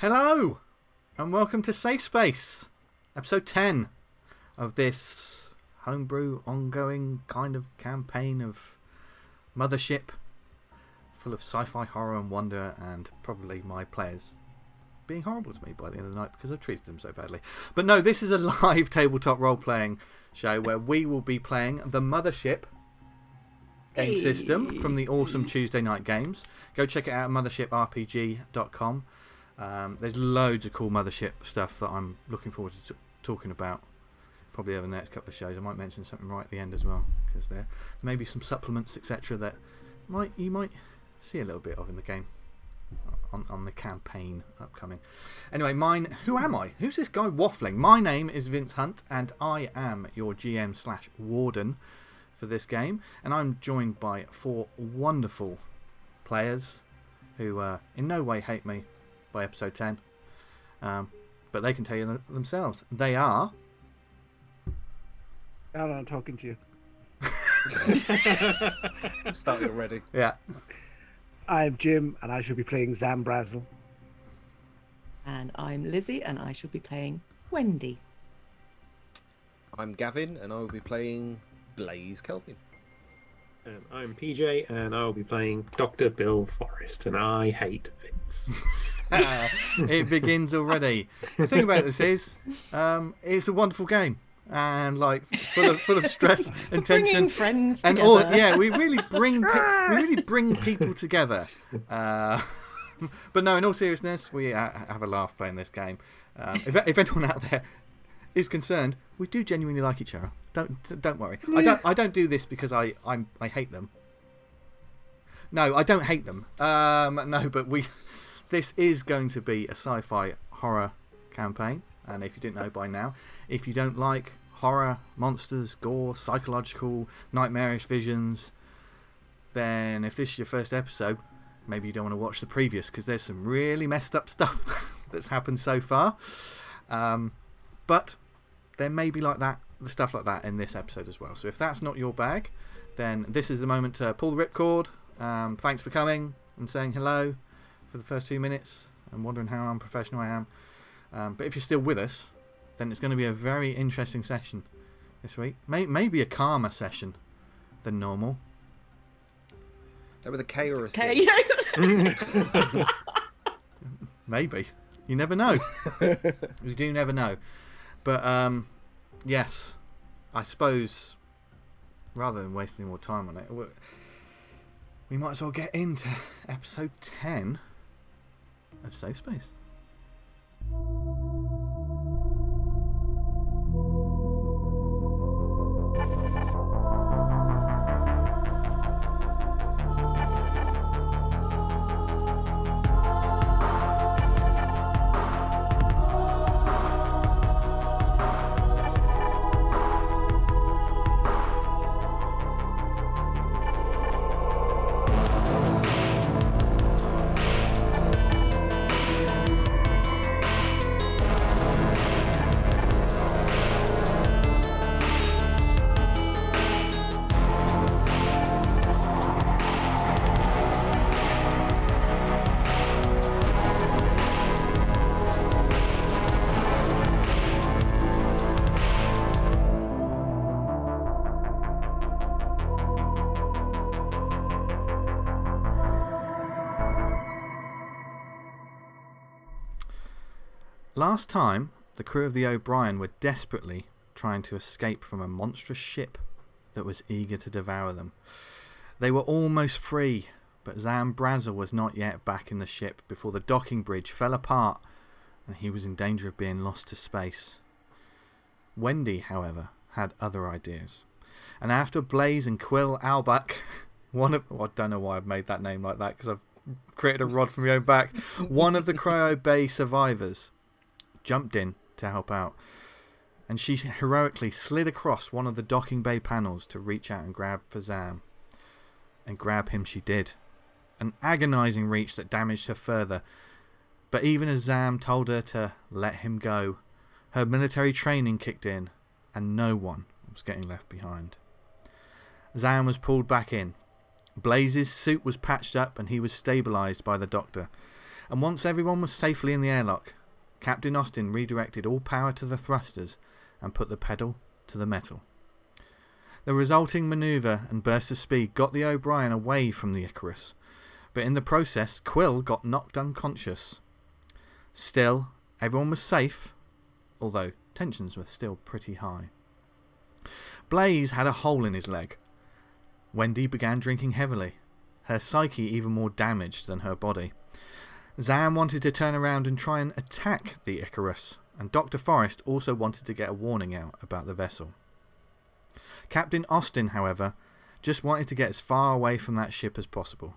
Hello, and welcome to Safe Space, episode 10 of this homebrew, ongoing kind of campaign of Mothership, full of sci-fi, horror and wonder, and probably my players being horrible to me by the end of the night because I've treated them so badly. But no, this is a live tabletop role-playing show where we will be playing the Mothership game system from the awesome Tuesday Night Games. Go check it out at mothershiprpg.com. There's loads of cool Mothership stuff that I'm looking forward to talking about probably over the next couple of shows. I might mention something right at the end as well, because there may be some supplements, etc., that you might see a little bit of in the game on the campaign upcoming. Anyway, who am I? Who's this guy waffling? My name is Vince Hunt, and I am your GM/Warden for this game, and I'm joined by 4 wonderful players who in no way hate me by episode 10, but they can tell you themselves. They are... I'm not talking to you. Started already. Yeah. I'm Jim, and I shall be playing ZAM BRAZEL. And I'm Lizzie, and I shall be playing Wendy. I'm Gavin, and I will be playing Blaze Kelvin. And I'm PJ, and I'll be playing Dr. Bill Forrest, and I hate Vince. It begins already. The thing about this is, it's a wonderful game, and like full of stress and tension, Bringing friends and together. all. Yeah, we really bring people together. But no, in all seriousness, we have a laugh playing this game. If anyone out there is concerned, we do genuinely like each other. Don't worry. I don't do this because I hate them. No, I don't hate them. No, but this is going to be a sci-fi horror campaign, and if you didn't know by now, if you don't like horror, monsters, gore, psychological, nightmarish visions, then if this is your first episode, maybe you don't want to watch the previous, because there's some really messed up stuff that's happened so far. But there may be the stuff like that in this episode as well. So if that's not your bag, then this is the moment to pull the ripcord. Thanks for coming and saying hello for the first 2 minutes and wondering how unprofessional I am. But if you're still with us, then it's going to be a very interesting session this week. Maybe a calmer session than normal. That with a K or a C? Okay. Maybe. You never know. You do never know. But yes, I suppose rather than wasting more time on it, we might as well get into episode 10 of Safe Space. Last time, the crew of the O'Brien were desperately trying to escape from a monstrous ship that was eager to devour them. They were almost free, but ZAM BRAZEL was not yet back in the ship before the docking bridge fell apart and he was in danger of being lost to space. Wendy, however, had other ideas. And after Blaze and Quill Albach, I don't know why I've made that name like that because I've created a rod from my own back, one of the Cryo Bay survivors jumped in to help out, and she heroically slid across one of the docking bay panels to reach out and grab for ZAM. And grab him she did. An agonising reach that damaged her further, but even as ZAM told her to let him go, her military training kicked in, and no one was getting left behind. ZAM was pulled back in. Blaze's suit was patched up and he was stabilised by the doctor, And once everyone was safely in the airlock, Captain Austin redirected all power to the thrusters and put the pedal to the metal. The resulting manoeuvre and burst of speed got the O'Brien away from the Icarus, but in the process, Quill got knocked unconscious. Still, everyone was safe, although tensions were still pretty high. Blaze had a hole in his leg. Wendy began drinking heavily, her psyche even more damaged than her body. ZAM wanted to turn around and try and attack the Icarus, and Dr. Forrest also wanted to get a warning out about the vessel. Captain Austin, however, just wanted to get as far away from that ship as possible,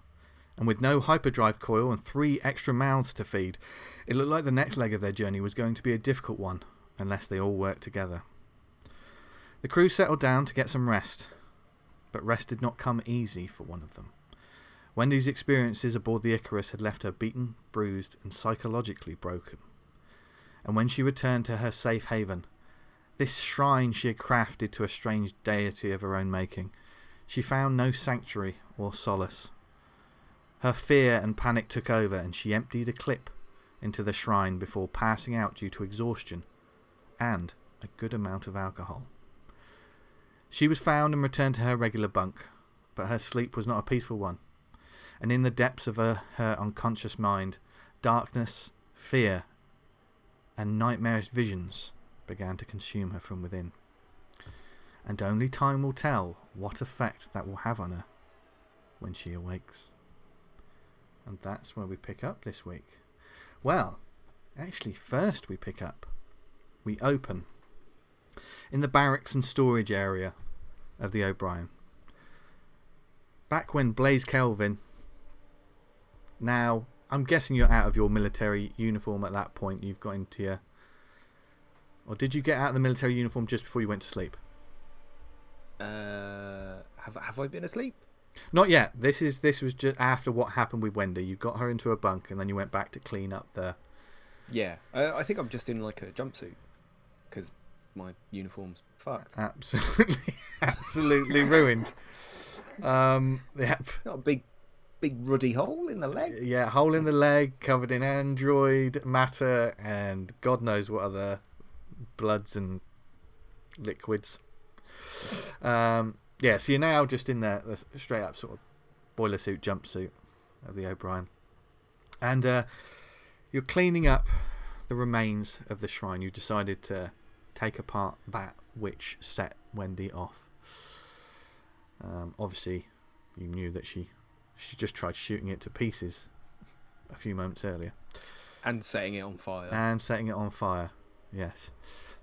and with no hyperdrive coil and 3 extra mouths to feed, it looked like the next leg of their journey was going to be a difficult one, unless they all worked together. The crew settled down to get some rest, but rest did not come easy for one of them. Wendy's experiences aboard the Icarus had left her beaten, bruised, and psychologically broken. And when she returned to her safe haven, this shrine she had crafted to a strange deity of her own making, she found no sanctuary or solace. Her fear and panic took over, and she emptied a clip into the shrine before passing out due to exhaustion and a good amount of alcohol. She was found and returned to her regular bunk, but her sleep was not a peaceful one, and in the depths of her unconscious mind, darkness, fear, and nightmarish visions began to consume her from within. And only time will tell what effect that will have on her when she awakes. And that's where we pick up this week. Well, actually first we open in the barracks and storage area of the O'Brien. Back when Blaze Kelvin, now I'm guessing you're out of your military uniform at that point, you've got into your... Or did you get out of the military uniform just before you went to sleep? Have I been asleep? Not yet. This was just after what happened with Wendy. You got her into a bunk and then you went back to clean up the... Yeah, I think I'm just in like a jumpsuit because my uniform's fucked. Absolutely ruined. Yeah. Got a big ruddy hole in the leg. Yeah, hole in the leg, covered in android matter and God knows what other bloods and liquids. Yeah, so you're now just in the straight up sort of boiler suit jumpsuit of the O'Brien, and you're cleaning up the remains of the shrine. You decided to take apart that which set Wendy off. Obviously, you knew that she just tried shooting it to pieces a few moments earlier. And setting it on fire. Yes.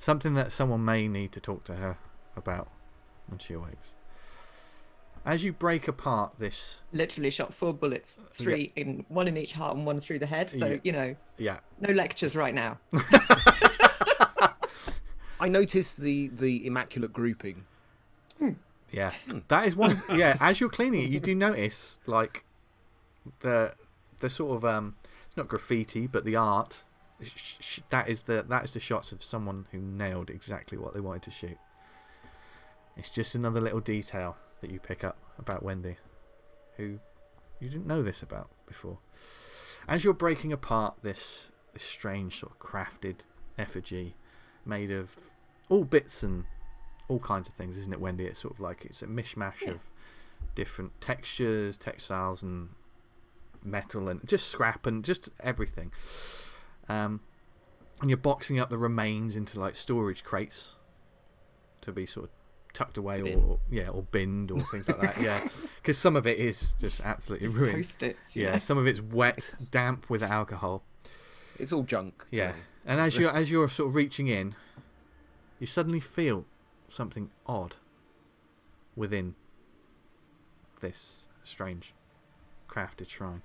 Something that someone may need to talk to her about when she awakes. As you break apart this... Literally shot 4 bullets, 3 in one in each heart and 1 through the head. So, you know, no lectures right now. I noticed the immaculate grouping. Yeah, that is one. Yeah, as you're cleaning it, you do notice like the sort of it's not graffiti, but the art. That is the shots of someone who nailed exactly what they wanted to shoot. It's just another little detail that you pick up about Wendy, who you didn't know this about before. As you're breaking apart this strange sort of crafted effigy made of all bits and all kinds of things, isn't it, Wendy? It's sort of like it's a mishmash of different textures, textiles, and metal, and just scrap and just everything. And you're boxing up the remains into like storage crates to be sort of tucked away or binned or things like that. Yeah, because some of it is just absolutely ruined. Post-its, yeah, some of it's wet, damp with alcohol. It's all junk. Yeah, and as you're sort of reaching in, you suddenly feel something odd within this strange crafted shrine.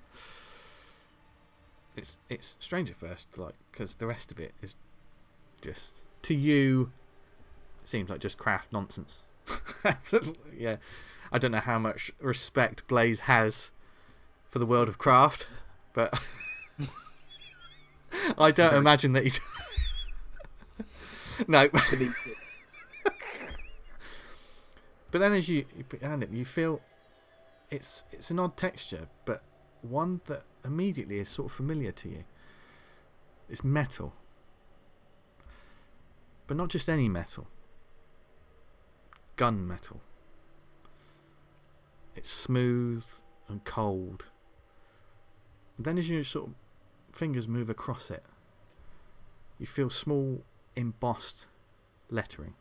It's strange at first, like, because the rest of it is just, to you, seems like just craft nonsense. Yeah, I don't know how much respect Blaze has for the world of craft, but I don't imagine that he no. But then as you put your hand in, you feel it's an odd texture, but one that immediately is sort of familiar to you. It's metal. But not just any metal. Gun metal. It's smooth and cold. And then as your sort of fingers move across it, you feel small embossed lettering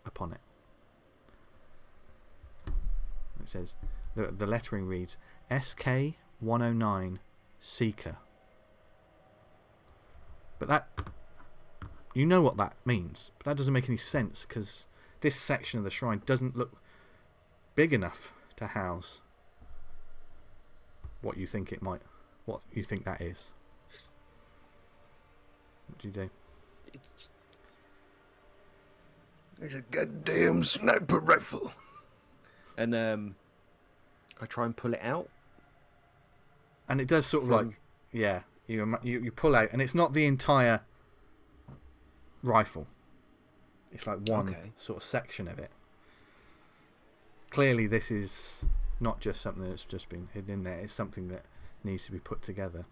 upon it. It says, the lettering reads SK-109 Seeker. But that, you know what that means, but that doesn't make any sense because this section of the shrine doesn't look big enough to house what you think it might, what you think that is. What do you do? There's a goddamn sniper rifle. And I try and pull it out. And it does sort of like, yeah, you pull out, and it's not the entire rifle. It's like one sort of section of it. Clearly, this is not just something that's just been hidden in there. It's something that needs to be put together.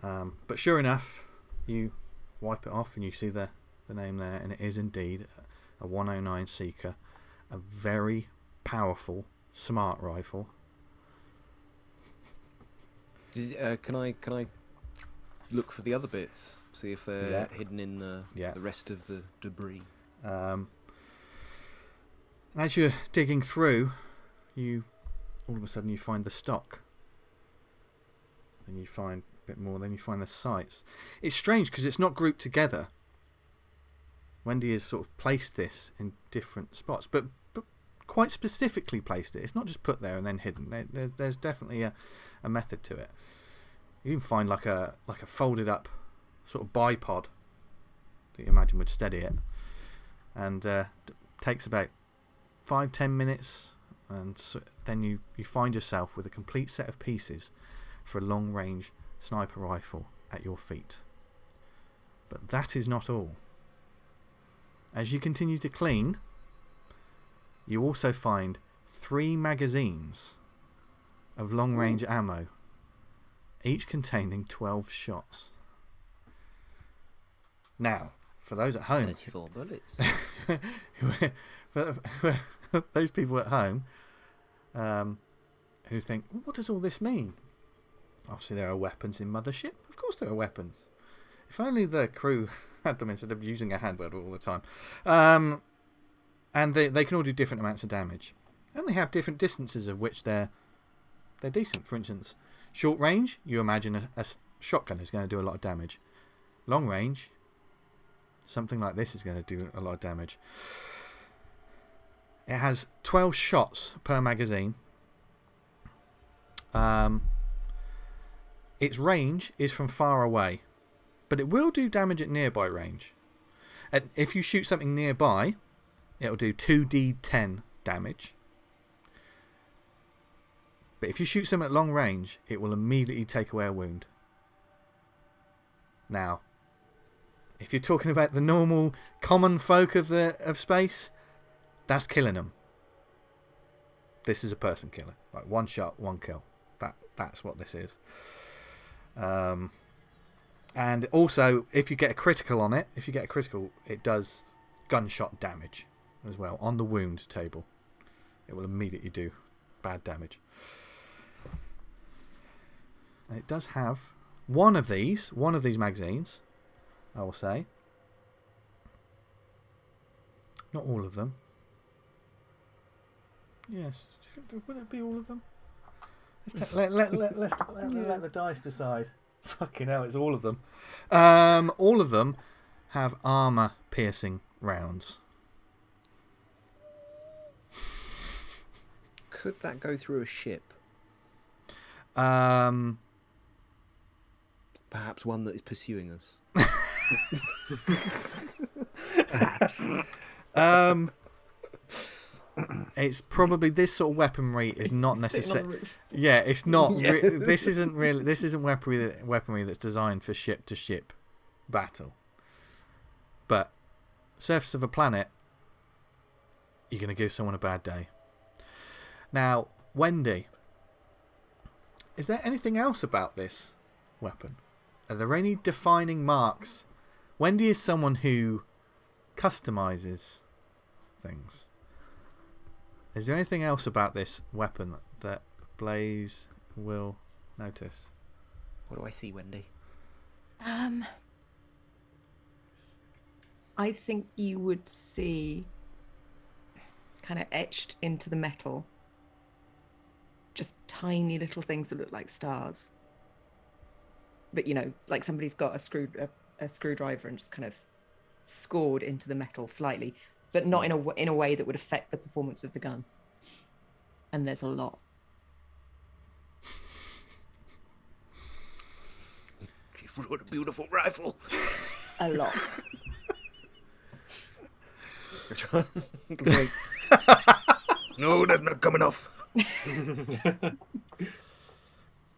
But sure enough, you wipe it off and you see the name there, and it is indeed a 109 Seeker, a very powerful smart rifle. Can I look for the other bits? See if they're hidden in the rest of the debris. And as you're digging through, you all of a sudden you find the stock. Then you find a bit more. Then you find the sights. It's strange because it's not grouped together. Wendy has sort of placed this in different spots, but quite specifically placed it. It's not just put there and then hidden. There's definitely a method to it. You can find like a folded up sort of bipod that you imagine would steady it, and takes about 5-10 minutes, and so then you find yourself with a complete set of pieces for a long range sniper rifle at your feet. But that is not all. As you continue to clean, you also find 3 magazines of long range ammo, each containing 12 shots. Now, for those at home, 34 bullets. for those people at home who think, what does all this mean? Obviously, there are weapons in Mothership. Of course, there are weapons. If only the crew had them instead of using a handwheel all the time. And they can all do different amounts of damage. And they have different distances of which they're decent. For instance, short range, you imagine a shotgun is going to do a lot of damage. Long range, something like this is going to do a lot of damage. It has 12 shots per magazine. Its range is from far away, but it will do damage at nearby range. And if you shoot something nearby, it'll do 2d10 damage. But if you shoot something at long range, it will immediately take away a wound. Now, if you're talking about the normal common folk of space, that's killing them. This is a person killer. Like 1 shot, 1 kill. That's what this is. And also, if you get a critical on it, it does gunshot damage as well on the wound table. It will immediately do bad damage. And it does have one of these magazines, I will say. Not all of them. Yes, would it be all of them? Let the dice decide. Fucking hell, it's all of them. All of them have armour-piercing rounds. Could that go through a ship? Perhaps one that is pursuing us. It's probably this sort of weaponry is not necessarily. Yeah, it's not. This isn't really. This isn't weaponry that's designed for ship to ship battle. But surface of a planet, you're going to give someone a bad day. Now, Wendy, Is there anything else about this weapon? Are there any defining marks? Wendy is someone who customizes things. Is there anything else about this weapon that Blaze will notice? What do I see, Wendy? I think you would see, kind of etched into the metal, just tiny little things that look like stars. But, you know, like somebody's got a screwdriver and just kind of scored into the metal slightly, but not in a way that would affect the performance of the gun. And there's a lot. What a beautiful rifle. A lot. No, that's not coming off.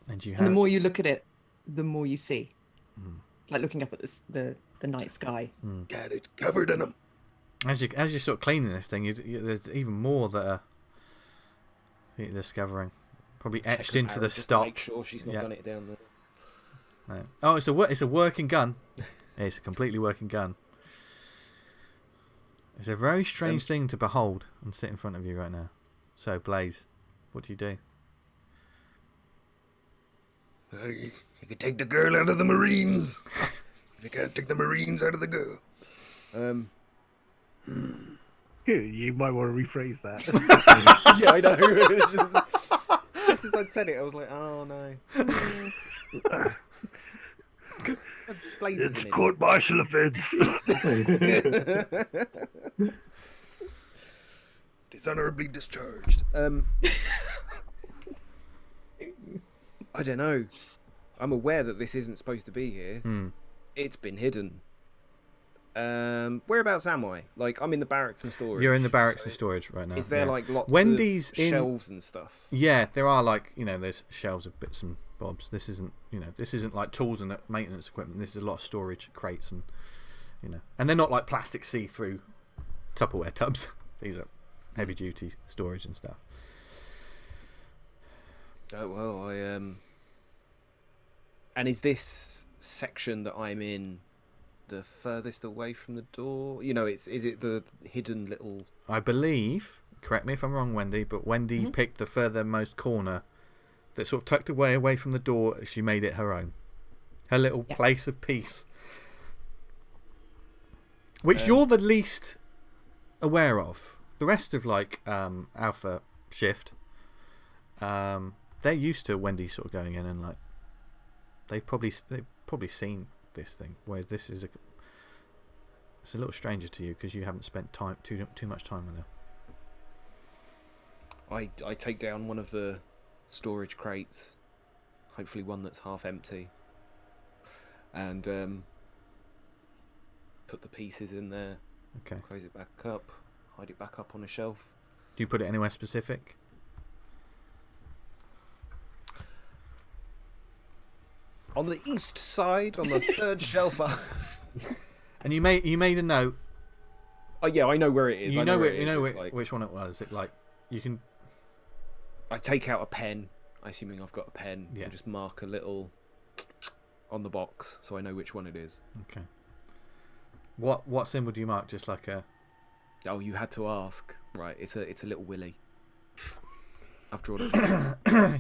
And the more you look at it, the more you see. Like looking up at the night sky. God, it's covered in them. As you're sort of cleaning this thing, there's even more that you're discovering. Probably etched into the stock. Make sure she's not done it down there. No. Oh, it's a working gun. It's a completely working gun. It's a very strange thing to behold and sit in front of you right now. So, Blaze, what do you do? You can take the girl out of the Marines. You can't take the Marines out of the girl. You might want to rephrase that. Yeah, I know. Just as I'd said it, I was like, oh no. It's court-martial offence. Dishonorably discharged. I don't know. I'm aware that this isn't supposed to be here. It's been hidden. Whereabouts am I? Like, I'm in the barracks and storage. You're in the barracks and storage right now. Is there like lots Wendy's of shelves and stuff? Yeah, there are, like, you know, there's shelves of bits and bobs. This isn't like tools and maintenance equipment. This is a lot of storage crates and, you know, and they're not like plastic see-through Tupperware tubs. These are heavy duty storage and stuff. Oh well, and is this section that I'm in the furthest away from the door? You know, is it the hidden little? I believe. Correct me if I'm wrong, Wendy, but Wendy picked the furthermost corner that sort of tucked away from the door. She made it her own, her little place of peace, which you're the least aware of. The rest of like Alpha Shift, they're used to Wendy sort of going in and like they've probably seen this thing, whereas this is it's a little stranger to you because you haven't spent too much time with her. I take down one of the storage crates, hopefully one that's half empty, and put the pieces in there. Okay. Close it back up, hide it back up on a shelf. Do you put it anywhere specific? On the east side, on the third shelf up. And you made a note. Oh yeah, I know where it is. You know which one it was. It like you can. I take out a pen, assuming I've got a pen, and just mark a little on the box so I know which one it is. Okay. What symbol do you mark? Just like a. Oh, you had to ask. Right, it's a little willy. I've drawn it.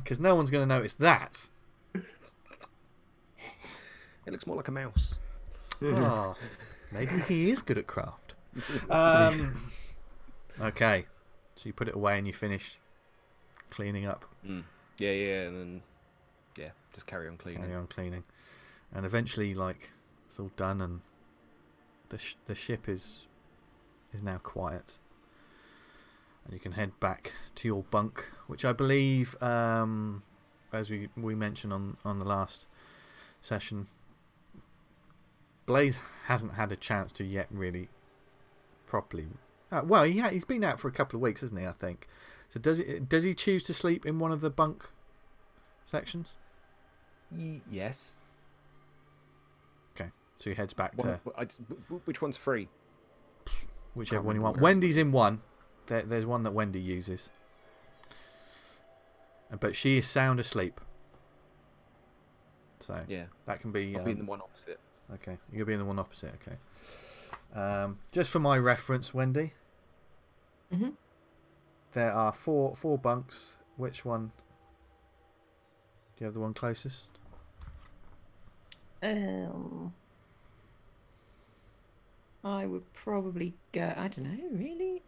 Because no one's going to notice that. It looks more like a mouse. Oh, maybe he is good at craft. Okay, so you put it away and you finish cleaning up. Yeah, and then just carry on cleaning. And eventually, like, it's all done, and the ship is now quiet, and you can head back to your bunk, which I believe, as we mentioned on the last session, Blaze hasn't had a chance to yet really properly. Well, he's been out for a couple of weeks, hasn't he? I think. So does he choose to sleep in one of the bunk sections? Yes. Okay, so he heads back to. Which one's free? Whichever one you want. Wendy's in one. There's one that Wendy uses, but she is sound asleep. So Yeah. that can be. I'll be in the one opposite. Okay, you'll be in the one opposite. Okay. Just for my reference, Wendy. Mm-hmm. There are four bunks. Which one? Do you have the one closest? I would probably go. I don't know, really.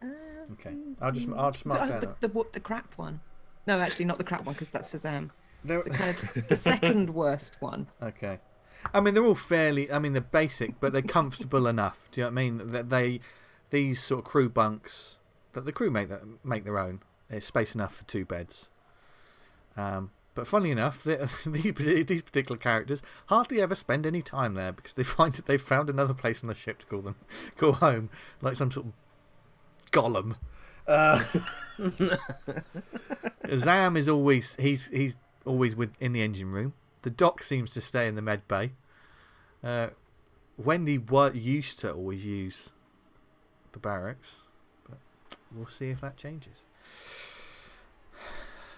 Okay, I'll just mark down the crap one. No, actually, not the crap one because that's for Zam. No. The second worst one. Okay, I mean they're all fairly. I mean they're basic, but they're comfortable enough. Do you know what I mean? That these sort of crew bunks that the crew make their own. It's space enough for 2 beds. But funnily enough, these particular characters hardly ever spend any time there because they find that they've found another place on the ship to call home, like some sort of golem. Zam is always he's always in the engine room. The Doc seems to stay in the med bay. Wendy used to always use the barracks, but we'll see if that changes.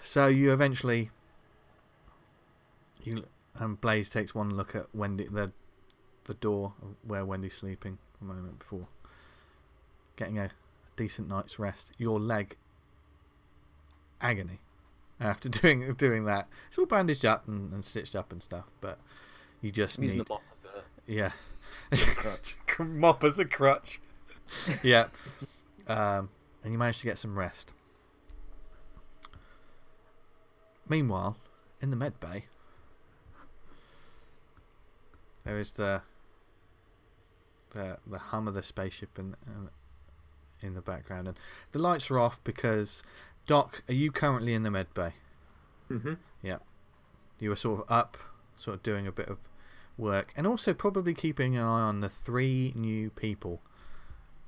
So you eventually. Blaze takes one look at Wendy, the door where Wendy's sleeping a moment before getting a decent night's rest. Your leg, agony after doing that. It's all bandaged up and stitched up and stuff, but you just using need the mop as a crutch. Mop as a crutch. Yeah, and you manage to get some rest. Meanwhile, in the med bay. There is the hum of the spaceship in the background, and the lights are off because Doc, are you currently in the med bay? Mm-hmm. Yeah, you were sort of up, sort of doing a bit of work, and also probably keeping an eye on the 3 new people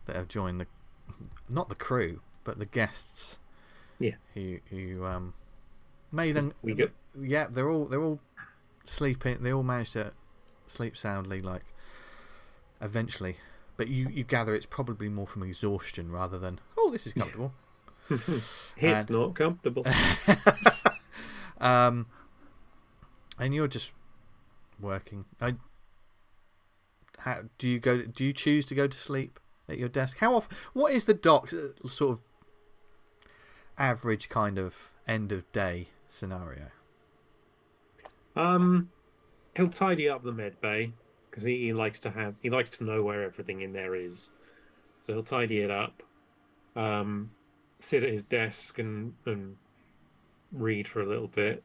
that have joined not the crew, but the guests. Yeah. Who made them. Yeah, they're all sleeping. They all managed to sleep soundly, like eventually, but you gather it's probably more from exhaustion rather than this is comfortable. It's not comfortable. And you're just working. How do you choose to go to sleep at your desk? How often? What is the Doc's sort of average kind of end of day scenario? He'll tidy up the med bay because he likes to know where everything in there is. So he'll tidy it up, sit at his desk and read for a little bit,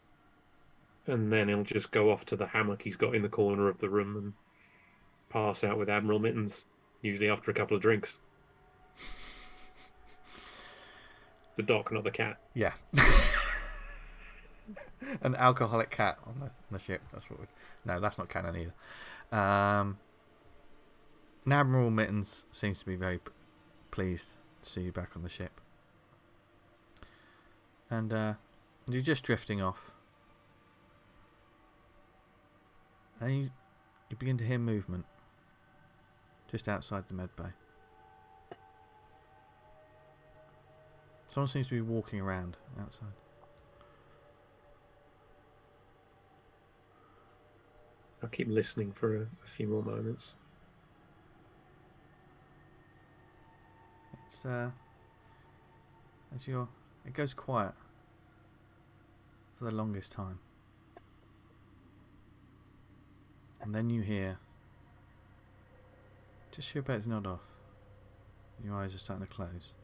and then he'll just go off to the hammock he's got in the corner of the room and pass out with Admiral Mittens, usually after a couple of drinks. The Doc, not the cat. Yeah. An alcoholic cat on the ship. No, that's not canon either. And Admiral Mittens seems to be very pleased to see you back on the ship. And you're just drifting off. And you begin to hear movement just outside the med bay. Someone seems to be walking around outside. I'll keep listening for a few more moments. It's it goes quiet for the longest time, and then you hear just you're about to nod off. Your eyes are starting to close.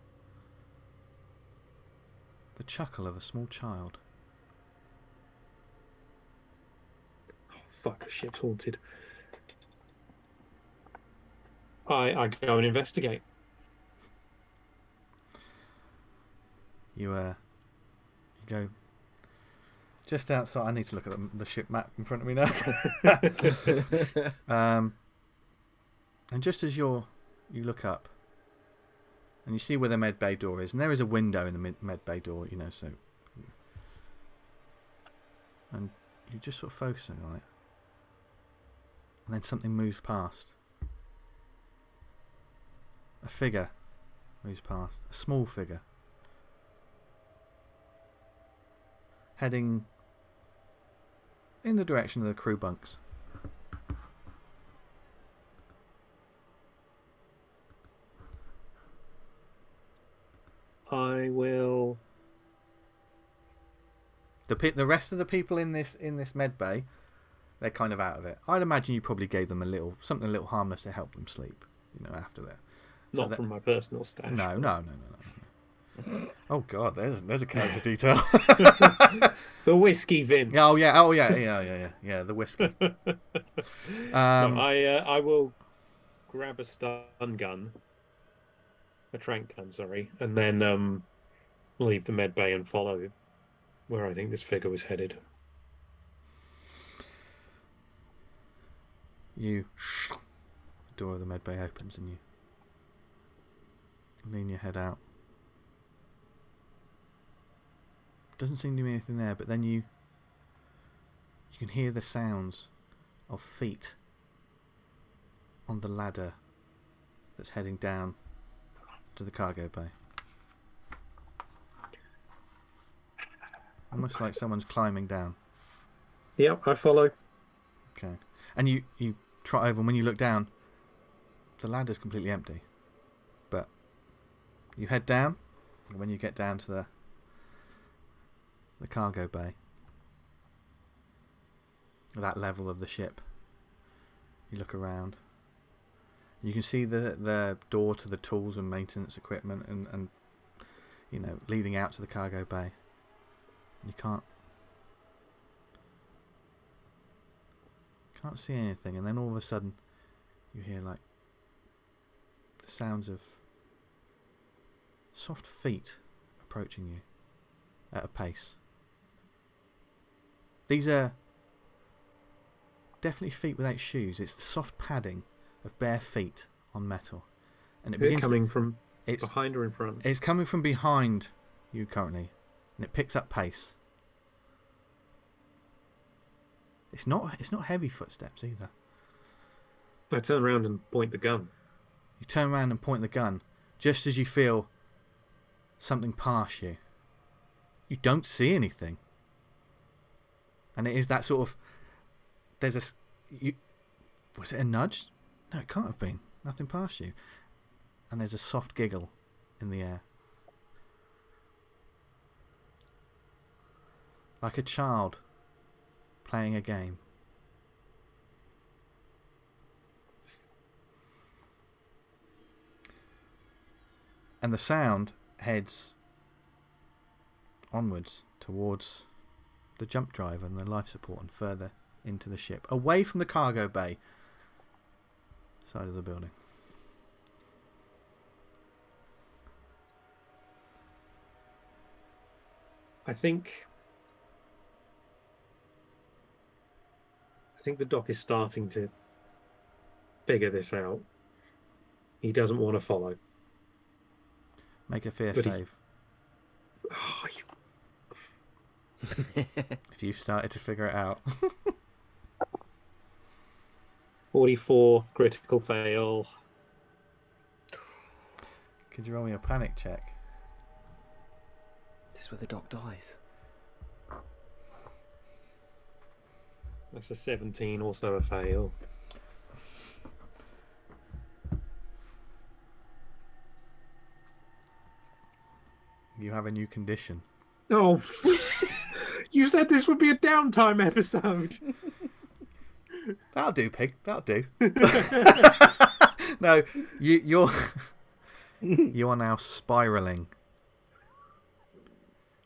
The chuckle of a small child. Fuck, the ship's haunted. I go and investigate. You go just outside. I need to look at the ship map in front of me now. And just as you look up, and you see where the med bay door is, and there is a window in the med bay door, so. And you just sort of focusing on it. And then something moves past. A figure moves past. A small figure. Heading in the direction of the crew bunks. I will. The rest of the people in this med bay, they're kind of out of it. I'd imagine you probably gave them something a little harmless to help them sleep. After that. Not from my personal stash. No. Oh God, there's a character detail. The whiskey, Vince. Oh yeah. The whiskey. I will grab a stun gun, a trank gun, sorry, and then leave the med bay and follow where I think this figure was headed. The door of the med bay opens and you lean your head out. Doesn't seem to be anything there, but then you can hear the sounds of feet on the ladder that's heading down to the cargo bay. Almost like someone's climbing down. Yep, I follow. Okay. And you trot over, and when you look down, the ladder's completely empty. But you head down, and when you get down to the cargo bay, that level of the ship, you look around. You can see the door to the tools and maintenance equipment and leading out to the cargo bay. And you can't see anything, and then all of a sudden you hear like the sounds of soft feet approaching you at a pace. These are definitely feet without shoes. It's the soft padding of bare feet on metal, and it's coming from behind or in front. It's coming from behind you currently, and it picks up pace. It's not heavy footsteps either. I turn around and point the gun. You turn around and point the gun just as you feel something pass you. You don't see anything. And it is that sort of... Was it a nudge? No, it can't have been. Nothing past you. And there's a soft giggle in the air. Like a child playing a game. And the sound heads onwards towards the jump drive and the life support and further into the ship, away from the cargo bay side of the building. I think the doc is starting to figure this out. He doesn't want to follow. Make a fear save. If you've started to figure it out. 44 critical fail. Could you roll me a panic check? This is where the doc dies. That's a 17, also a fail. You have a new condition. Oh, you said this would be a downtime episode. That'll do, pig. That'll do. No, you are now spiraling.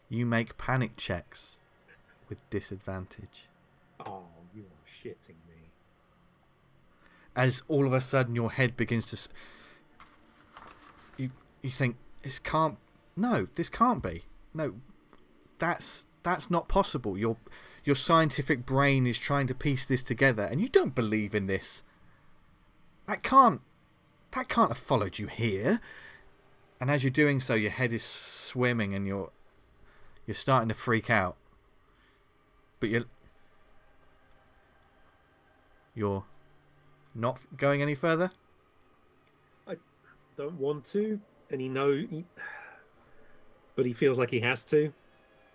You make panic checks with disadvantage. Oh, you are shitting me. As all of a sudden your head begins to... You think, this can't be. No, that's not possible. Your scientific brain is trying to piece this together, and you don't believe in this. That can't have followed you here. And as you're doing so, your head is swimming, and you're starting to freak out. But you're not going any further? I don't want to, and but he feels like he has to.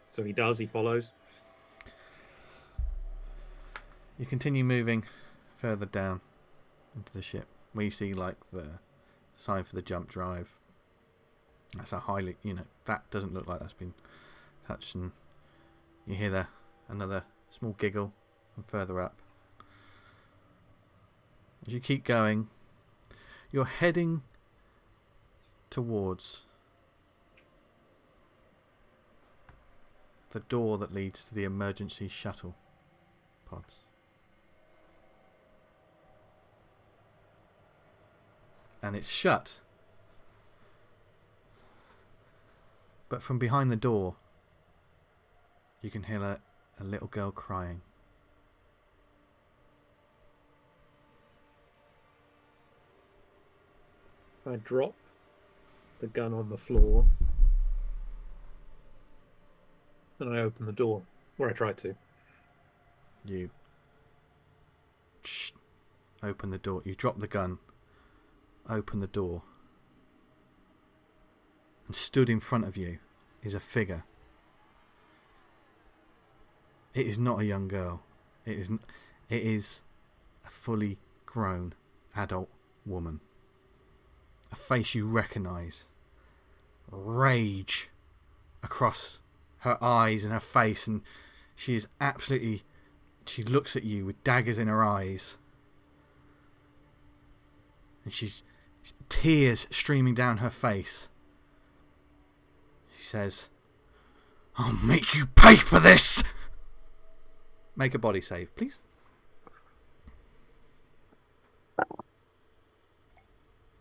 So he does, he follows. You continue moving further down into the ship, where you see like the sign for the jump drive. That's a highly, that doesn't look like that's been touched, and you hear another small giggle from further up. As you keep going, you're heading towards the door that leads to the emergency shuttle pods. And it's shut. But from behind the door, you can hear a little girl crying. I drop the gun on the floor and I open the door, or I try to. You open the door. You drop the gun, open the door, and stood in front of you is a figure. It is not a young girl. It is a fully grown adult woman. A face you recognise. Rage across her eyes and her face, and she is absolutely... She looks at you with daggers in her eyes. And she's tears streaming down her face. She says, "I'll make you pay for this!" Make a body save, please.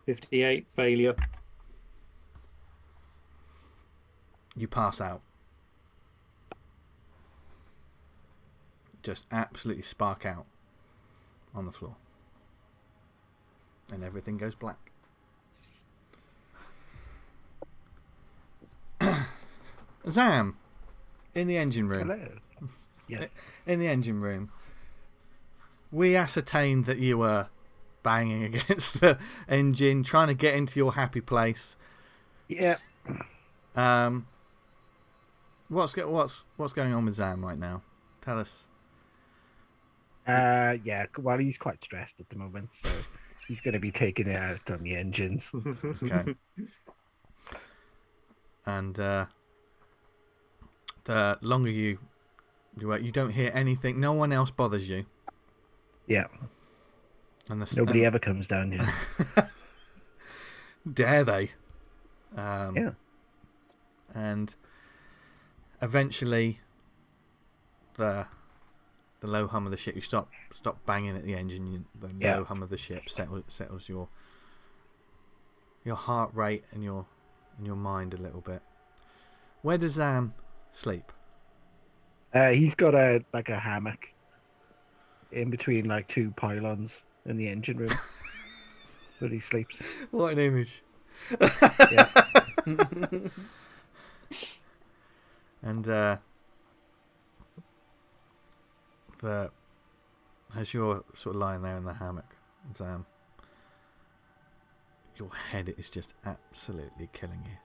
"58, failure." You pass out. Just absolutely spark out on the floor. And everything goes black. Zam, in the engine room. Hello. Yes. In the engine room, we ascertained that you were banging against the engine, trying to get into your happy place. Yeah. What's going on with Zam right now? Tell us. Yeah. Well, he's quite stressed at the moment, so he's going to be taking it out on the engines. Okay. And the longer you wait, you don't hear anything. No one else bothers you. Yeah. And nobody ever comes down here. Dare they? Yeah. And eventually, the low hum of the ship. You stop banging at the engine. The low hum of the ship settles your heart rate and your mind a little bit. Where does Zam sleep? He's got a hammock in between like two pylons in the engine room where he sleeps. What an image! Yeah. And as you're sort of lying there in the hammock, Zam, your head is just absolutely killing you.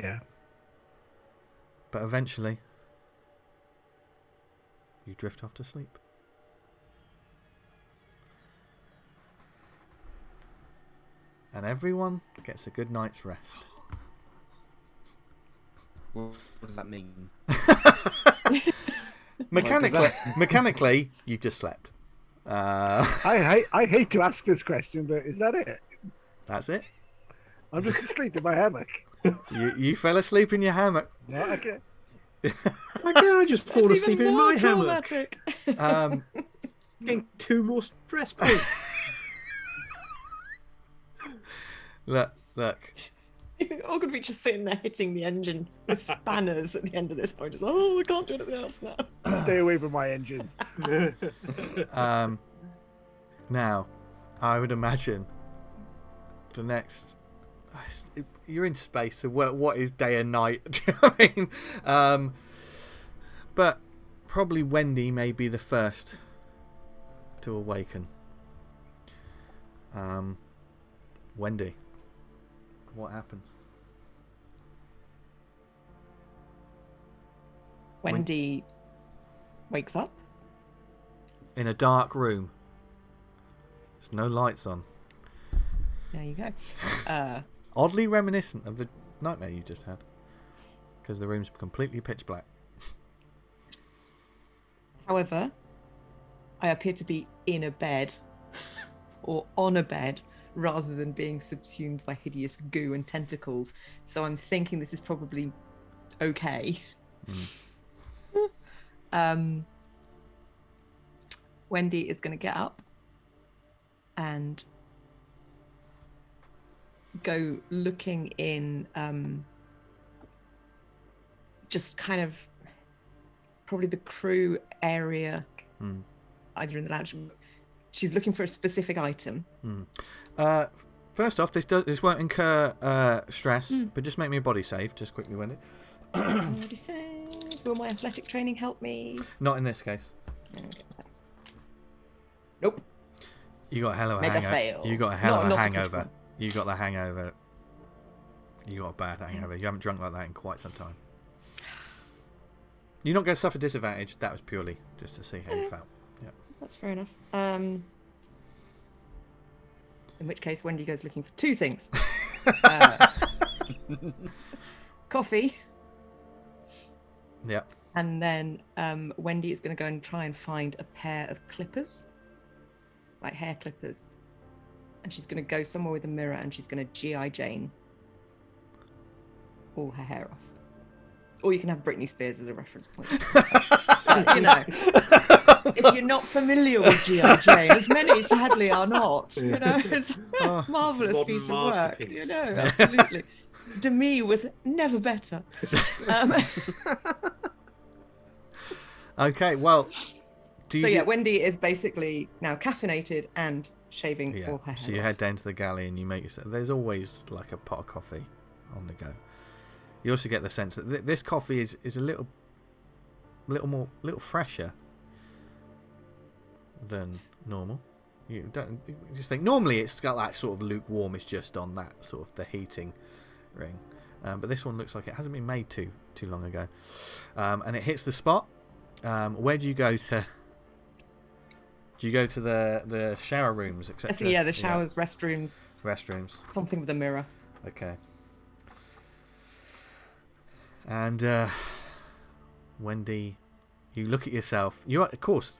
Yeah. But eventually, you drift off to sleep. And everyone gets a good night's rest. What does that mean? Mechanically, you've just slept. I hate to ask this question, but is that it? That's it. I'm just asleep in my hammock. You fell asleep in your hammock. Yeah, okay. Why can't I just fall asleep in my hammock? Getting 2 more stress points. Look. All could be just sitting there hitting the engine with spanners at the end of this point. Just, I can't do anything else now. Stay away from my engines. Now, I would imagine the next... You're in space, so what is day and night? Do you know what I mean? But probably Wendy may be the first to awaken. Wendy, what happens? Wendy wakes up in a dark room. There's no lights on. There you go. Oddly reminiscent of the nightmare you just had, because the room's completely pitch black. However, I appear to be in a bed or on a bed rather than being subsumed by hideous goo and tentacles. So I'm thinking this is probably okay. Wendy is going to get up and go looking in just kind of probably the crew area, either in the lounge. She's looking for a specific item. First off, this won't incur stress, but just make me a body save, just quickly, Wendy. Body save. Will my athletic training help me? Not in this case. Okay, nope. You got a hell of a Mega hangover. fail. You got a hell of a Not a hangover. critical. You got the hangover. You got a bad hangover. You haven't drunk like that in quite some time. You're not going to suffer disadvantage. That was purely just to see how you felt. Yeah. That's fair enough. In which case, Wendy goes looking for two things. Coffee. Yeah. And then Wendy is going to go and try and find a pair of clippers. Like hair clippers. And she's going to go somewhere with a mirror and she's going to G.I. Jane all her hair off. Or you can have Britney Spears as a reference point. You know, if you're not familiar with G.I. Jane, as many sadly are not, you know, it's a marvellous Modern piece of work, masterpiece. you know, absolutely. Demi was never better. Okay, well, Wendy is basically now caffeinated and shaving all her hair so you off. head down to the galley and you make yourself. There's always like a pot of coffee on the go. You also get the sense that this coffee is a little fresher than normal. You just think normally it's got that sort of lukewarm. It's just on that sort of the heating ring, but this one looks like it hasn't been made too long ago, and it hits the spot. Where do you go to? Do you go to the shower rooms, etc.? Yeah, the showers, restrooms. Restrooms. Something with a mirror. Okay. And Wendy, you look at yourself. Of course,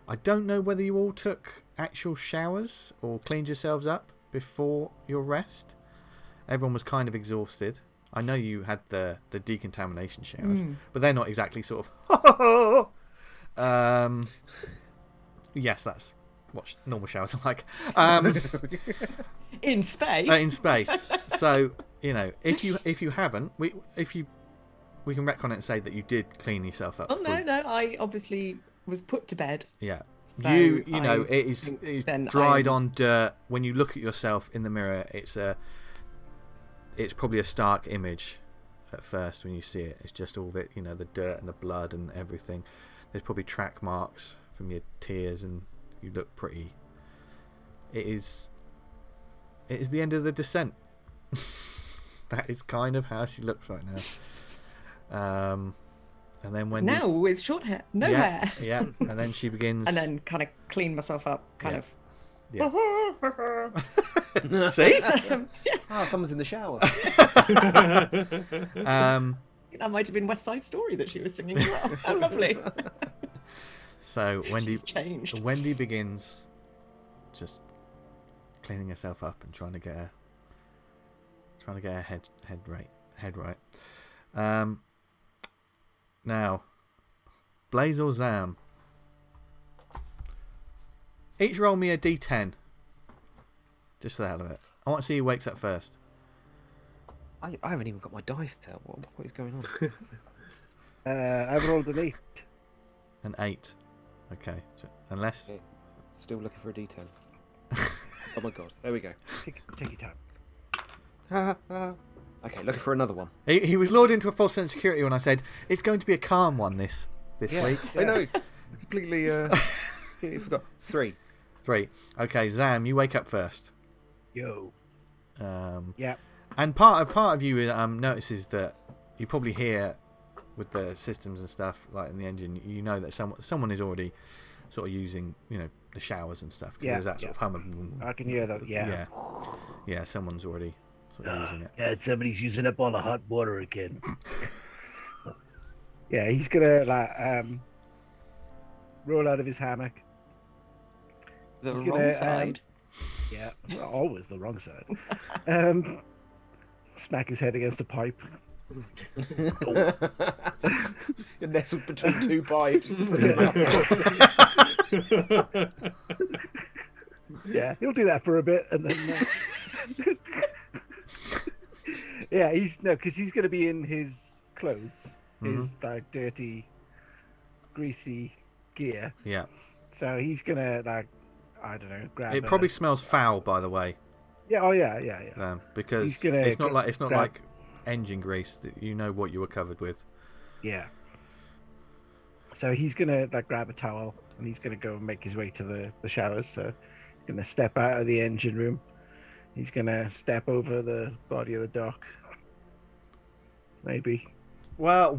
I don't know whether you all took actual showers or cleaned yourselves up before your rest. Everyone was kind of exhausted. I know you had the decontamination showers, but they're not exactly sort of. Yes, that's what normal showers are like. In space. In space. So you know, if you haven't, we can retcon it and say that you did clean yourself up. Oh no, I obviously was put to bed. Yeah. So you know, it is dried on dirt. When you look at yourself in the mirror, it's probably a stark image at first when you see it. It's just all the the dirt and the blood and everything. There's probably track marks from your tears, and you look pretty. It is the end of the descent. That is kind of how she looks right now. And then when now with short hair, no hair. Yeah, and then she begins. And then kind of clean myself up, kind of. Yeah. See? Someone's in the shower. That might have been West Side Story that she was singing as well. How lovely. So Wendy begins just cleaning herself up and trying to get her head right. Now, Blaze or Zam, each roll me a d10, just for the hell of it. I want to see who wakes up first. I haven't even got my dice out. What is going on? I've rolled an 8. An 8. Okay, so unless Okay. Still looking for a d10. Oh my god! There we go. Take your time. Okay, looking for another one. he was lured into a false sense of security when I said it's going to be a calm one this week. I know. Completely forgot. 3. 3. Okay, Zam, you wake up first. Yo. Yeah. And part of you notices that you probably hear with the systems and stuff like in the engine. You know that someone is already sort of using, the showers and stuff. Because there's that sort of hum. I can hear that. Yeah. Yeah. Someone's already sort of using it. Yeah, somebody's using up all the hot water again. Yeah, he's gonna roll out of his hammock. The wrong side. Yeah, always the wrong side. Smack his head against a pipe. You're nestled between two pipes. Yeah, he'll do that for a bit, and then. Yeah, because he's going to be in his clothes, his like dirty, greasy gear. Yeah. So he's gonna I don't know, grab. It probably smells foul, by the way. Yeah. Oh yeah. Because it's not like engine grease that you know what you were covered with. Yeah. So he's gonna grab a towel and he's gonna go and make his way to the showers. So he's gonna step out of the engine room. He's gonna step over the body of the dock. Maybe. Well.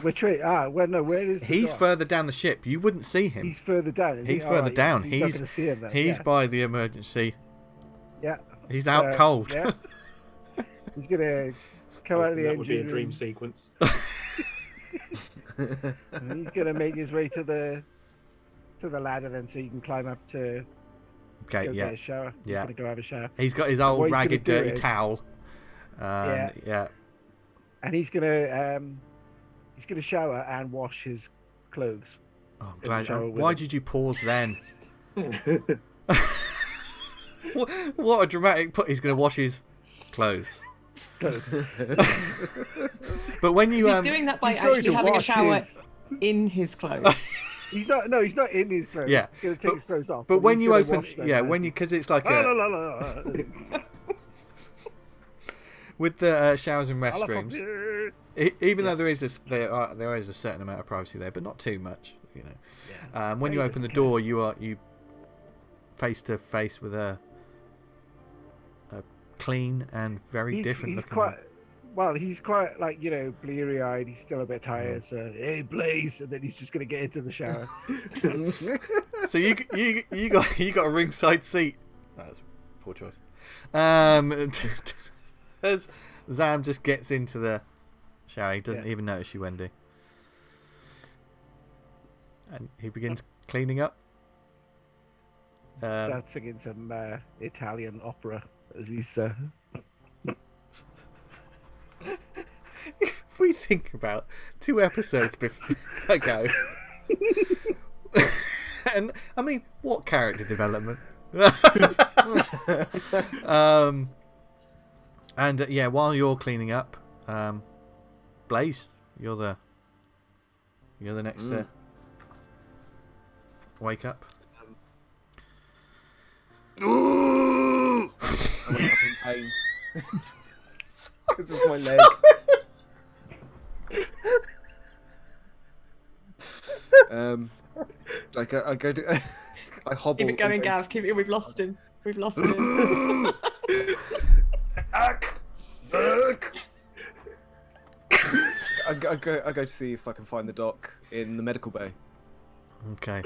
Which way? Where is? He's further down the ship. You wouldn't see him. He's further down. He's further down. So he's not gonna see him then. He's by the emergency. Yeah. He's out cold. Yeah. He's gonna come out of the engine room. That would be a dream sequence. And he's gonna make his way to the ladder then, so you can climb up to get a shower. He's gonna go have a shower. He's got his old ragged, dirty towel. Yeah. And he's gonna shower and wash his clothes. Oh, glad. Why did you pause then? What a dramatic put! He's gonna wash his clothes. But when you doing that by actually having a shower in his clothes. He's not in his clothes. Yeah, he's gonna take his clothes off. But when you open, because it's like with the showers and restrooms, even though there is a certain amount of privacy there, but not too much. When you open the door, you face to face with a clean and very different looking. He's quite bleary eyed. He's still a bit tired. So hey, Blaze, and then he's just gonna get into the shower. So you got a ringside seat. That's a poor choice. As Zam just gets into the shower, he doesn't even notice you, Wendy, and he begins cleaning up. Starts singing some Italian opera as he's. If we think about 2 episodes ago, and I mean, what character development? While you're cleaning up, Blaze, you're the next to wake up. Ooh! I wake up in pain because of my leg. I go to. I hobble. Keep it going, Gav. Keep it. We've lost him. We've lost him. I go to see if I can find the doc in the medical bay. Okay.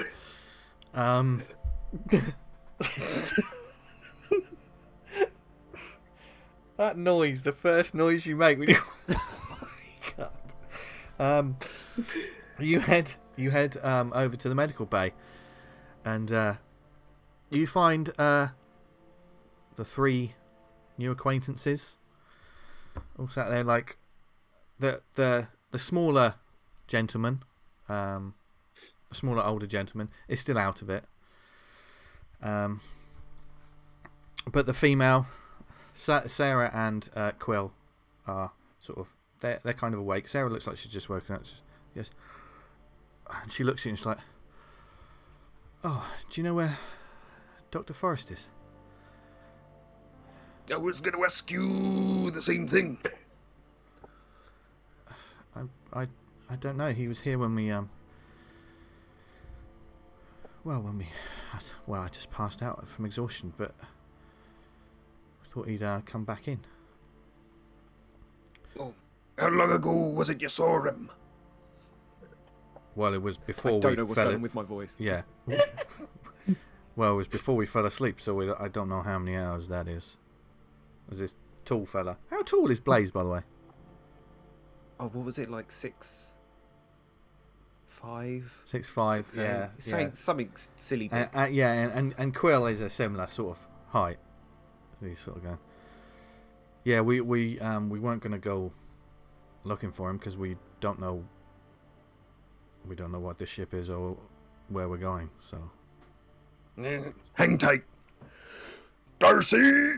That noise, the first noise you make when you wake up. You head over to the medical bay, and you find the 3 new acquaintances all sat there. Like the smaller gentleman, the smaller older gentleman is still out of it. But the female, Sarah and Quill, are sort of they're kind of awake. Sarah looks like she's just woken up. Yes, and she looks at you and she's like, "Oh, do you know where Dr. Forrest is?" I was going to ask you the same thing. I don't know. He was here when we I just passed out from exhaustion, but I thought he'd come back in. Oh, how long ago was it you saw him? Well, it was before I don't know what's going on with my voice. Yeah. Well, it was before we fell asleep, so I don't know how many hours that is. Was this tall fella? How tall is Blaze, by the way? Oh, what was it, like 6'5"? 6'5", yeah. Something silly big. And Quill is a similar sort of height. He's sort of going. Yeah, we weren't going to go looking for him because we don't know what this ship is or where we're going. So hang tight, Darcy.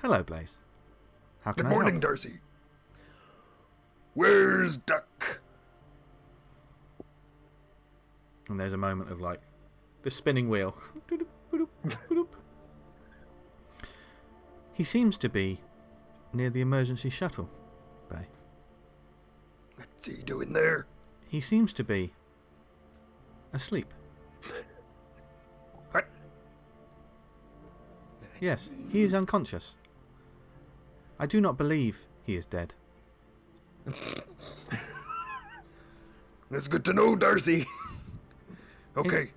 Hello, Blaze. How can Good morning, Darcy. Where's Duck? And there's a moment of like the spinning wheel. He seems to be near the emergency shuttle bay. What's he doing there? He seems to be asleep. What? Yes, he is unconscious. I do not believe he is dead. That's good to know, Darcy. Okay,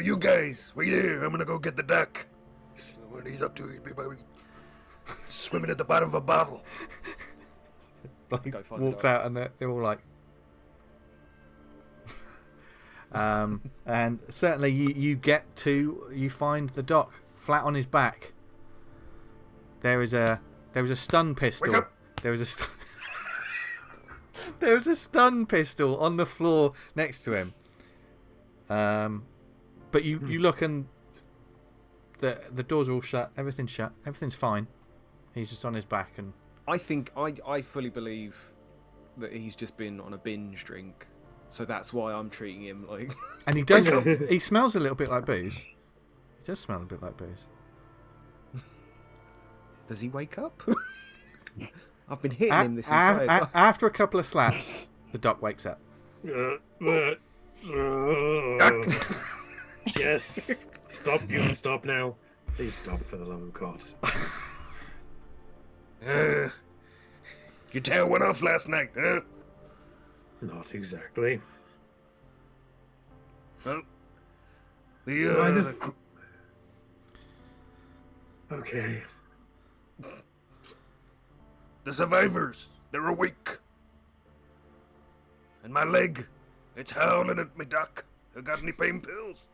you guys, wait here. I'm gonna go get the duck. What he's up to, he'd be probably swimming at the bottom of a bottle. Walks out and they're all like... and certainly you find the doc flat on his back. There is a stun pistol. Wake up. There is a stun pistol on the floor next to him. But you look and the doors are all shut. Everything's shut. Everything's fine. He's just on his back and. I think I fully believe that he's just been on a binge drink, so that's why I'm treating him like. And he does. He smells a little bit like booze. He does smell a bit like booze. Does he wake up? I've been hitting him this entire time. After a couple of slaps, the doc wakes up. Yes. Stop. You can stop now. Please stop, for the love of God. Your tail went off last night, huh? Not exactly. Well, Okay. The survivors, they're awake. And my leg, it's howling at me, Doc. I got any pain pills?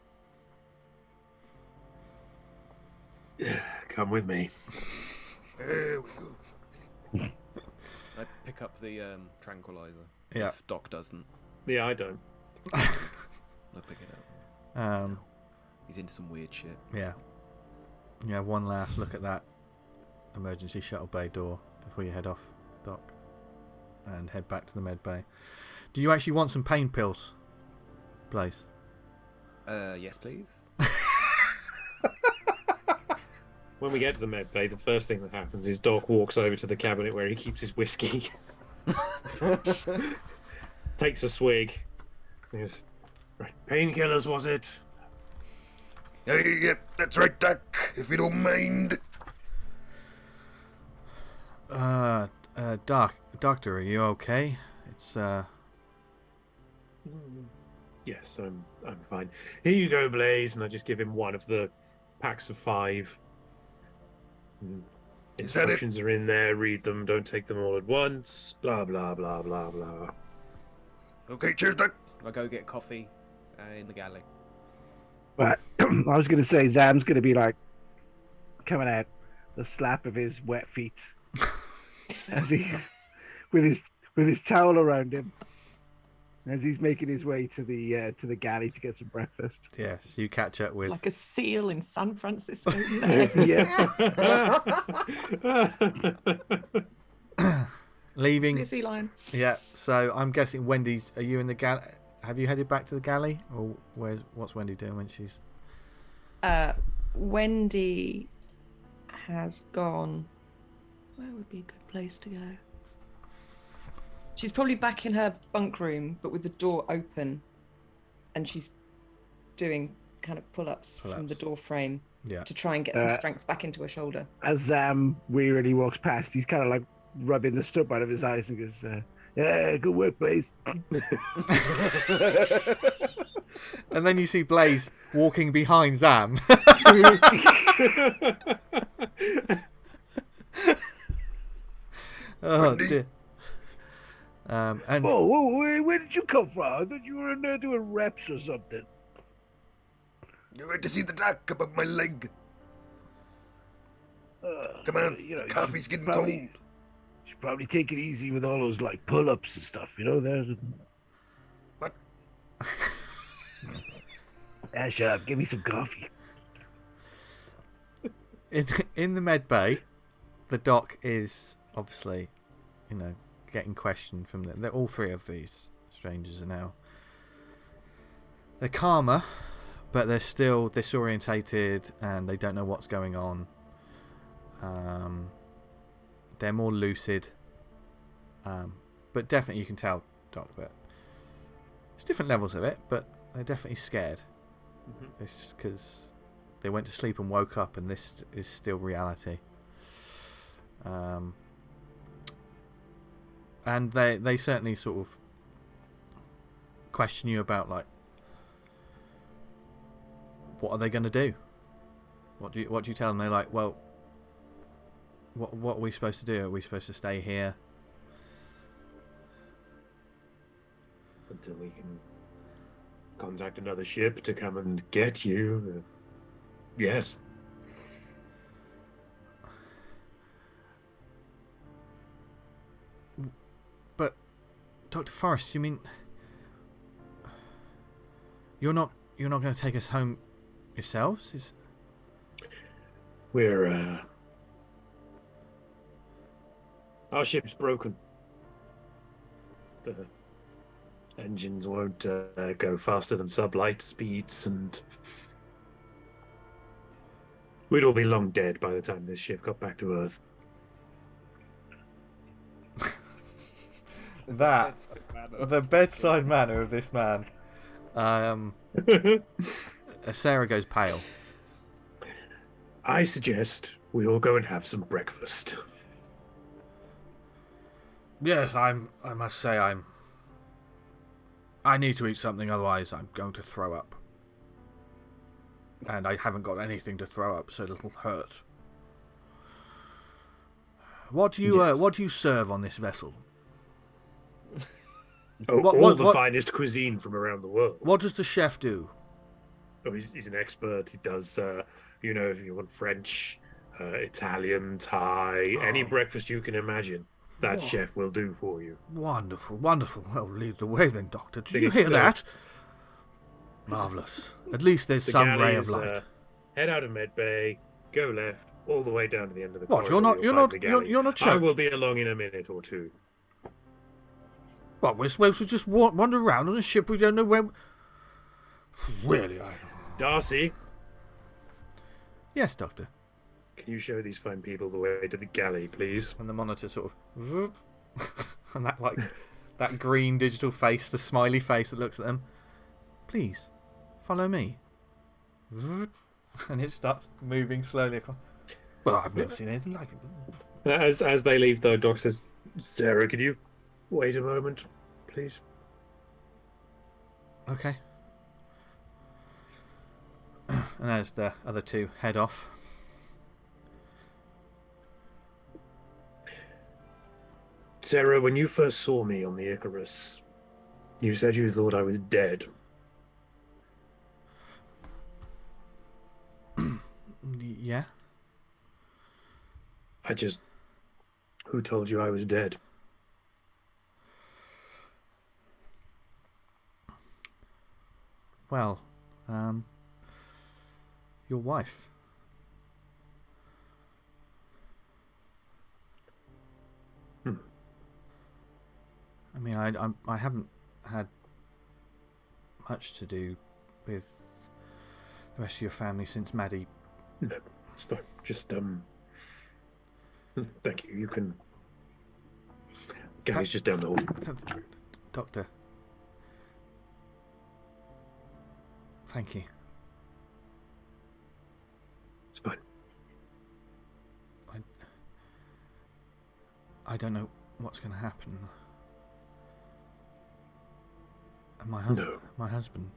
Come with me. There we go. I pick up the tranquilizer. Yeah. If Doc doesn't. Yeah, I don't. I'll pick it up. He's into some weird shit. Yeah. Yeah, one last look at that emergency shuttle bay door before you head off, Doc, and head back to the med bay. Do you actually want some pain pills, Blaze? Yes, please. When we get to the med bay, the first thing that happens is Doc walks over to the cabinet where he keeps his whiskey. Takes a swig. He goes, right, painkillers, was it? Yep, that's right, Doc, if you don't mind. Doctor, are you okay? It's, Yes, I'm fine. Here you go, Blaze, and I just give him one of the packs of 5. Instructions are in there, read them, don't take them all at once, blah, blah, blah, blah, blah. Okay, cheers, Doc. I'll go get coffee in the galley. But I was going to say, Zam's going to be like coming out, the slap of his wet feet as he, with his towel around him, as he's making his way to the galley to get some breakfast. yes, you catch up with Like a seal in San Francisco. Yeah. leaving. Smithy line. Yeah, so I'm guessing Wendy's. Are you in the galley? Have you headed back to the galley, or what's Wendy doing when she's? Wendy has gone. Where would be a good place to go? She's probably back in her bunk room, but with the door open, and she's doing kind of pull-ups from the door frame Yeah. to try and get some strength back into her shoulder. As Zam wearily walks past, he's kind of like rubbing the stuff out of his eyes and goes, "Yeah, good work, Blaze." And then you see Blaze walking behind Zam. Oh dear. And whoa, where did you come from? I thought you were in there doing reps or something. You went to see the doc about my leg. Come on, coffee's getting cold. You should probably take it easy with all those like pull-ups and stuff. There's. What? Shut up. Give me some coffee. In the med bay, the doc is obviously, getting questioned from them. All three of these strangers are now. They're calmer, but they're still disorientated and they don't know what's going on. They're more lucid, but definitely you can tell, Doc, that it's different levels of it, but they're definitely scared. It's because they went to sleep and woke up, and this is still reality. And they certainly sort of question you about, like, what are they going to do? What do you tell them? They're like, well, what are we supposed to do? Are we supposed to stay here until we can contact another ship to come and get you? Yes. But Dr. Forrest, you mean you're not going to take us home yourselves? We're our ship's broken. The engines won't go faster than sublight speeds, and we'd all be long dead by the time this ship got back to Earth. The bedside manner of this man. Sarah goes pale. I suggest we all go and have some breakfast. Yes, I must say I need to eat something, otherwise I'm going to throw up. And I haven't got anything to throw up, so it'll hurt. What do you serve on this vessel? All the finest cuisine from around the world. What does the chef do? Oh, he's an expert. He does, if you want French, Italian, Thai, any breakfast you can imagine, that chef will do for you. Wonderful, wonderful. Well, lead the way then, Doctor. Did you hear that? Marvellous. At least there's some ray of light. Head out of Med Bay, go left, all the way down to the end of the corridor. You're not sure? I will be along in a minute or two. What, we're supposed to just wander around on a ship we don't know where... Really, Darcy? Yes, Doctor. Can you show these fine people the way to the galley, please? And the monitor sort of... and that green digital face, the smiley face that looks at them. Please, follow me. And it starts moving slowly across. Well, I've never seen anything like it. As they leave, though, Doc says, Sarah, could you wait a moment, please? Okay. And as the other two head off. Sarah, when you first saw me on the Icarus, you said you thought I was dead. Yeah? Who told you I was dead? Well, your wife. I mean, I haven't had much to do with the rest of your family since Maddie. No, it's fine. Just thank you. You can. Gary's just down the hall. Doctor. Thank you. It's fine. I don't know what's going to happen. And my husband.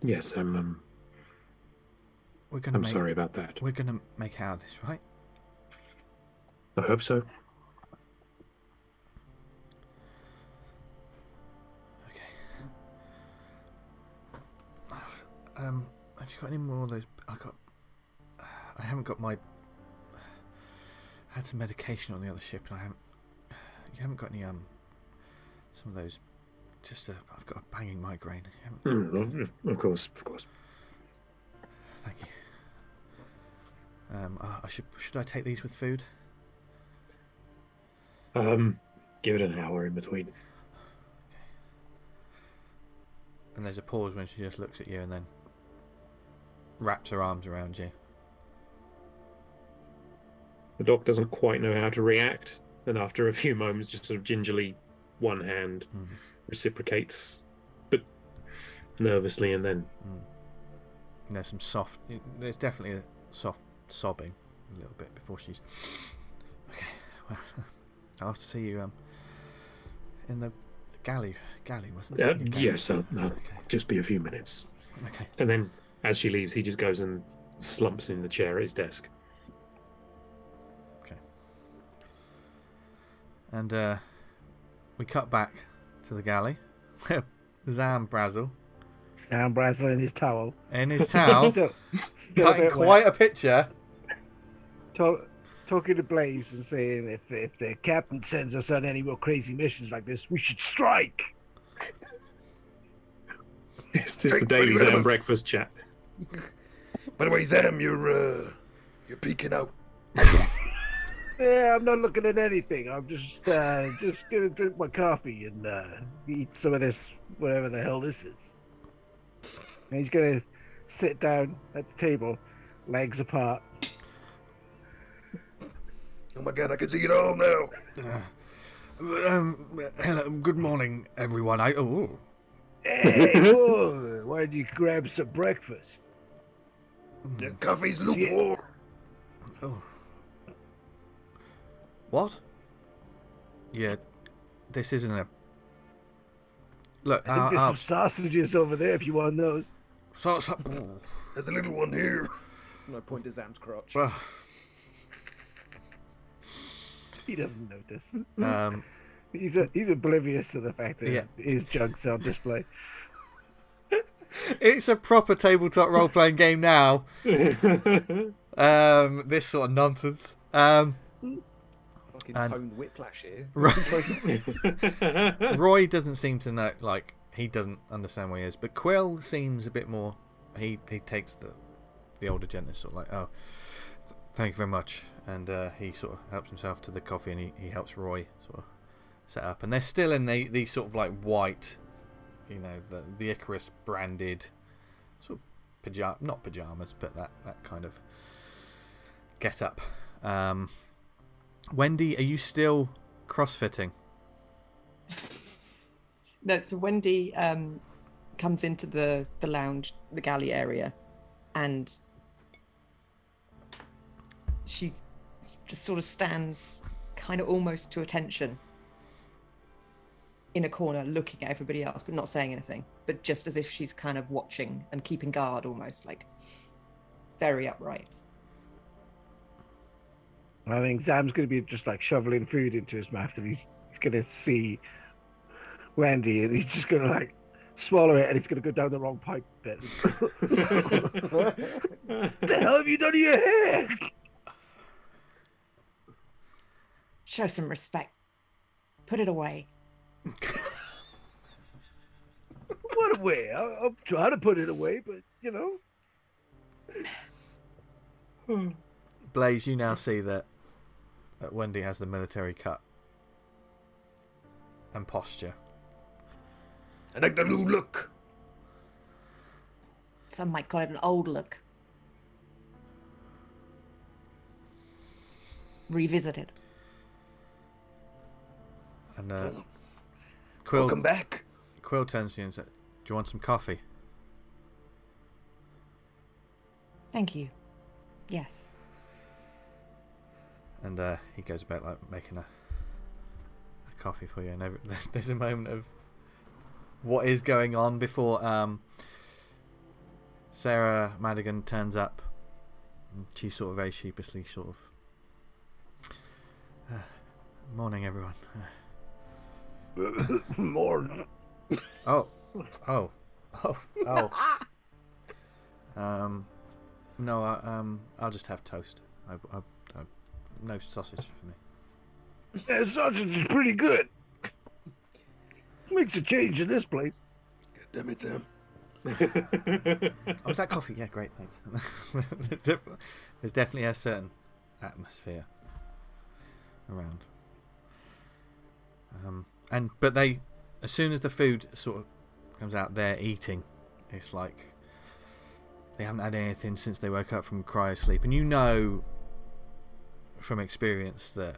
Yes, I'm sorry about that. We're going to make out of this, right? I hope so. Okay. Have you got any more of those? I haven't got my. I had some medication on the other ship, and you haven't got any some of those. I've got a banging migraine. Of course. Thank you. Should I take these with food? Give it an hour in between. Okay. And there's a pause when she just looks at you and then wraps her arms around you. The doc doesn't quite know how to react, and after a few moments, just sort of gingerly, one hand reciprocates, but nervously, and then. And there's definitely a soft sobbing a little bit before she's. Okay, well, I'll have to see you in the galley, wasn't it? Yes, just be a few minutes. Okay. And then, as she leaves, he just goes and slumps in the chair at his desk. And we cut back to the galley. ZAM BRAZEL. ZAM BRAZEL in his towel. Still quite a picture. Talking to Blaze and saying if the captain sends us on any more crazy missions like this, we should strike. This is the daily ZAM breakfast chat. By the way, ZAM, you're peeking out. Yeah, I'm not looking at anything. I'm just gonna drink my coffee and eat some of this, whatever the hell this is. And he's gonna sit down at the table, legs apart. Oh my god, I can see it all now. Hello, good morning, everyone. Hey, whoa, why did you grab some breakfast? The coffee's lukewarm. Oh. What? Yeah, this isn't a. Look, I think there's some sausages over there if you want those. There's a little one here. And I point to ZAM's crotch. Well, he doesn't notice. He's oblivious to the fact that his junk's on display. It's a proper tabletop role-playing game now. This sort of nonsense. Tone whiplash here. Roy doesn't seem to know, like, he doesn't understand where he is, but Quill seems a bit more. He takes the older gent sort of like, oh, thank you very much, and he sort of helps himself to the coffee, and he helps Roy sort of set up, and they're still in the sort of like white, you know, the Icarus branded sort of not pajamas, but that kind of get up. Wendy, are you still crossfitting? No, so Wendy comes into the lounge, the galley area, and she just sort of stands kind of almost to attention in a corner looking at everybody else, but not saying anything, but just as if she's kind of watching and keeping guard almost, like very upright. I think ZAM's going to be just like shoveling food into his mouth, and he's going to see Wendy, and he's just going to like swallow it, and it's going to go down the wrong pipe bit. What the hell have you done to your hair? Show some respect. Put it away. What away? I'm trying to put it away, but you know. Blaze, you now see that Wendy has the military cut and posture. I like the new look. Some might call it an old look. Revisited. And Quill, welcome back. Quill turns to you and says, "Do you want some coffee?" Thank you. Yes. And he goes about like making a coffee for you, and there's a moment of what is going on before Sarah Madigan turns up. She's sort of very sheepishly sort of morning everyone. Morning. Oh. No, I'll just have toast. I no sausage for me. That sausage is pretty good. Makes a change in this place. God damn it, Sam. Oh, is that coffee? Yeah, great, thanks. There's definitely a certain atmosphere around. But they, as soon as the food sort of comes out, they're eating. It's like they haven't had anything since they woke up from cryo sleep, and you know from experience that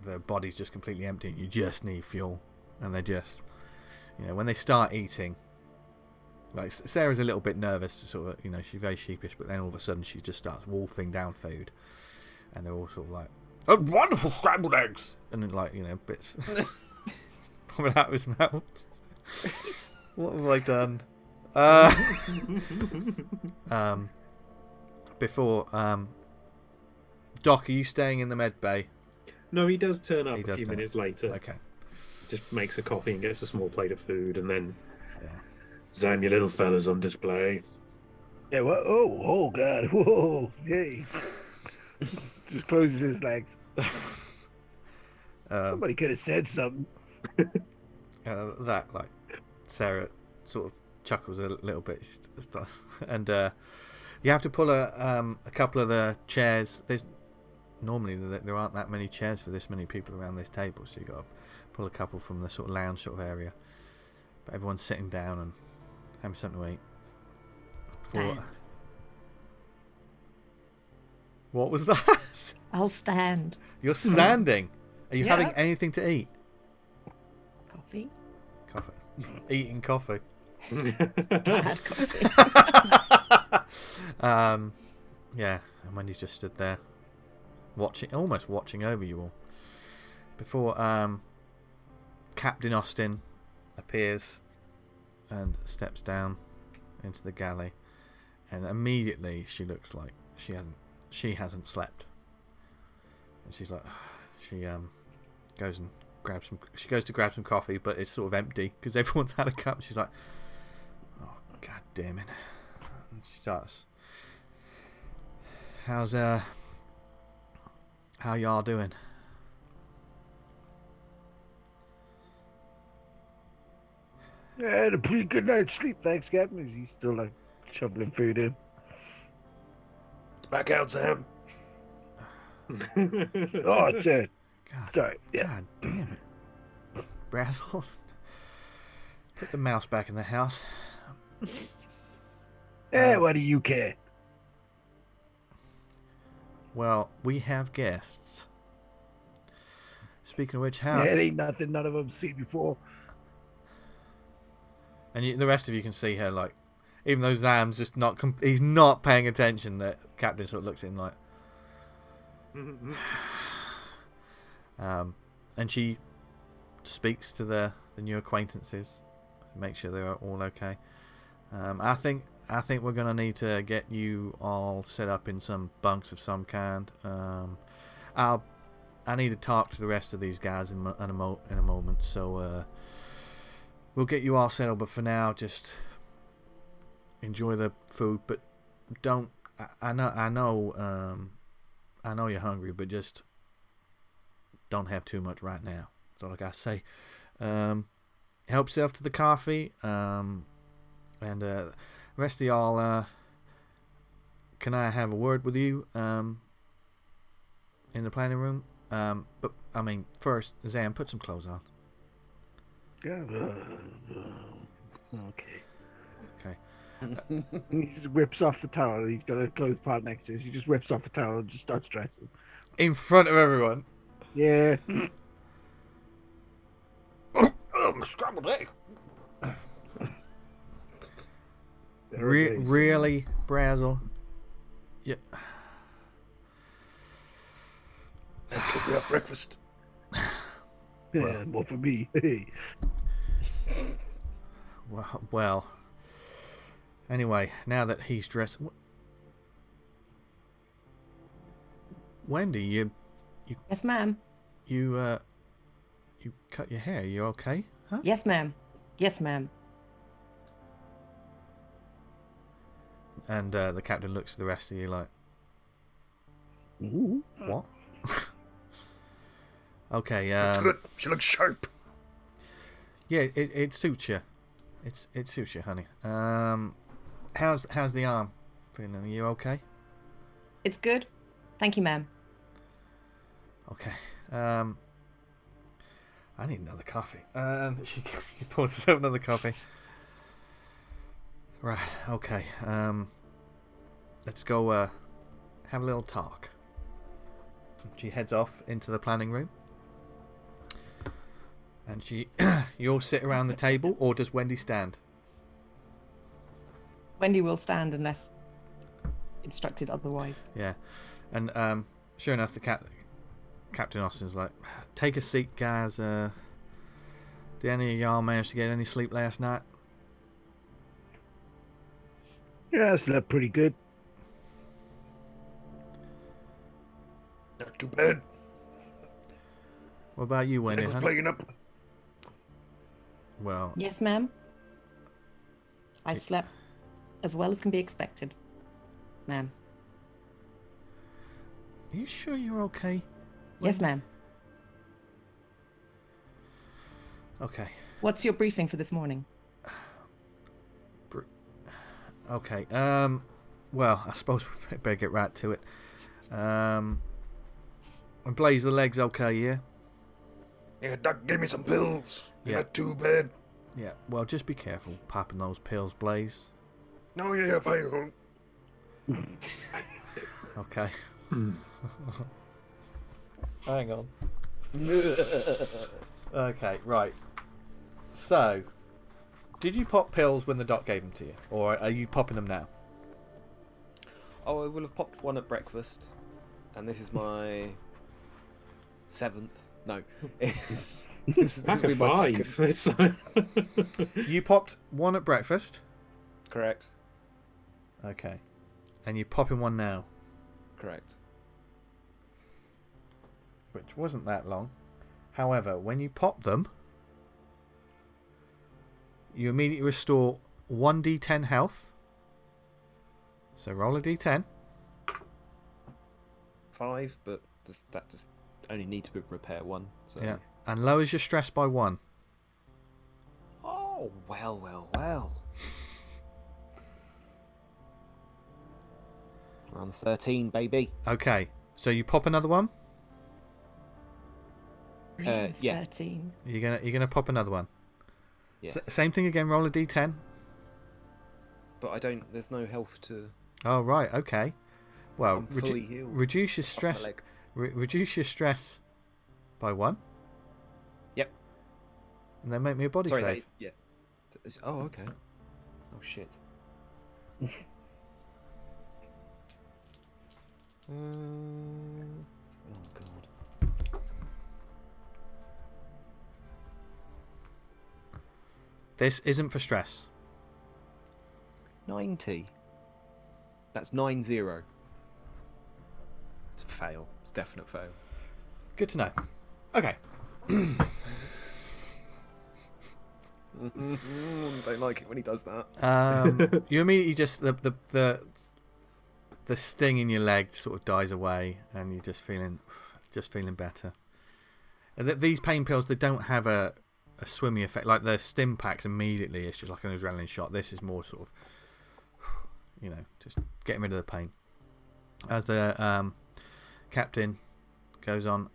their body's just completely empty. You just need fuel, and they just, when they start eating. Like Sarah's a little bit nervous, sort of, she's very sheepish, but then all of a sudden she just starts wolfing down food, and they're all sort of like, "Oh, wonderful scrambled eggs," and then like bits coming out of his mouth. What have I done? Before Doc, are you staying in the med bay? No, he does turn up a few minutes later. Okay. Just makes a coffee and gets a small plate of food, and then. Yeah. Zam, your little fella's on display. Yeah, what? Oh, God. Whoa, yay. Just closes his legs. Somebody could have said something. That, like, Sarah sort of chuckles a little bit. And you have to pull a couple of the chairs. Normally there aren't that many chairs for this many people around this table, so you've got to pull a couple from the sort of lounge sort of area. But everyone's sitting down and having something to eat. What was that? I'll stand. You're standing? Are you having anything to eat? Coffee. Eating coffee. Bad coffee. Yeah, and Wendy's just stood there almost watching over you all before Captain Austin appears and steps down into the galley, and immediately she looks like she hasn't slept, and she's like, she goes to grab some coffee, but it's sort of empty because everyone's had a cup. She's like, oh, god damn it. And she starts, how y'all doing? I had a pretty good night's sleep, thanks, Gavin. He's still like shoveling food in. Back out, Sam. Oh, shit. God, sorry. Yeah. God damn it. Brazel. Put the mouse back in the house. What do you care? Well, we have guests. Speaking of which, how... Yeah, it ain't nothing none of them seen before. And the rest of you can see her, like, even though Zam's just not... he's not paying attention, that Captain sort of looks at him like... and she speaks to the new acquaintances, make sure they're all okay. I think we're gonna need to get you all set up in some bunks of some kind. I need to talk to the rest of these guys in a moment, so we'll get you all settled. But for now, just enjoy the food, but don't. I know you're hungry, but just don't have too much right now. That's all I gotta say. Help yourself to the coffee, and the rest of y'all. Can I have a word with you in the planning room? But I mean, first, Zam, put some clothes on. Yeah. Okay. He just whips off the towel. He's got a clothes part next to us. He just whips off the towel and just starts dressing. In front of everyone. Yeah. Scrambled egg. Really, Brazel? Yeah. We have breakfast. Yeah, more for me. Hey. Well. Anyway, now that he's dressed, Wendy, you Yes, ma'am. you cut your hair. You okay? Huh? Yes, ma'am. Yes, ma'am. And the captain looks at the rest of you like, Ooh. what? Okay. Looks good. She looks sharp. Yeah, it suits you. It suits you, honey. How's the arm feeling? Are you okay? It's good. Thank you, ma'am. Okay. I need another coffee. She pours herself another coffee. Right. Okay. Let's go have a little talk. She heads off into the planning room. And you all sit around the table, or does Wendy stand? Wendy will stand unless instructed otherwise. Yeah. And sure enough, Captain Austin's like, take a seat, guys. Did any of y'all manage to get any sleep last night? Yeah, I slept pretty good. Not too bad. What about you, Wendy? It was Honey? playing up. Well, Yes, ma'am. I slept as well as can be expected, ma'am. are you sure you're okay? Yes, ma'am. Okay. What's your briefing for this morning? Okay. Well, I suppose we better get right to it. And Blaze the leg's okay, yeah? Yeah, Doc gave me some pills. Yeah. Not too bad. Yeah. Well, just be careful popping those pills, Blaze. No, yeah, fine. Okay. Hang on. Okay, right. So, did you pop pills when the doc gave them to you? Or are you popping them now? Oh, I will have popped one at breakfast. And this is my 7th. No. This Pack will of be my 5. second. You popped one at breakfast? Correct. Okay. And you're popping one now? Correct. Which wasn't that long. However, when you pop them, you immediately restore 1d10 health. So roll a d10. 5, but that just only need to repair 1. So. Yeah. And lowers your stress by 1. Oh, well. We're on 13, baby. Okay. So you pop another one? Yeah. 13. You're gonna pop another one. Yeah. Same thing again. Roll a d10. But I don't. There's no health to. Oh right. Okay. Well, I'm fully healed. reduce your stress. Off Reduce your stress by 1. Yep. And then make me a body Sorry, save. yeah. Oh, okay. Oh shit. Oh god. This isn't for stress. 90. That's 90. It's a fail. It's a definite fail. Good to know. Okay. Don't like it when he does that. You immediately just the sting in your leg sort of dies away, and you're just feeling better. And these pain pills, they don't have a swimmy effect like the stim packs. Immediately, it's just like an adrenaline shot. This is more sort of, just getting rid of the pain. As the captain goes on,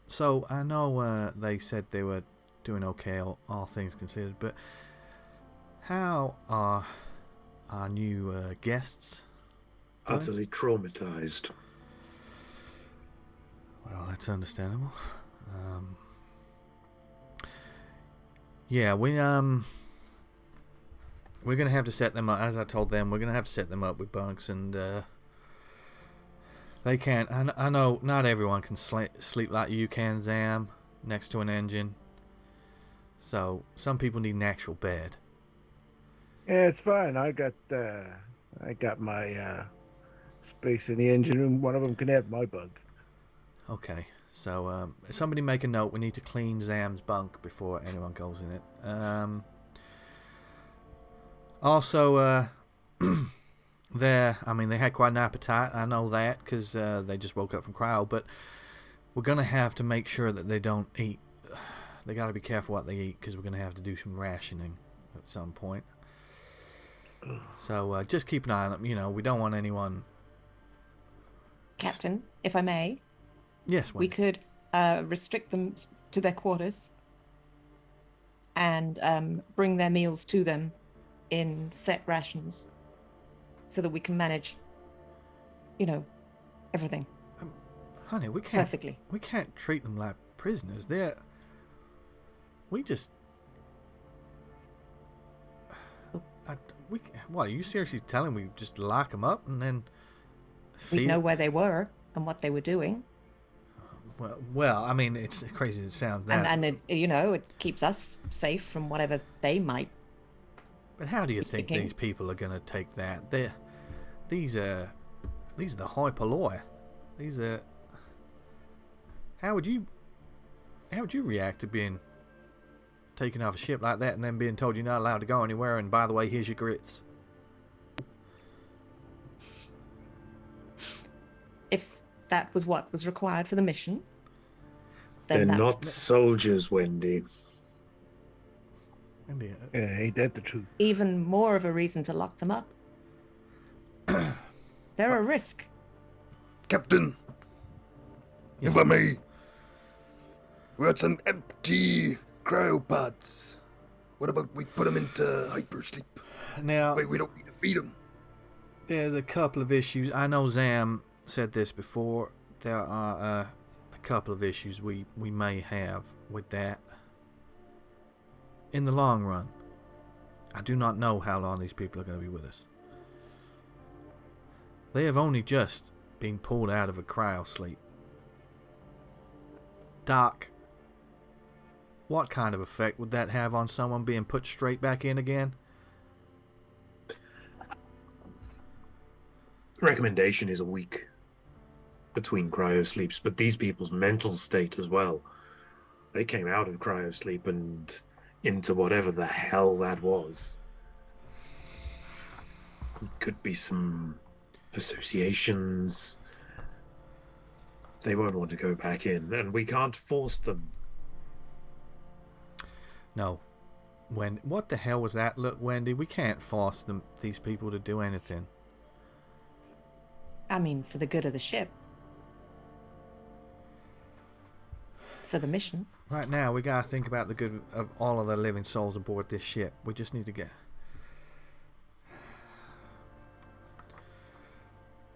so I know they said they were doing okay, all things considered, but how are our new guests doing? Utterly traumatized. Well, that's understandable. Yeah, we're gonna have to set them up. As I told them, we're gonna have to set them up with bugs and They can't. I know not everyone can sleep like you can, Zam, next to an engine. So some people need an actual bed. Yeah, it's fine. I got my space in the engine room. One of them can have my bunk. Okay. So somebody make a note. We need to clean Zam's bunk before anyone goes in it. Also, they had quite an appetite. I know that because they just woke up from cryo. But we're gonna have to make sure that they don't eat. They got to be careful what they eat because we're gonna have to do some rationing at some point. So just keep an eye on them. You know, we don't want anyone. Captain, if I may. Yes, we could restrict them to their quarters and bring their meals to them in set rations so that we can manage, everything. Honey, we can't. Perfectly. We can't treat them like prisoners. What, are you seriously telling me we just lock them up and then we know where they were and what they were doing? Well, I mean, it's crazy as it sounds. And it keeps us safe from whatever they might. But how do you think these people are going to take that? These are the high polloi. These are. How would you react to being taken off a ship like that and then being told you're not allowed to go anywhere? And by the way, here's your grits. If that was what was required for the mission, then they're not soldiers, Wendy. Ain't that the truth? Even more of a reason to lock them up. They're a risk. Captain, yes, if I may, we got some empty cryopods. What about we put them into hypersleep? Now, wait, we don't need to feed them. There's a couple of issues. I know Zam said this before. There are a couple of issues we may have with that. In the long run, I do not know how long these people are going to be with us. They have only just been pulled out of a cryo sleep. Doc, what kind of effect would that have on someone being put straight back in again? Recommendation is a week between cryo sleeps, but these people's mental state as well. They came out of cryo sleep and into whatever the hell that was. It could be some associations. They won't want to go back in, and we can't force them. No. What the hell was that? Look, Wendy, we can't force these people to do anything. I mean, for the good of the ship. For the mission. Right now, we gotta think about the good of all of the living souls aboard this ship. We just need to get...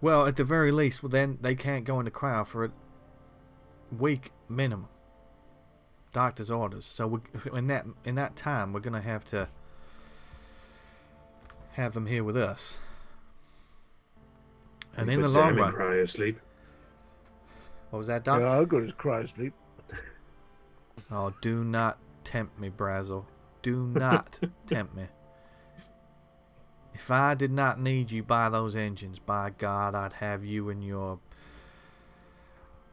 Well, at the very least, then they can't go into cryo for a week minimum. Doctor's orders. So in that time, we're gonna have to have them here with us. And in the long run, cryo sleep. What was that, Doc? Yeah, I'll go to cryo sleep. Oh, do not tempt me, Brazel. Do not tempt me. If I did not need you by those engines, by God, I'd have you and your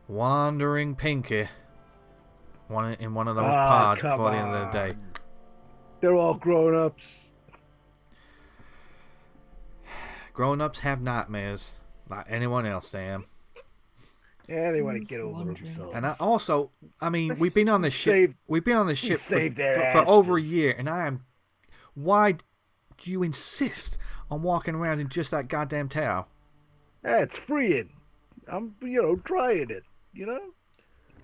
wandering pinky in one of those pods before the end of the day. They're all grown-ups. Grown-ups have nightmares, like anyone else, Sam. Yeah, they want to get over themselves. And we've been on this ship. We've been on this ship for over a year, and why do you insist on walking around in just that goddamn towel? That's freeing. I'm, drying it.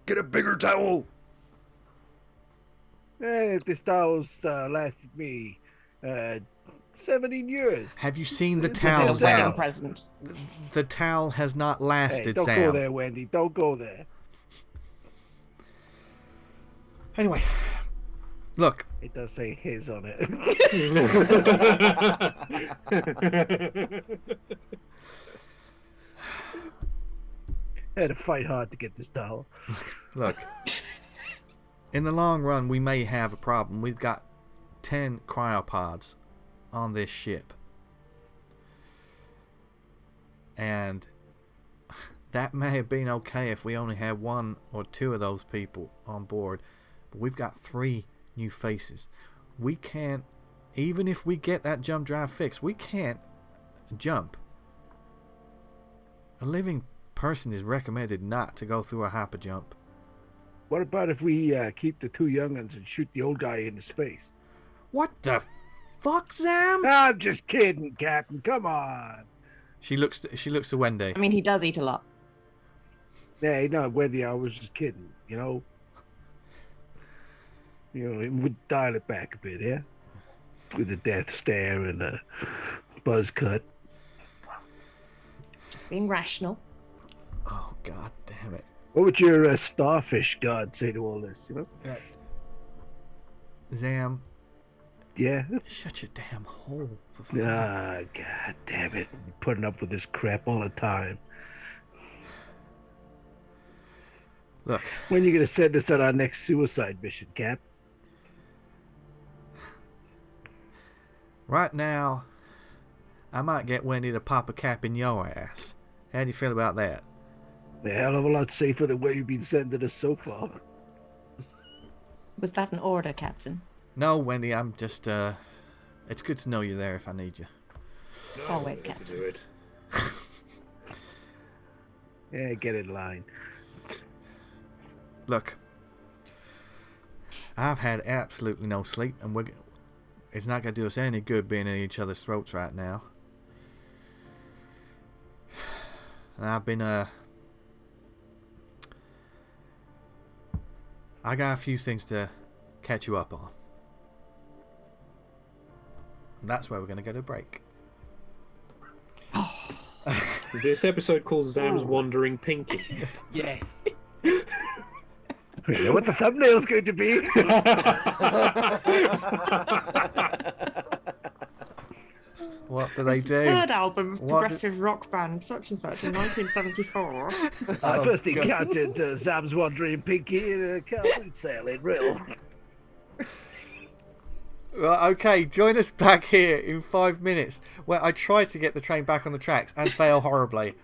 Get a bigger towel. This towel's lasted me 17 years. Have you seen the towel, Sam? Wedding present. The towel has not lasted, don't Sam. Don't go there, Wendy. Don't go there. Anyway, look. It does say his on it. I had to fight hard to get this towel. Look, in the long run, we may have a problem. We've got 10 cryopods on this ship. And that may have been okay if we only had 1 or 2 of those people on board. But we've got 3 new faces. We can't, even if we get that jump drive fixed, we can't jump. A living person is recommended not to go through a hyper jump. What about if we keep the 2 young'uns and shoot the old guy into space? What the fuck, Zam? I'm just kidding, Captain. Come on. She looks to Wendy. I mean, he does eat a lot. Hey, no, Wendy, I was just kidding. You know, we'd dial it back a bit, yeah. With the death stare and the buzz cut. Just being rational. Oh, god damn it. What would your starfish god say to all this? You know? Zam, Yeah. shut your damn hole. For fuck. Ah, god damn it! Putting up with this crap all the time. Look, When are you gonna send us on our next suicide mission, Cap? right now, I might get Wendy to pop a cap in your ass. How do you feel about that? A hell of a lot safer than what you've been sending us so far. Was that an order, Captain? No, Wendy, I'm just, it's good to know you're there if I need you. Always, To Captain. do it. Yeah, get in line. Look, I've had absolutely no sleep, and it's not going to do us any good being in each other's throats right now. And I've been, I got a few things to catch you up on. And that's where we're going to go to break. Is this episode called Zam's Wandering Pinky? Yes. We know what the thumbnail's going to be. What do they do? Third album of What progressive rock band such and such in 1974. I first encountered Sam's wandering pinky in a carpet sale in Rill. Well, okay, join us back here in 5 minutes where I try to get the train back on the tracks and fail horribly.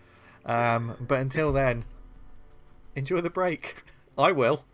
But until then, enjoy the break. I will.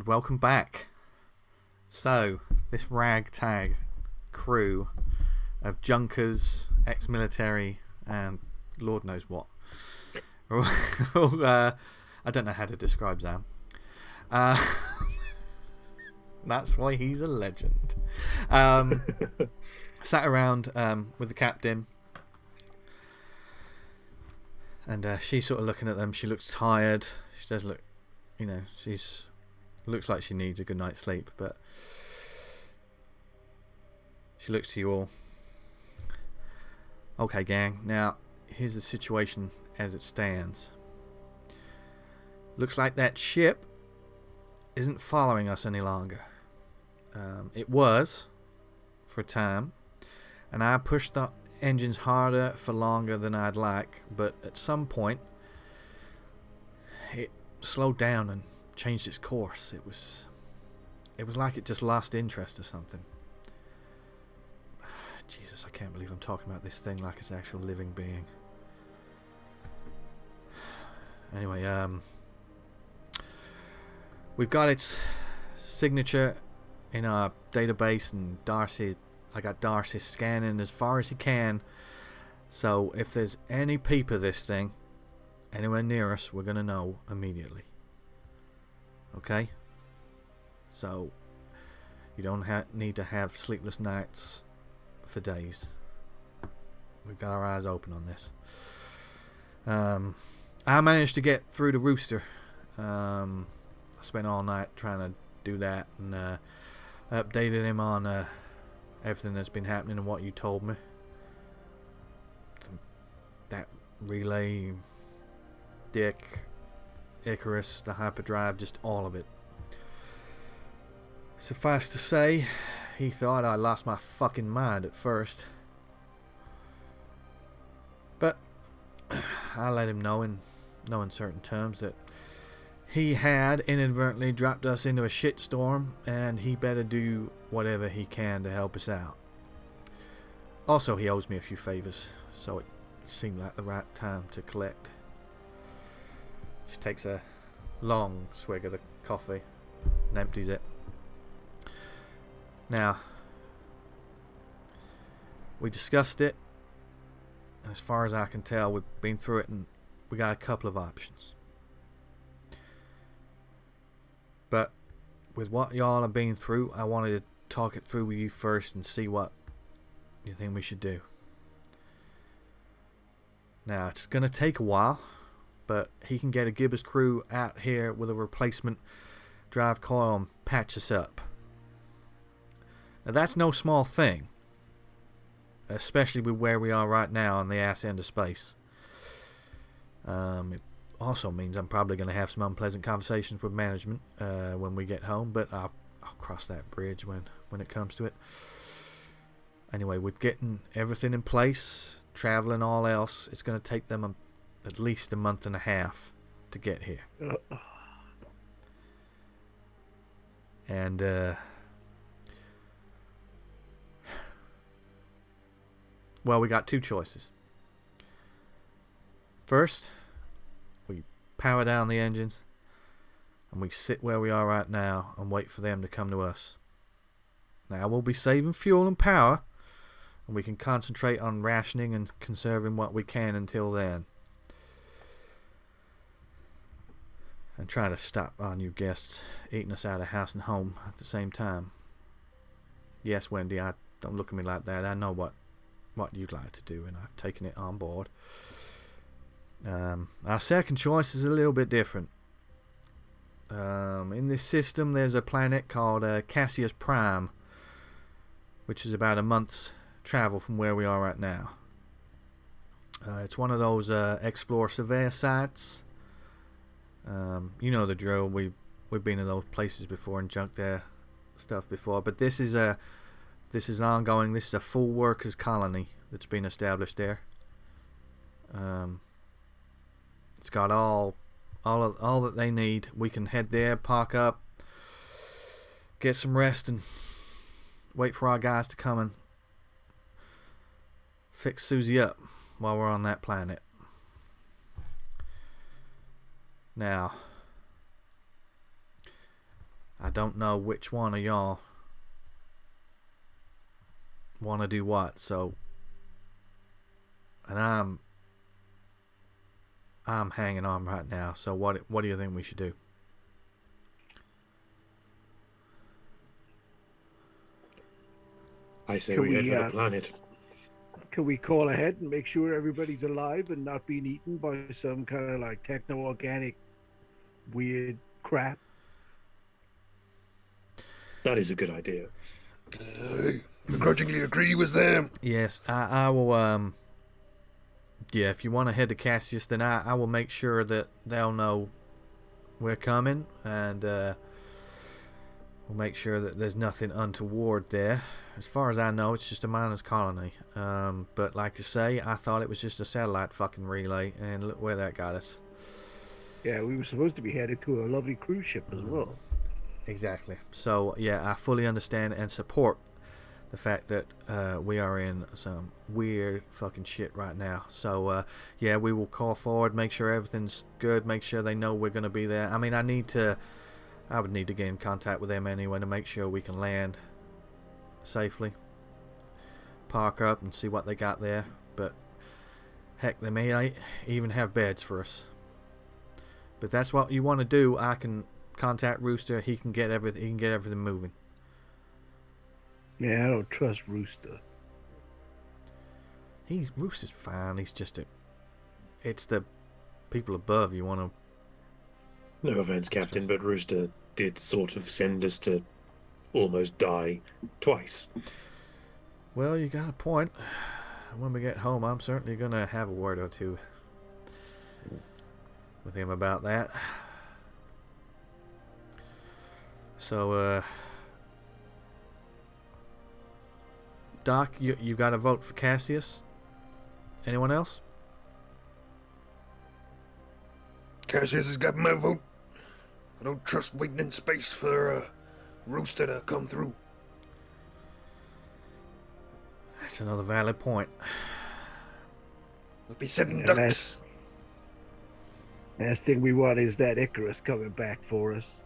welcome back. So, this ragtag crew of junkers, ex-military, and Lord knows what. I don't know how to describe Zam. That's why he's a legend. Sat around with the captain, and she's sort of looking at them. She looks tired. She does look, she's looks like she needs a good night's sleep, but she looks to you all. Okay, gang, now here's the situation as it stands. Looks like that ship isn't following us any longer. It was for a time, and I pushed the engines harder for longer than I'd like, but at some point it slowed down and changed its course. It was like it just lost interest or something. Jesus, I can't believe I'm talking about this thing like it's an actual living being. Anyway, we've got its signature in our database, and I got Darcy scanning as far as he can. So if there's any peep of this thing anywhere near us, we're gonna know immediately. Okay? So you don't need to have sleepless nights for days. We've got our eyes open on this. I managed to get through to Rooster. I spent all night trying to do that, and updated him on everything that's been happening and what you told me. That relay, Dick, Icarus, the hyperdrive, just all of it. Suffice to say, he thought I lost my fucking mind at first. But I let him know in no uncertain terms that he had inadvertently dropped us into a shitstorm, and he better do whatever he can to help us out. Also, he owes me a few favors, so it seemed like the right time to collect. She takes a long swig of the coffee and empties it. Now, we discussed it, and as far as I can tell, we've been through it, and we got a couple of options. But with what y'all have been through, I wanted to talk it through with you first and see what you think we should do. Now, it's going to take a while, but he can get a Gibbous crew out here with a replacement drive coil and patch us up. Now, that's no small thing, especially with where we are right now on the ass end of space. It also means I'm probably going to have some unpleasant conversations with management when we get home, but I'll cross that bridge when it comes to it. Anyway, with getting everything in place, traveling, all else, it's going to take them at least a month and a half to get here. And well, we got two choices. First, we power down the engines and we sit where we are right now and wait for them to come to us. Now, we'll be saving fuel and power, and we can concentrate on rationing and conserving what we can until then, and try to stop our new guests eating us out of house and home at the same time. Yes, Wendy, don't look at me like that. I know what you'd like to do, and I've taken it on board. Our second choice is a little bit different. In this system, there's a planet called Cassius Prime, which is about a month's travel from where we are right now. It's one of those explore surveyor sites. You know the drill. We've been in those places before and junked their stuff before, but this is ongoing. This is a full workers colony that's been established there. It's got all that they need. We can head there, park up, get some rest, and wait for our guys to come and fix Susie up while we're on that planet. Now, I don't know which one of y'all want to do what, so... And I'm hanging on right now, so what do you think we should do? I say Can we head we, for the planet. Can we call ahead and make sure everybody's alive and not being eaten by some kind of like techno-organic weird crap? That is a good idea. I begrudgingly agree with them. Yes, I will, yeah, if you want to head to Cassius, then I will make sure that they'll know we're coming, and we'll make sure that there's nothing untoward there. As far as I know, it's just a miners' colony. But like I say, I thought it was just a satellite fucking relay, and look where that got us. Yeah, we were supposed to be headed to a lovely cruise ship as well. Exactly. So, yeah, I fully understand and support the fact that we are in some weird fucking shit right now. So, yeah, we will call forward, make sure everything's good, make sure they know we're going to be there. I mean, I would need to get in contact with them anyway to make sure we can land safely. Park up and see what they got there. But, heck, they may even have beds for us. But that's what you want to do. I can contact Rooster. He can get everything. He can get everything moving. Yeah, I don't trust Rooster. Rooster's fine. He's just it's the people above you want to. No offense, Captain, but Rooster did sort of send us to almost die twice. Well, you got a point. When we get home, I'm certainly gonna have a word or two with him about that. So, Doc, you got a vote for Cassius? Anyone else? Cassius has got my vote. I don't trust waiting in space for Rooster to come through. That's another valid point. We'll be sending Yeah, ducks. Last thing we want is that Icarus coming back for us.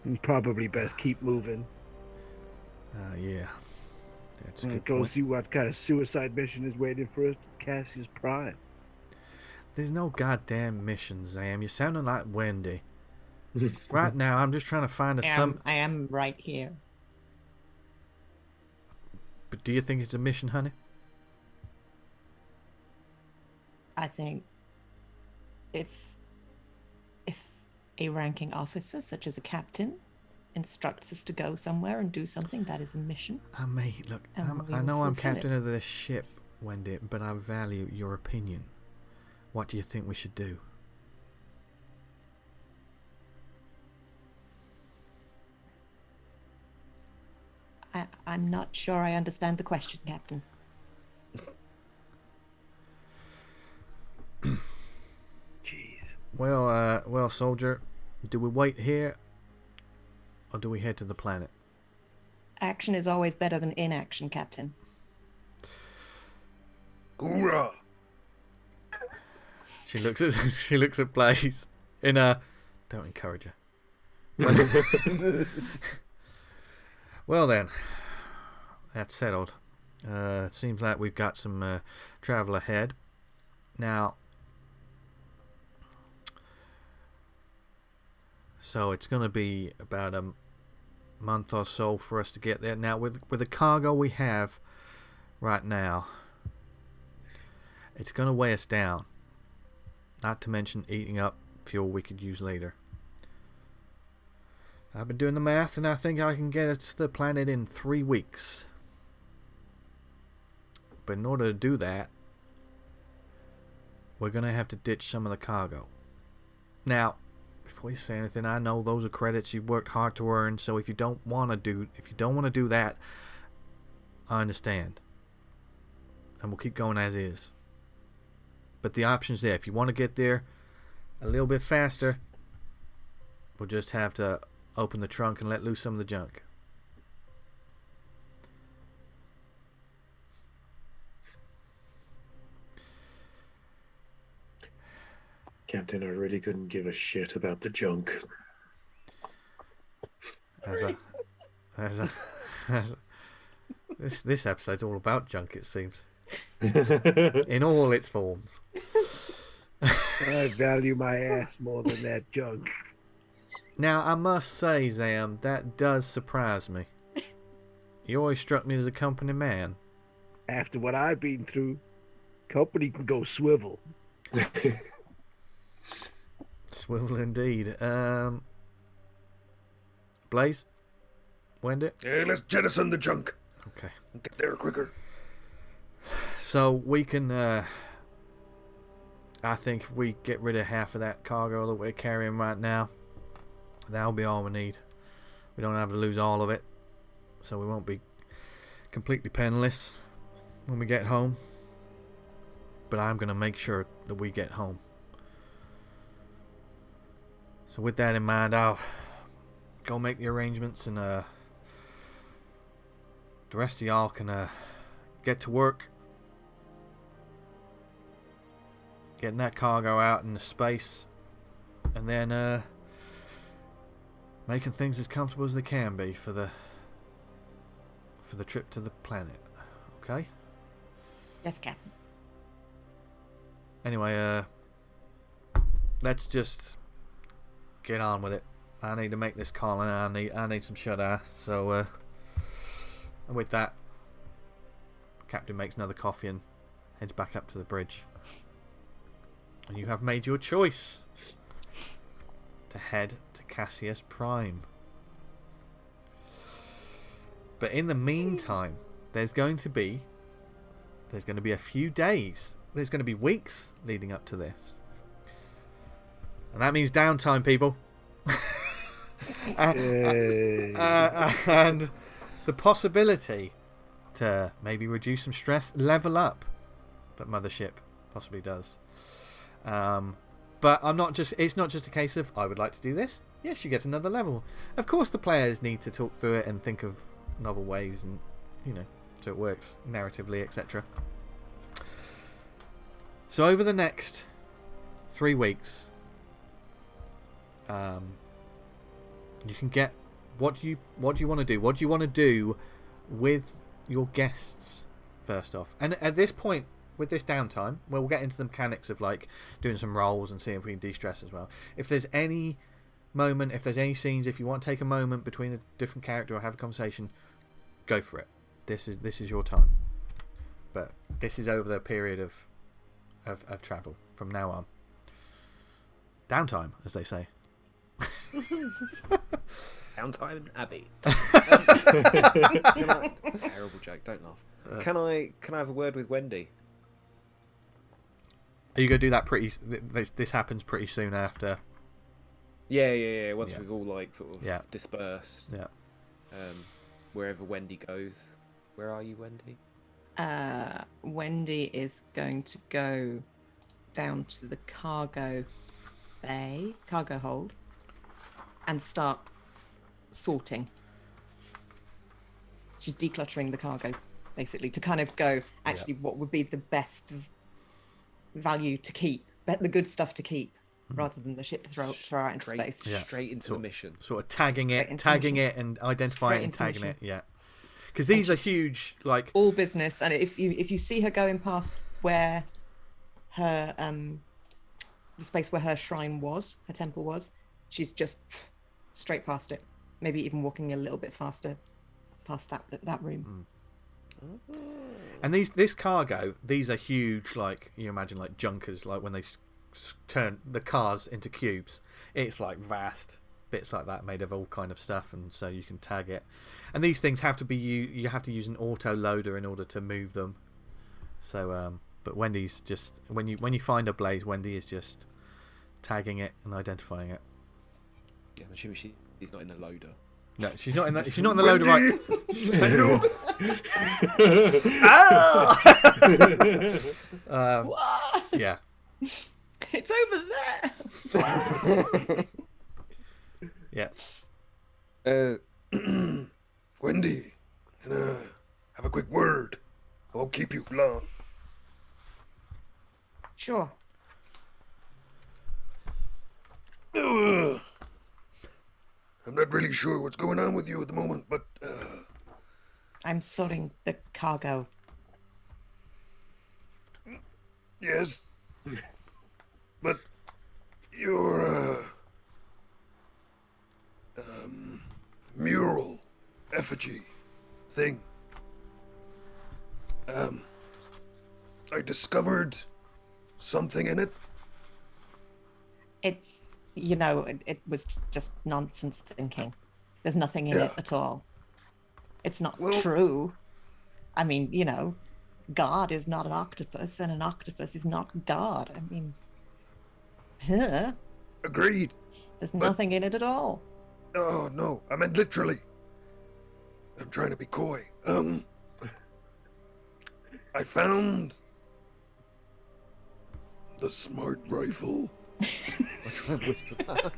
And probably best keep moving. Yeah. That's a And good go point. see what kind of suicide mission is waiting for us. Cassius Prime. There's no goddamn mission, Zam. You're sounding like Wendy. Right now, I'm just trying to find I am right here. But do you think it's a mission, honey? I think if a ranking officer, such as a captain, instructs us to go somewhere and do something, that is a mission. Mate, look, And we I will know I'm fulfill captain it. of this ship, Wendy, but I value your opinion. What do you think we should do? I'm not sure I understand the question, Captain. Jeez. Well, soldier, do we wait here, or do we head to the planet? Action is always better than inaction, Captain. Hoorah! She looks at Blaze in a don't encourage her. Well then, that's settled. It seems like we've got some travel ahead. Now, so it's going to be about a month or so for us to get there. Now, with the cargo we have right now, it's going to weigh us down. Not to mention eating up fuel we could use later. I've been doing the math, and I think I can get us to the planet in 3 weeks. But in order to do that, we're going to have to ditch some of the cargo. Now, before you say anything, I know those are credits you've worked hard to earn, so if you don't want to do that, I understand. And we'll keep going as is. But the option's there. If you want to get there a little bit faster, we'll just have to open the trunk and let loose some of the junk. Captain, I really couldn't give a shit about the junk. There's a, this episode's all about junk, it seems. In all its forms. I value my ass more than that junk. Now, I must say, Zam, that does surprise me. You always struck me as a company man. After what I've been through, company can go swivel. Swivel indeed. Blaze? Wendy? Yeah, let's jettison the junk. Okay. Get there quicker. So we can, I think if we get rid of half of that cargo that we're carrying right now, that'll be all we need. We don't have to lose all of it, so we won't be completely penniless when we get home. But I'm going to make sure that we get home. So with that in mind, I'll go make the arrangements, and the rest of y'all can get to work getting that cargo out into space, and then making things as comfortable as they can be for the trip to the planet. Okay? Yes, Captain. Anyway, let's just get on with it. I need to make this call, and I need some shut eye. So and with that, Captain makes another coffee and heads back up to the bridge. And you have made your choice to head to Cassius Prime. But in the meantime, there's going to be a few days. There's going to be weeks leading up to this. And that means downtime, people. And the possibility to maybe reduce some stress, level up, that Mothership possibly does. But it's not just a case of, I would like to do this. Yes, you get another level. Of course, the players need to talk through it and think of novel ways, and so it works narratively, etc. So over the next 3 weeks, you can get what do you want to do? What do you want to do with your guests first off? And at this point, with this downtime, we'll get into the mechanics of like doing some rolls and seeing if we can de-stress as well. If there's any moment, if there's any scenes, if you want to take a moment between a different character or have a conversation, go for it. This is your time. But this is over the period of travel from now on. Downtime, as they say. Downtime Abbey. Terrible joke. Don't laugh. Can I have a word with Wendy? Are you going to do that this happens pretty soon after? Yeah. Once we've all like sort of dispersed. Yeah. Wherever Wendy goes. Where are you, Wendy? Wendy is going to go down to the cargo hold, and start sorting. She's decluttering the cargo, basically, to kind of go, actually, what would be the best value to keep, the good stuff to keep, rather than the ship to throw out into space. Straight into the mission. Sort of tagging it and identifying it and tagging it, because these are huge, like all business. And if you see her going past where her the space where her shrine was, her temple was, she's just straight past it. Maybe even walking a little bit faster past that room. And this cargo, these are huge. Like you imagine, like junkers, like when they turn the cars into cubes. It's like vast bits like that made of all kind of stuff, and so you can tag it. And these things have to be you have to use an auto loader in order to move them. So but Wendy's just when you find a Blaze, Wendy is just tagging it and identifying it. Yeah, I'm assuming she's not in the loader. No, she's not in the loader, right? Yeah. It's over there. Yeah. Wendy, can I have a quick word? I won't keep you long. Sure. I'm not really sure what's going on with you at the moment, but I'm sorting the cargo. yes. But your mural effigy thing. I discovered something in it. It's, it was just nonsense thinking. There's nothing in it at all. It's not true. I mean, God is not an octopus, and an octopus is not God. I mean, Agreed. There's nothing in it at all. Oh, no. I meant literally. I'm trying to be coy. I found the smart rifle. I'll try and whisper that.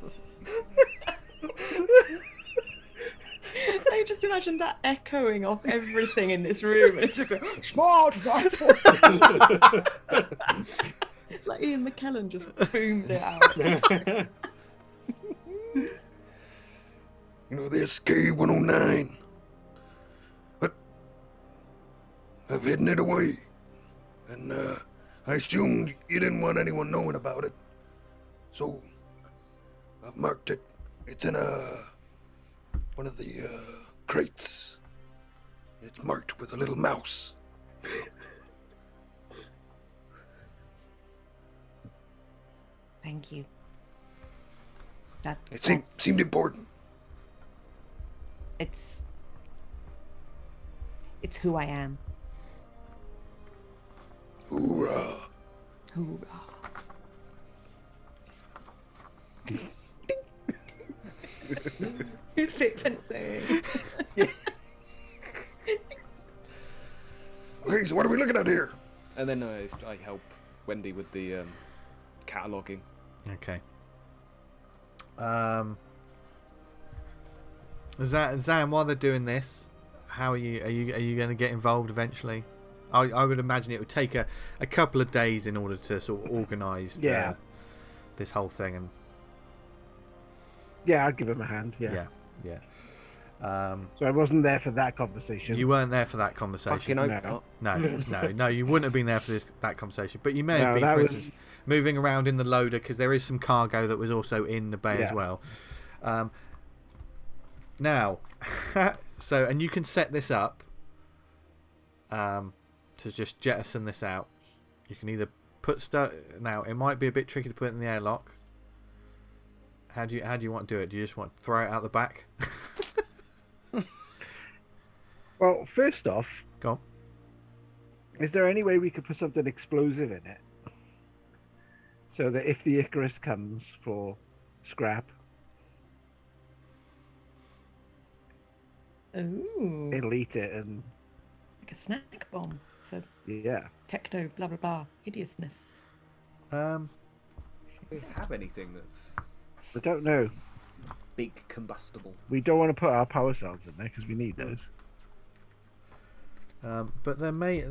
I just imagine that echoing off everything in this room, and it's just going, smart rifle. Like Ian McKellen just boomed it out. The SK-109. But I've hidden it away. And I assumed you didn't want anyone knowing about it. So I've marked it. It's in one of the crates. It's marked with a little mouse. Thank you. It seemed important. It's who I am. Hoorah. Hoorah. Toothpick fencing. Okay, so what are we looking at here? And then I help Wendy with the cataloguing. Okay. Zam, while they're doing this, how are you? Are you going to get involved eventually? I would imagine it would take a couple of days in order to sort of organise this whole thing. And yeah, I'd give him a hand. Yeah. So I wasn't there for that conversation. You weren't there for that conversation. Fucking hope not. No, you wouldn't have been there for that conversation. But you may have been, for instance, moving around in the loader, because there is some cargo that was also in the bay as well. Now, and you can set this up to just jettison this out. You can either put stuff. Now, it might be a bit tricky to put it in the airlock. How do you want to do it? Do you just want to throw it out the back? Well, first off, go on. Is there any way we could put something explosive in it, so that if the Icarus comes for scrap, Ooh. it'll eat it and Like a snack bomb for techno blah blah blah hideousness. Do we have anything that's I don't know. big combustible? We don't want to put our power cells in there because we need those. But there may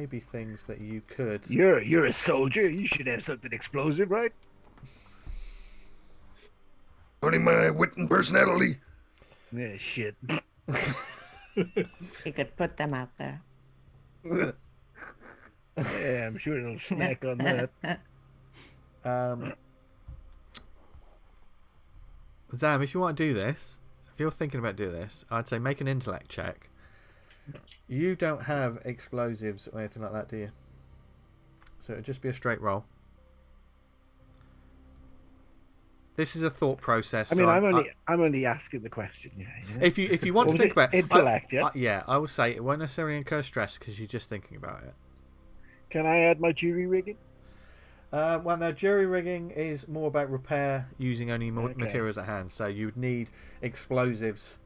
be things that you could. You're a soldier. You should have something explosive, right? Only my wit and personality. Yeah, shit. You could put them out there. Yeah, I'm sure it'll snack on that. Zam, if you want to do this, if you're thinking about doing this, I'd say make an intellect check. You don't have explosives or anything like that, do you? So it'd just be a straight roll. This is a thought process. I mean, I'm only asking the question. Yeah. If you want to think about it, intellect, I will say it won't necessarily incur stress because you're just thinking about it. Can I add my jury rigging? Well, no, jury rigging is more about repair using only materials at hand. So you'd need explosives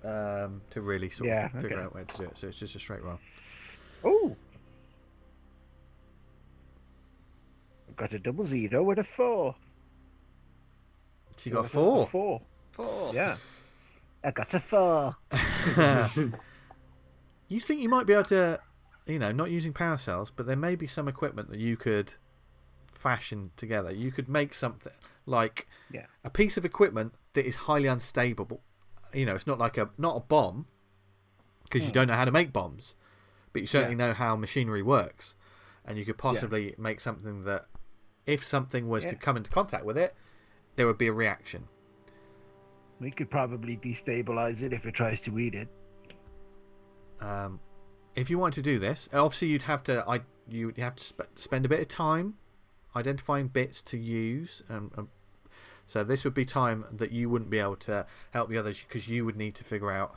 to really sort of figure out where to do it. So it's just a straight roll. Oh, I've got a 00 with a 4. So you got a 4. 4. Yeah, I got a 4. You think you might be able to, not using power cells, but there may be some equipment that you could fashion together. You could make something like Yeah. a piece of equipment that is highly unstable. You know, it's not like not a bomb, because you don't know how to make bombs, but you certainly know how machinery works, and you could possibly make something that, if something was to come into contact with it, there would be a reaction. We could probably destabilize it if it tries to eat it. If you want to do this, obviously you'd have to spend a bit of time identifying bits to use. So this would be time that you wouldn't be able to help the others, because you would need to figure out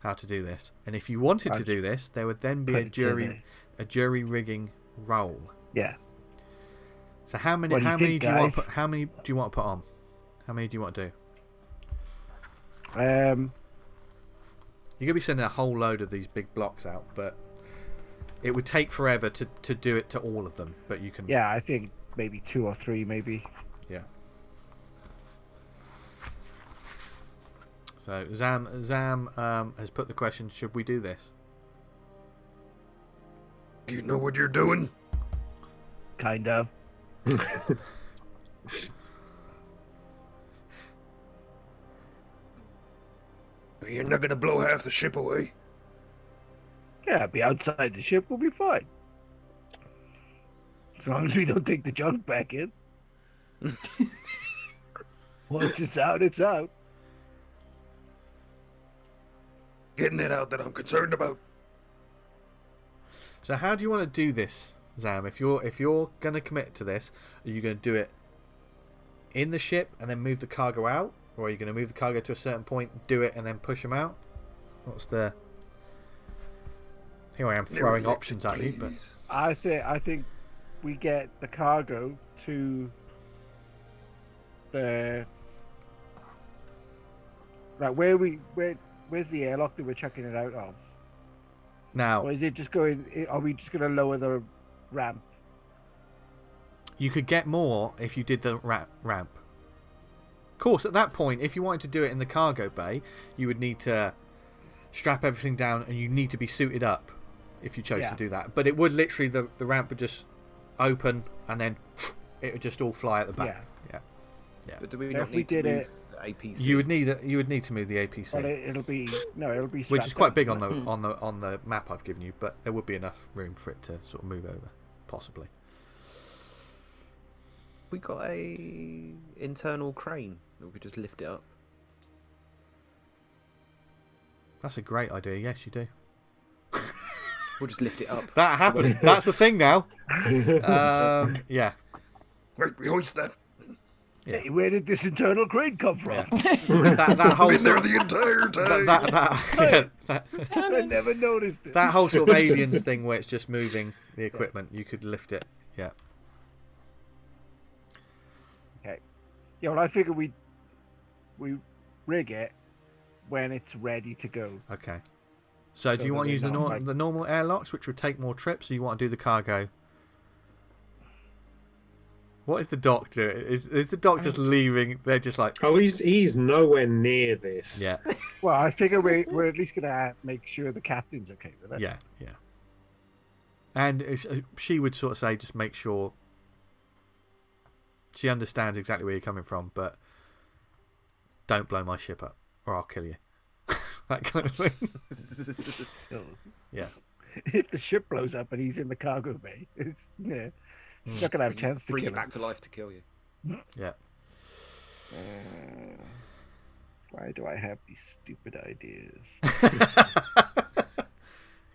how to do this. And if you wanted to do this, there would then be a jury rigging roll. Yeah. So how many do you want to put on? How many do you want to do? You're gonna be sending a whole load of these big blocks out, but it would take forever to do it to all of them. But you can. Yeah, I think maybe 2 or 3, maybe. Yeah. So Zam has put the question: should we do this? You know what you're doing? Kind of. You're not gonna blow half the ship away. Yeah, be outside the ship, we'll be fine. As long as we don't take the junk back in. Once it's out, it's out. Getting it out that I'm concerned about. So how do you want to do this, Zam? If you're going to commit to this, are you going to do it in the ship and then move the cargo out, or are you going to move the cargo to a certain point, do it, and then push them out? What's the? Here I am throwing options at you, but I think we get the cargo to the where's the airlock that we're chucking it out of? Now, or is it just going? Are we just going to lower the ramp? You could get more if you did the ramp. Of course, at that point, if you wanted to do it in the cargo bay, you would need to strap everything down, and you need to be suited up if you chose to do that. But it would literally, the ramp would just open, and then it would just all fly at the back. Yeah. But do we not need to move the APC? You would need to move the APC. Well, it'll be which is quite big on the map I've given you, but there would be enough room for it to sort of move over, possibly. We got a internal crane that we could just lift it up. That's a great idea. Yes, you do. We'll just lift it up. That happens. That's the thing now. Yeah. Right, we hoist that. Yeah. Hey, where did this internal crane come from? Yeah. that whole been there the entire time. I never noticed it. That whole sort of aliens thing where it's just moving the equipment, you could lift it. Yeah. Okay. Yeah, well, I figure we rig it when it's ready to go. Okay. So do you want to use the normal airlocks, which would take more trips, or you want to do the cargo? What is the doc doing? Is the doc just leaving? They're just like... Oh, he's nowhere near this. Yeah. Well, I figure we're at least going to make sure the captain's okay with it. Yeah. And she would sort of say, just make sure she understands exactly where you're coming from, but don't blow my ship up, or I'll kill you. That kind of thing. Yeah. If the ship blows up and he's in the cargo bay, he's not going to have a chance to bring kill you back to life to kill you. Yeah. Why do I have these stupid ideas?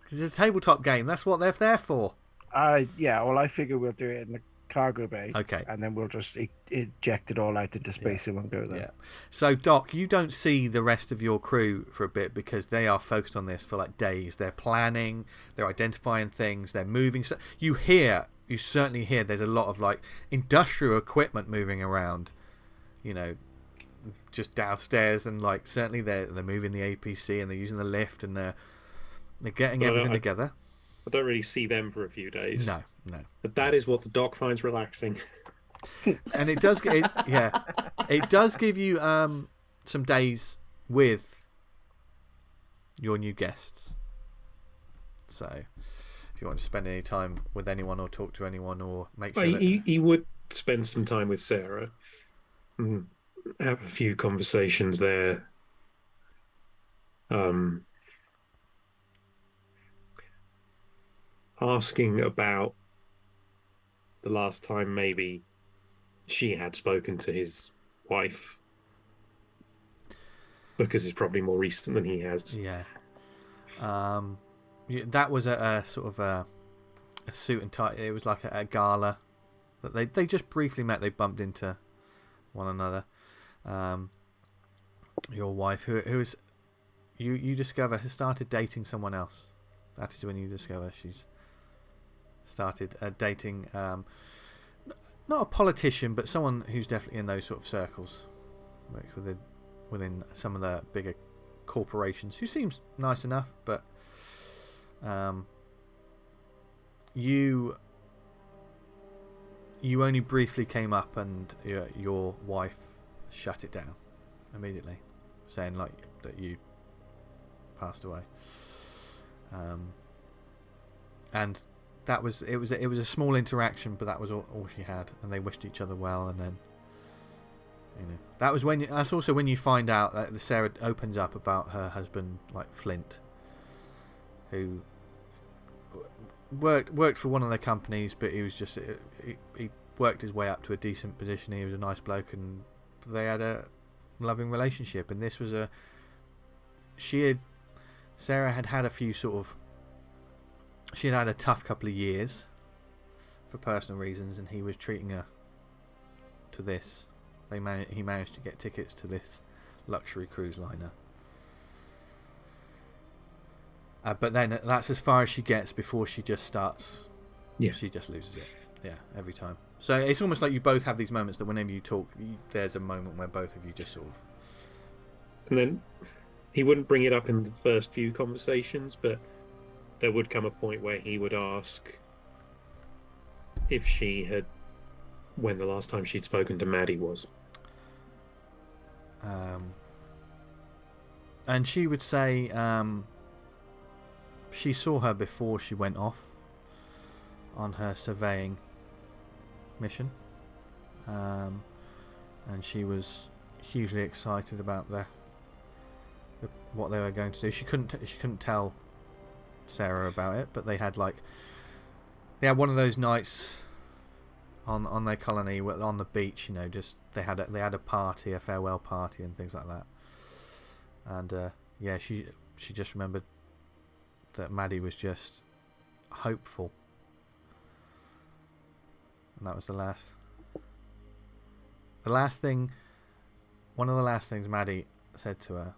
Because it's a tabletop game. That's what they're there for. Well, I figure we'll do it in the cargo bay. Okay. And then we'll just eject it all out into space and we'll go there. Yeah. So, Doc, you don't see the rest of your crew for a bit because they are focused on this for like days. They're planning, they're identifying things, they're moving. So you certainly hear there's a lot of like industrial equipment moving around, just downstairs, and like certainly they're moving the APC and they're using the lift and they're getting everything together. I don't really see them for a few days. No. But that is what the doc finds relaxing. And it does give you some days with your new guests. So if you want to spend any time with anyone or talk to anyone or make sure he would spend some time with Sarah and have a few conversations there. Asking about the last time maybe she had spoken to his wife, because it's probably more recent than he has. Yeah. That was a sort of a suit and tie. It was like a gala that they just briefly met. They bumped into one another. Your wife, who is you discover has started dating someone else. That is when you discover she's started dating not a politician, but someone who's definitely in those sort of circles, works within some of the bigger corporations, who seems nice enough, but you only briefly came up, and your wife shut it down immediately, saying like that you passed away, and that was it was a small interaction, but that was all she had, and they wished each other well, and then that's also when you find out that Sarah opens up about her husband, like Flint, who worked for one of their companies, but he was just he worked his way up to a decent position. He was a nice bloke, and they had a loving relationship. And this was Sarah had a few sort of, she had a tough couple of years for personal reasons, and he was treating her to this. He managed to get tickets to this luxury cruise liner. But then that's as far as she gets before she just starts. Yeah. She just loses it. Yeah, every time. So it's almost like you both have these moments that whenever you talk, there's a moment where both of you just sort of. And then he wouldn't bring it up in the first few conversations, but there would come a point where he would ask if she had, when the last time she'd spoken to Maddie was. And she would say she saw her before she went off on her surveying mission, and she was hugely excited about what they were going to do. She couldn't tell Sarah about it, but they had one of those nights on their colony on the beach. Just they had a party, a farewell party, and things like that. And she just remembered that Maddie was just hopeful, and that was the last thing. One of the last things Maddie said to her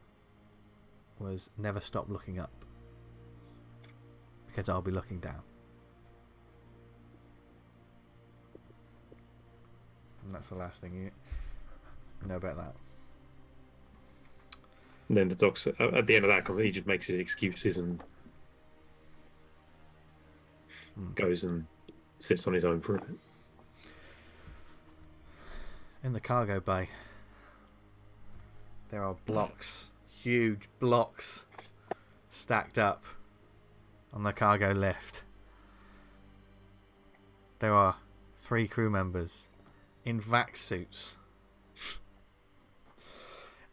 was, "Never stop looking up, because I'll be looking down." And that's the last thing you know about that. And then the doctor, at the end of that, he just makes his excuses and goes and sits on his own for a bit. In the cargo bay, there are blocks, huge blocks, stacked up on the cargo lift. There are 3 crew members in vac suits.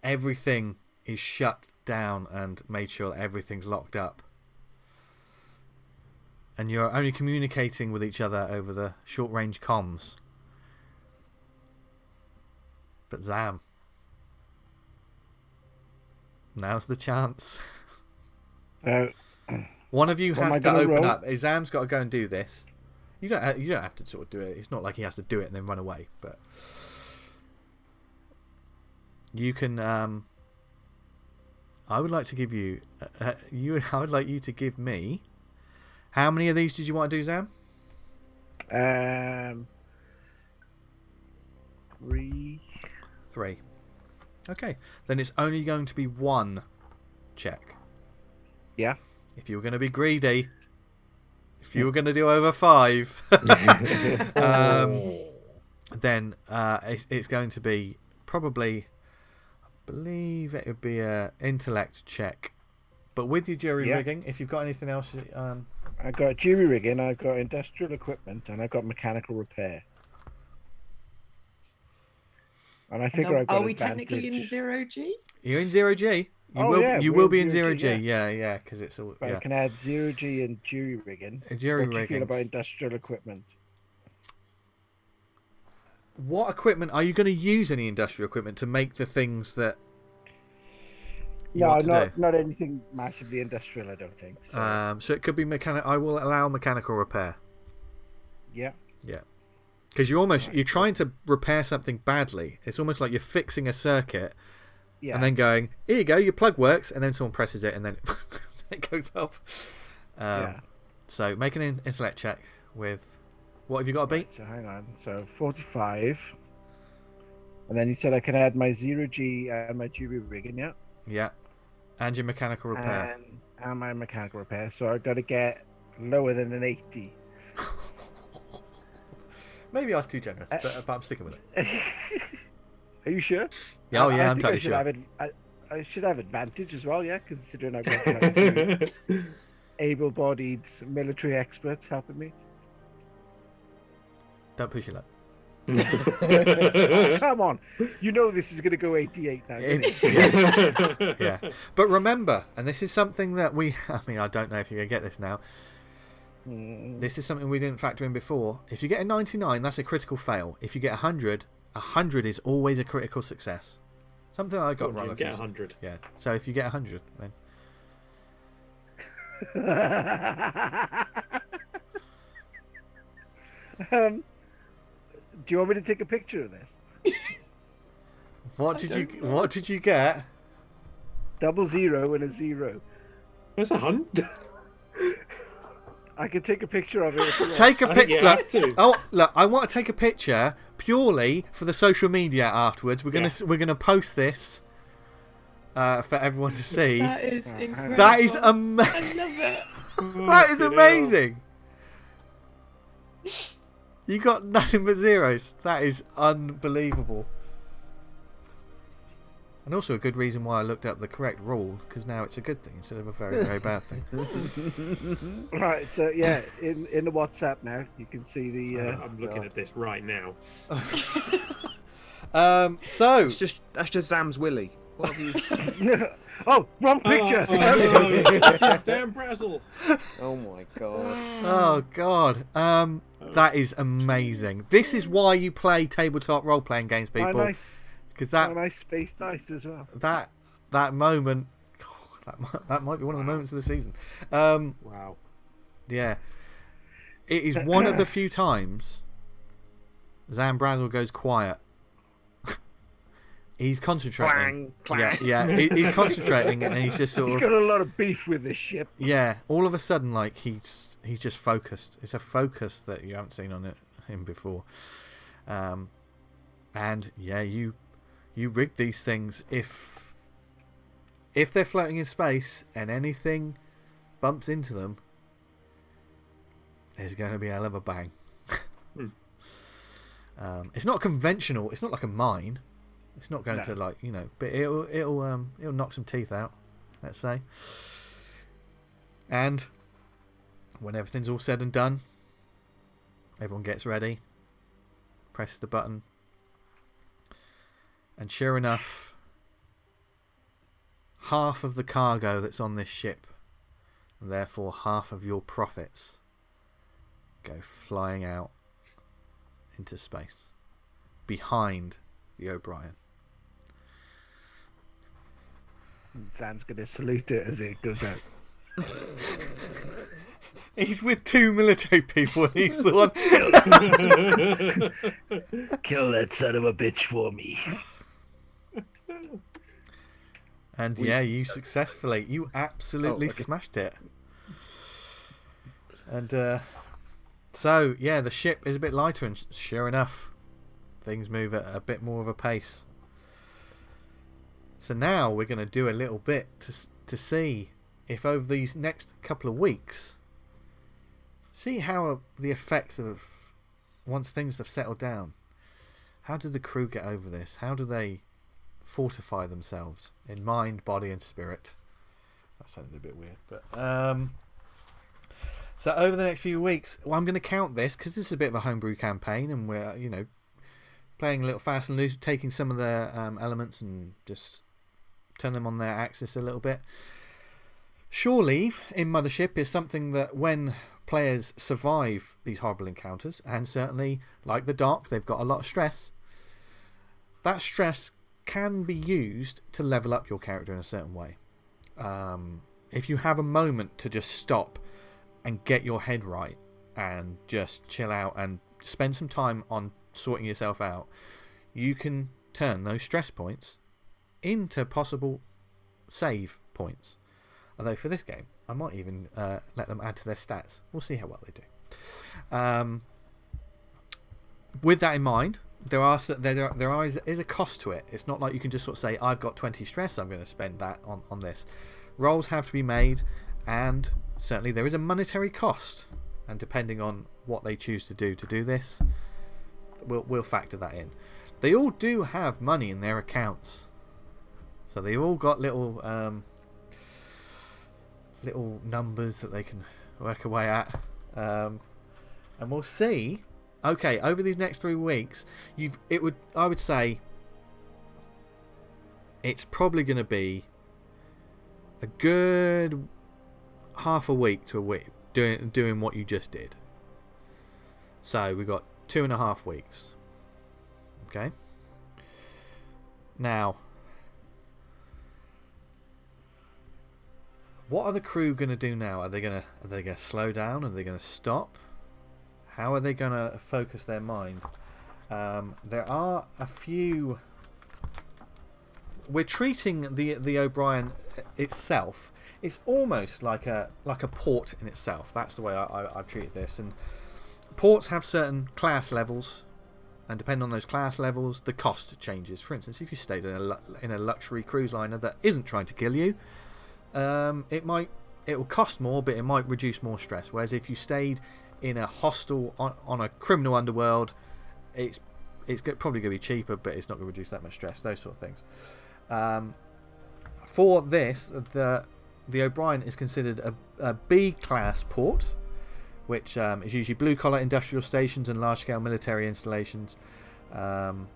Everything is shut down and made sure everything's locked up. And you're only communicating with each other over the short-range comms. But ZAM, now's the chance. One of you has to open up. ZAM's got to go and do this. You don't have to sort of do it. It's not like he has to do it and then run away. But you can. I would like to give you. I would like you to give me. How many of these did you want to do, ZAM? 3. Okay, then it's only going to be 1 check. Yeah. If you were going to be greedy, if you were going to do over 5, then it's going to be probably, I believe it would be an intellect check, but with your jury rigging. If you've got anything else, I got jury rigging, I've got industrial equipment, and I've got mechanical repair. And I figure I've got Are we technically in advantage. 0G? You're in 0G. You Oh, will. yeah, You we're will in be in 0G, 0G. Yeah, because it's all. But I Yeah. can add 0G and jury rigging. Jury What do you feel rigging. about industrial equipment? What equipment are you going to use? Any industrial equipment to make the things that you No, want to do? not anything massively industrial, I don't think. So, So it could be mechanic. I will allow mechanical repair. yeah. Yeah, because you're trying to repair something badly. It's almost like you're fixing a circuit Yeah. and then going, here you go, your plug works, and then someone presses it and then it goes off. Yeah. So make an intellect check with what have you got to beat? So hang on. So 45. And then you said I can add my 0G and my jury rigging, yeah? Yeah, and your mechanical repair. And my mechanical repair. So I've got to get lower than an 80. Maybe I was too generous, but I'm sticking with it. Are you sure? Yeah, I I'm think totally I should sure. Have I should have advantage as well, yeah? Considering I've got like, two able-bodied military experts helping me. Don't push your luck. Oh, come on. You know this is going to go 88 now, don't you? Yeah. But remember, and this is something that I don't know if you're going to get this now. This is something we didn't factor in before. If you get a 99, that's a critical fail. If you get 100, 100 is always a critical success. Something I got wrong. You get 100. Yeah. So if you get 100, then. Do you want me to take a picture of this? What did you get? 00 and a 0. That's 100. I can take a picture of it. If you want. Take a I think picture. you have to. Oh, look! I want to take a picture purely for the social media afterwards. We're gonna post this for everyone to see. That is incredible. That is I amazing. love it. That is Fucking amazing. You got nothing but zeros. That is unbelievable. And also a good reason why I looked up the correct rule, because now it's a good thing instead of a very, very bad thing. Right, so yeah, in the WhatsApp now, you can see the... I'm looking at this right now. So... That's just Zam's Willy. What have you... Oh, wrong picture! This is ZAM BRAZEL. Oh my god. Oh god. That is amazing. This is why you play tabletop role-playing games, people. Nice. Because Nice space dice as well. that moment, that might be one of the moments of the season. Wow. Yeah, it is one of the few times ZAM BRAZEL goes quiet. He's concentrating. Clang, clang. Yeah, he's concentrating, and he's just sort He's of. got a lot of beef with this ship. Yeah, all of a sudden, like he's just focused. It's a focus that you haven't seen on him before. And yeah, you rig these things if they're floating in space and anything bumps into them, there's going to be a hell of a bang. It's not conventional. It's not like a mine. It's not going to but it'll knock some teeth out, let's say. And when everything's all said and done, everyone gets ready, presses the button, and sure enough, half of the cargo that's on this ship, and therefore half of your profits, go flying out into space behind the O'Brien. Sam's going to salute it as it goes out. He's with two military people, and he's the one. Kill that son of a bitch for me. And you absolutely smashed it. And so the ship is a bit lighter, and sure enough, things move at a bit more of a pace. So now we're going to do a little bit to see if over these next couple of weeks, see how the effects of, once things have settled down, how do the crew get over this? How do they fortify themselves in mind, body and spirit? That sounded a bit weird, but so over the next few weeks, I'm going to count this because this is a bit of a homebrew campaign, and we're playing a little fast and loose, taking some of their elements and just turn them on their axis a little bit. Shore leave in Mothership is something that when players survive these horrible encounters, and certainly like the dock, they've got a lot of stress, that stress can be used to level up your character in a certain way. If you have a moment to just stop and get your head right and just chill out and spend some time on sorting yourself out, you can turn those stress points into possible save points. Although for this game, I might even let them add to their stats. We'll see how well they do. With that in mind, there is a cost to it. It's not like you can just sort of say, I've got 20 stress, I'm going to spend that on this. Rolls have to be made, and certainly there is a monetary cost. And depending on what they choose to do this, we'll factor that in. They all do have money in their accounts. So they've all got little numbers that they can work away at. And we'll see. Okay, over these next 3 weeks, I would say it's probably going to be a good half a week to a week doing what you just did. So we've got 2.5 weeks. Okay. Now, what are the crew going to do now? Are they going to slow down? Are they going to stop? How are they going to focus their mind? There are a few. We're treating the O'Brien itself. It's almost like a port in itself. That's the way I've treated this. And ports have certain class levels, and depending on those class levels, the cost changes. For instance, if you stayed in a luxury cruise liner that isn't trying to kill you, it will cost more, but it might reduce more stress. Whereas if you stayed in a hostel on a criminal underworld, it's probably going to be cheaper, but it's not going to reduce that much stress. Those sort of things. For this, the O'Brien is considered a B class port, which is usually blue collar industrial stations and large scale military installations, and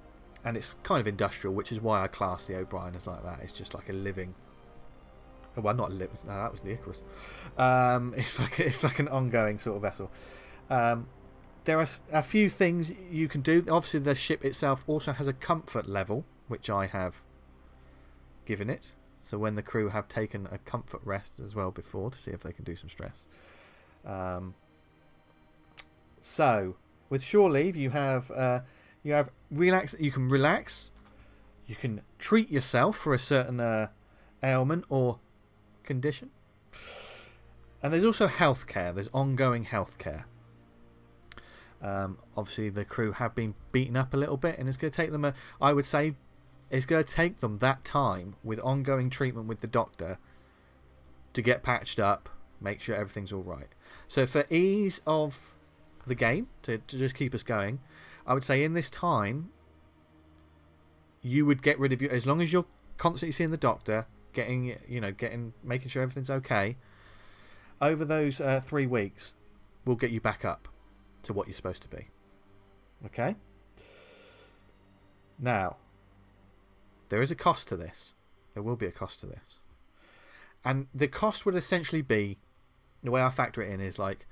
it's kind of industrial, which is why I class the O'Brien as like that. It's just like a living. Well, not a living. No, that was the Icarus. It's like an ongoing sort of vessel. There are a few things you can do. Obviously, the ship itself also has a comfort level, which I have given it. So when the crew have taken a comfort rest as well before to see if they can do some stress. So with shore leave, you have relax. You can relax. You can treat yourself for a certain ailment or condition. And there's also healthcare. There's ongoing healthcare. Obviously, the crew have been beaten up a little bit, and it's going to take them I would say it's going to take them that time with ongoing treatment with the doctor to get patched up, make sure everything's all right. So for ease of the game, to just keep us going, I would say in this time you would get rid of you as long as you're constantly seeing the doctor, making sure everything's okay. Over those 3 weeks, we'll get you back up to what you're supposed to be. Okay? Now, there is a cost to this. There will be a cost to this. And the cost would essentially be, the way I factor it in is like,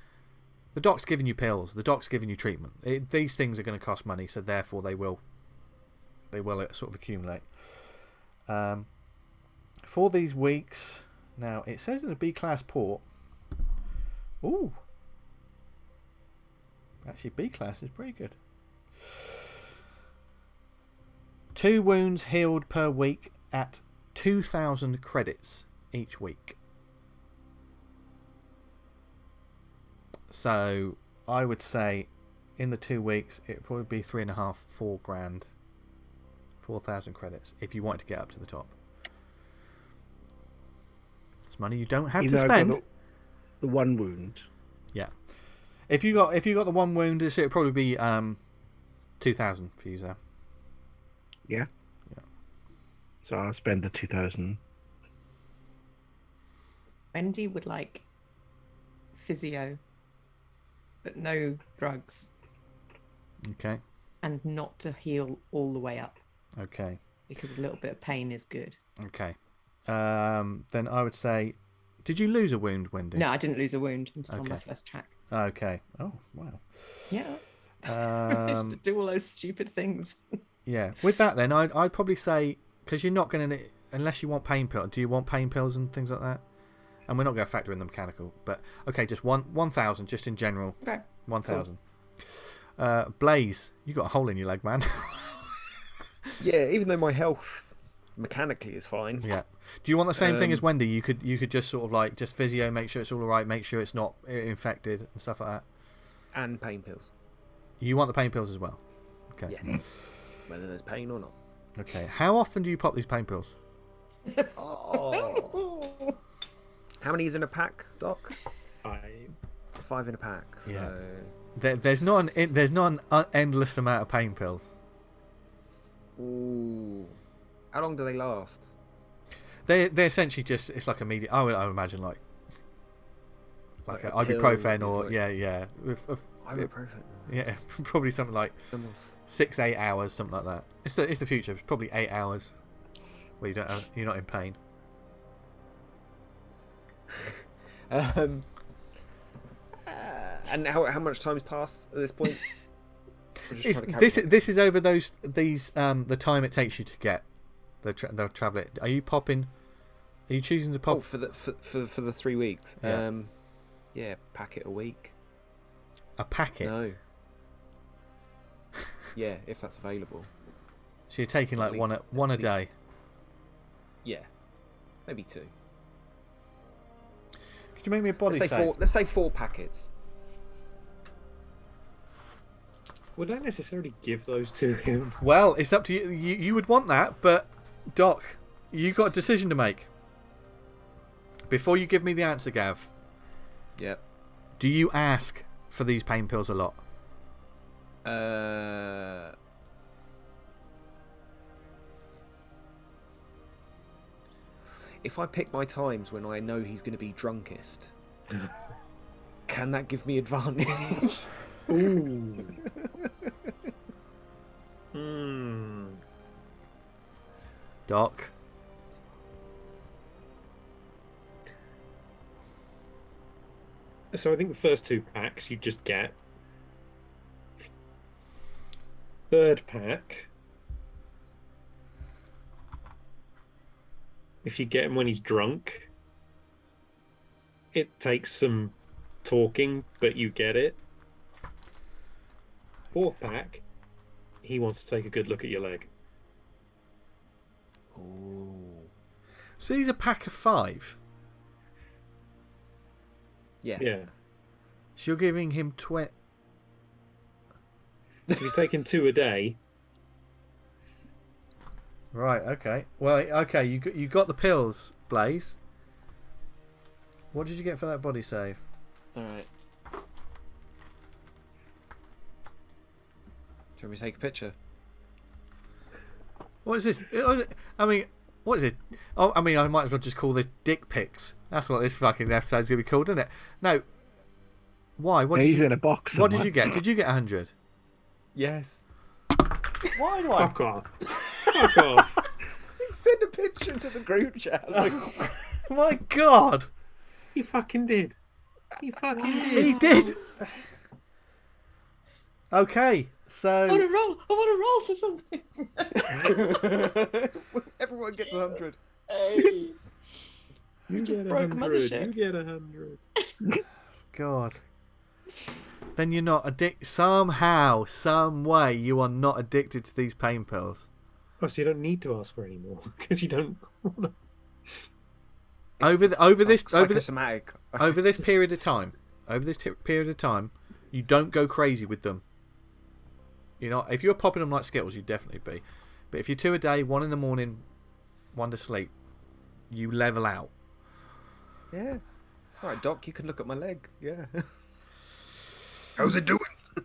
the doc's giving you pills, the doc's giving you treatment. These things are going to cost money, so therefore they will sort of accumulate. For these weeks, now it says in a B-class port. Ooh. Actually, B-class is pretty good. 2 wounds healed per week at 2,000 credits each week. So I would say in the 2 weeks it would probably be 3.5, 4 grand, 4,000 credits if you wanted to get up to the top. It's money you don't have to spend. The 1 wound. Yeah. If you got the 1 wound, it would probably be 2,000 for you, Zam. Yeah. So I'll spend the 2,000. Wendy would like physio, but no drugs. Okay. and not to heal all the way up. Okay. Because a little bit of pain is good. Okay. Then I would say, did you lose a wound, Wendy? No, I didn't lose a wound. I'm still on my Okay. first track. Okay. Oh, wow. Yeah. Do all those stupid things. Yeah. With that, then, I'd probably say, because you're not going to, unless you want pain pills. Do you want pain pills and things like that? And we're not going to factor in the mechanical. But, okay, just 1,000, just in general. Okay. 1,000. Cool. Blaze, you got a hole in your leg, man. Yeah, even though my health mechanically is fine. Yeah. Do you want the same thing as Wendy? You could just sort of like just physio, make sure it's all right, make sure it's not infected and stuff like that. And pain pills. You want the pain pills as well? Okay. Yes. Whether there's pain or not. Okay. How often do you pop these pain pills? Oh. How many is in a pack, Doc? 5. 5 in a pack. So... Yeah. There's not an endless amount of pain pills. Ooh. How long do they last? They're essentially just, it's like immediate. I would imagine like Like an a pill ibuprofen is or like- yeah. Ibuprofen. Yeah, probably something like I'm off. 6-8 hours, something like that. It's the future. It's probably 8 hours where you're not in pain. And how much time's passed at this point? I'm just trying to This calculate. is over the time it takes you to get the travel. Are you popping? Are you choosing to pop? Oh, for the 3 weeks. Yeah. Yeah, packet a week. A packet. No. Yeah, if that's available. So you're taking At like least- one a at day. least- Yeah, maybe 2. Could you make me a body Let's say save? 4. Let's say 4 packets. Would I necessarily give those to him? Well, it's up to you. You would want that, but Doc, you got a decision to make. Before you give me the answer, Gav, Yep. do you ask for these pain pills a lot? If I pick my times when I know he's going to be drunkest, can that give me advantage? Ooh. Doc? So I think the first 2 packs you just get. Third pack, if you get him when he's drunk, it takes some talking, but you get it. 4th pack, he wants to take a good look at your leg. Ooh. So these are a pack of 5. Yeah. Yeah. So you're giving him If he's taking 2 a day, Right. Okay. Well. Okay. You got the pills, Blaze. What did you get for that body save? All right. Do you want me to take a picture? What is this? I mean, what is it? Oh, I mean, I might as well just call this dick pics. That's what this fucking episode's gonna be called, isn't it? No. Why? What did He's you, in a box. what did somewhere. you get? Did you get 100? Yes. Why do I? fuck off. Fuck off. Send a picture to the group chat. My God! He fucking did. He fucking did. He did. Okay, so I want to roll for something. Everyone gets 100. Hey. You just get broke 100. Mothership. You get 100. God. Then you're not addicted. Somehow, some way, you are not addicted to these pain pills. Oh, so you don't need to ask for any more because you don't want to. Over this Psychosomatic. over this period of time, you don't go crazy with them. You know, if you're popping them like Skittles, you'd definitely be. But if you're 2 a day, 1 in the morning, 1 to sleep, you level out. Yeah. All right, Doc, you can look at my leg. Yeah. How's it doing? I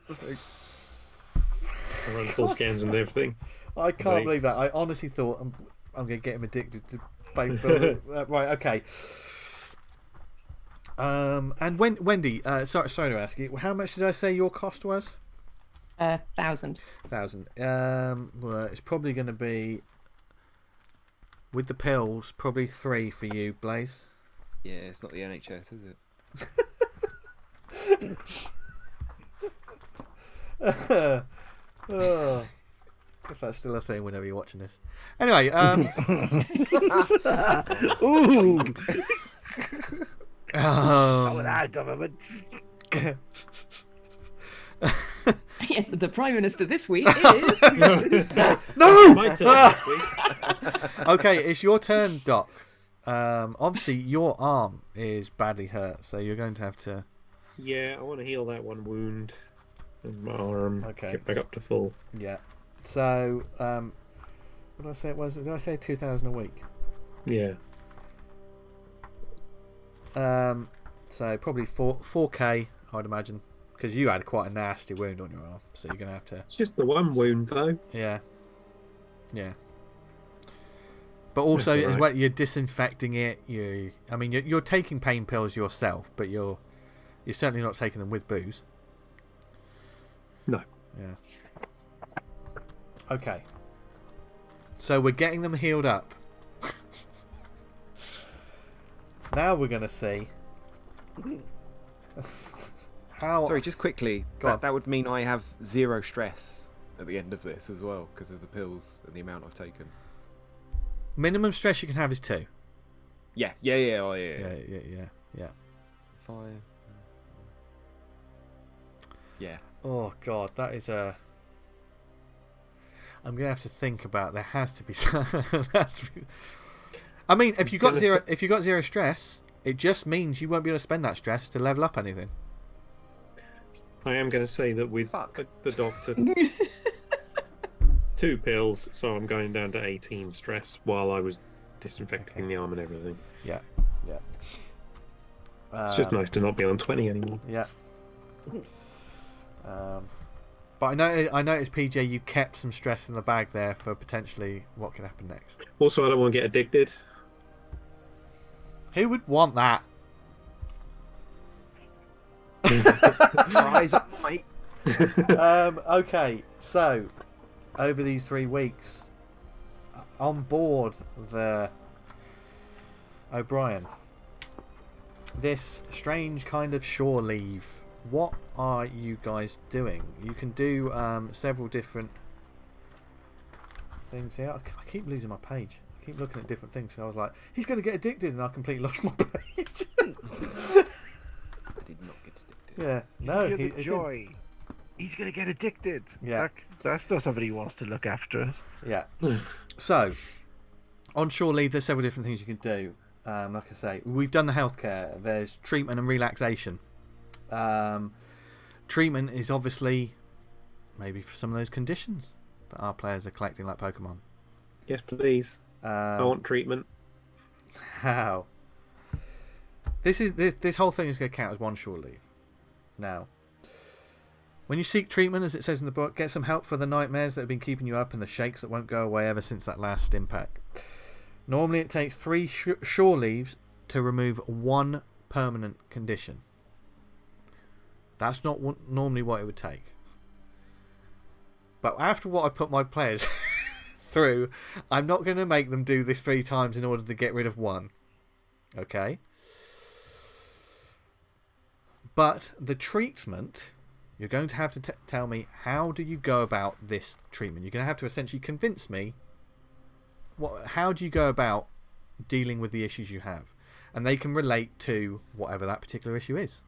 run full scans and everything. I can't Right. believe that. I honestly thought I'm going to get him addicted to pain pills. Right, okay. And Wendy, sorry to ask you, how much did I say your cost was? 1,000. 1,000. Well, it's probably going to be, with the pills, probably 3 for you, Blaze. Yeah, it's not the NHS, is it? Oh, if that's still a thing whenever you're watching this. Anyway, Ooh, um, with our government. Yes, the Prime Minister this week is. no! My turn this week. Okay, it's your turn, Doc. Obviously, your arm is badly hurt, so you're going to have to. Yeah, I want to heal that one wound in my arm. Okay. Get back up to full. Yeah. So, what did I say it was? Did I say 2,000 a week? Yeah. So probably 4K, I would imagine, because you had quite a nasty wound on your arm, so you're gonna have to. It's just the one wound, though. Yeah. Yeah. But also, That's all as right. well, you're disinfecting it. I mean, you're taking pain pills yourself, but you're certainly not taking them with booze. No. Yeah. Okay. So we're getting them healed up. Now we're going to see how. Sorry, just quickly. Go on. That would mean I have 0 stress at the end of this as well because of the pills and the amount I've taken. Minimum stress you can have is 2. Yeah. Oh, yeah. Yeah. 5. Yeah. Oh God, that is a. I'm gonna have to think about. There has to be some. I mean, if you got zero stress, it just means you won't be able to spend that stress to level up anything. I am going to say that with the doctor, 2 pills, so I'm going down to 18 stress while I was disinfecting the arm and everything. Yeah. It's just nice to not be on 20 anymore. Yeah. But I noticed, PJ, you kept some stress in the bag there for potentially what can happen next. Also, I don't want to get addicted. Who would want that? Rise up, mate. Okay, so over these 3 weeks, on board the O'Brien, this strange kind of shore leave. What are you guys doing? You can do several different things here. I keep losing my page. I keep looking at different things. So I was like, he's going to get addicted, and I completely lost my page. I did not get addicted. Yeah, no, Feel he the joy. He's gonna get addicted. Yeah. That's not somebody who wants to look after us. Yeah. So, on shore leave, there's several different things you can do. Like I say, we've done the healthcare. There's treatment and relaxation. Treatment is obviously maybe for some of those conditions that our players are collecting, like Pokemon. Yes, please. I want treatment. How? This whole thing is going to count as one shore leave. Now, when you seek treatment, as it says in the book, get some help for the nightmares that have been keeping you up and the shakes that won't go away ever since that last impact. Normally it takes 3 shore leaves to remove 1 permanent condition. That's not normally what it would take. But after what I put my players through, I'm not going to make them do this 3 times in order to get rid of 1. Okay? But the treatment, you're going to have to tell me, how do you go about this treatment? You're going to have to essentially convince me, how do you go about dealing with the issues you have? And they can relate to whatever that particular issue is.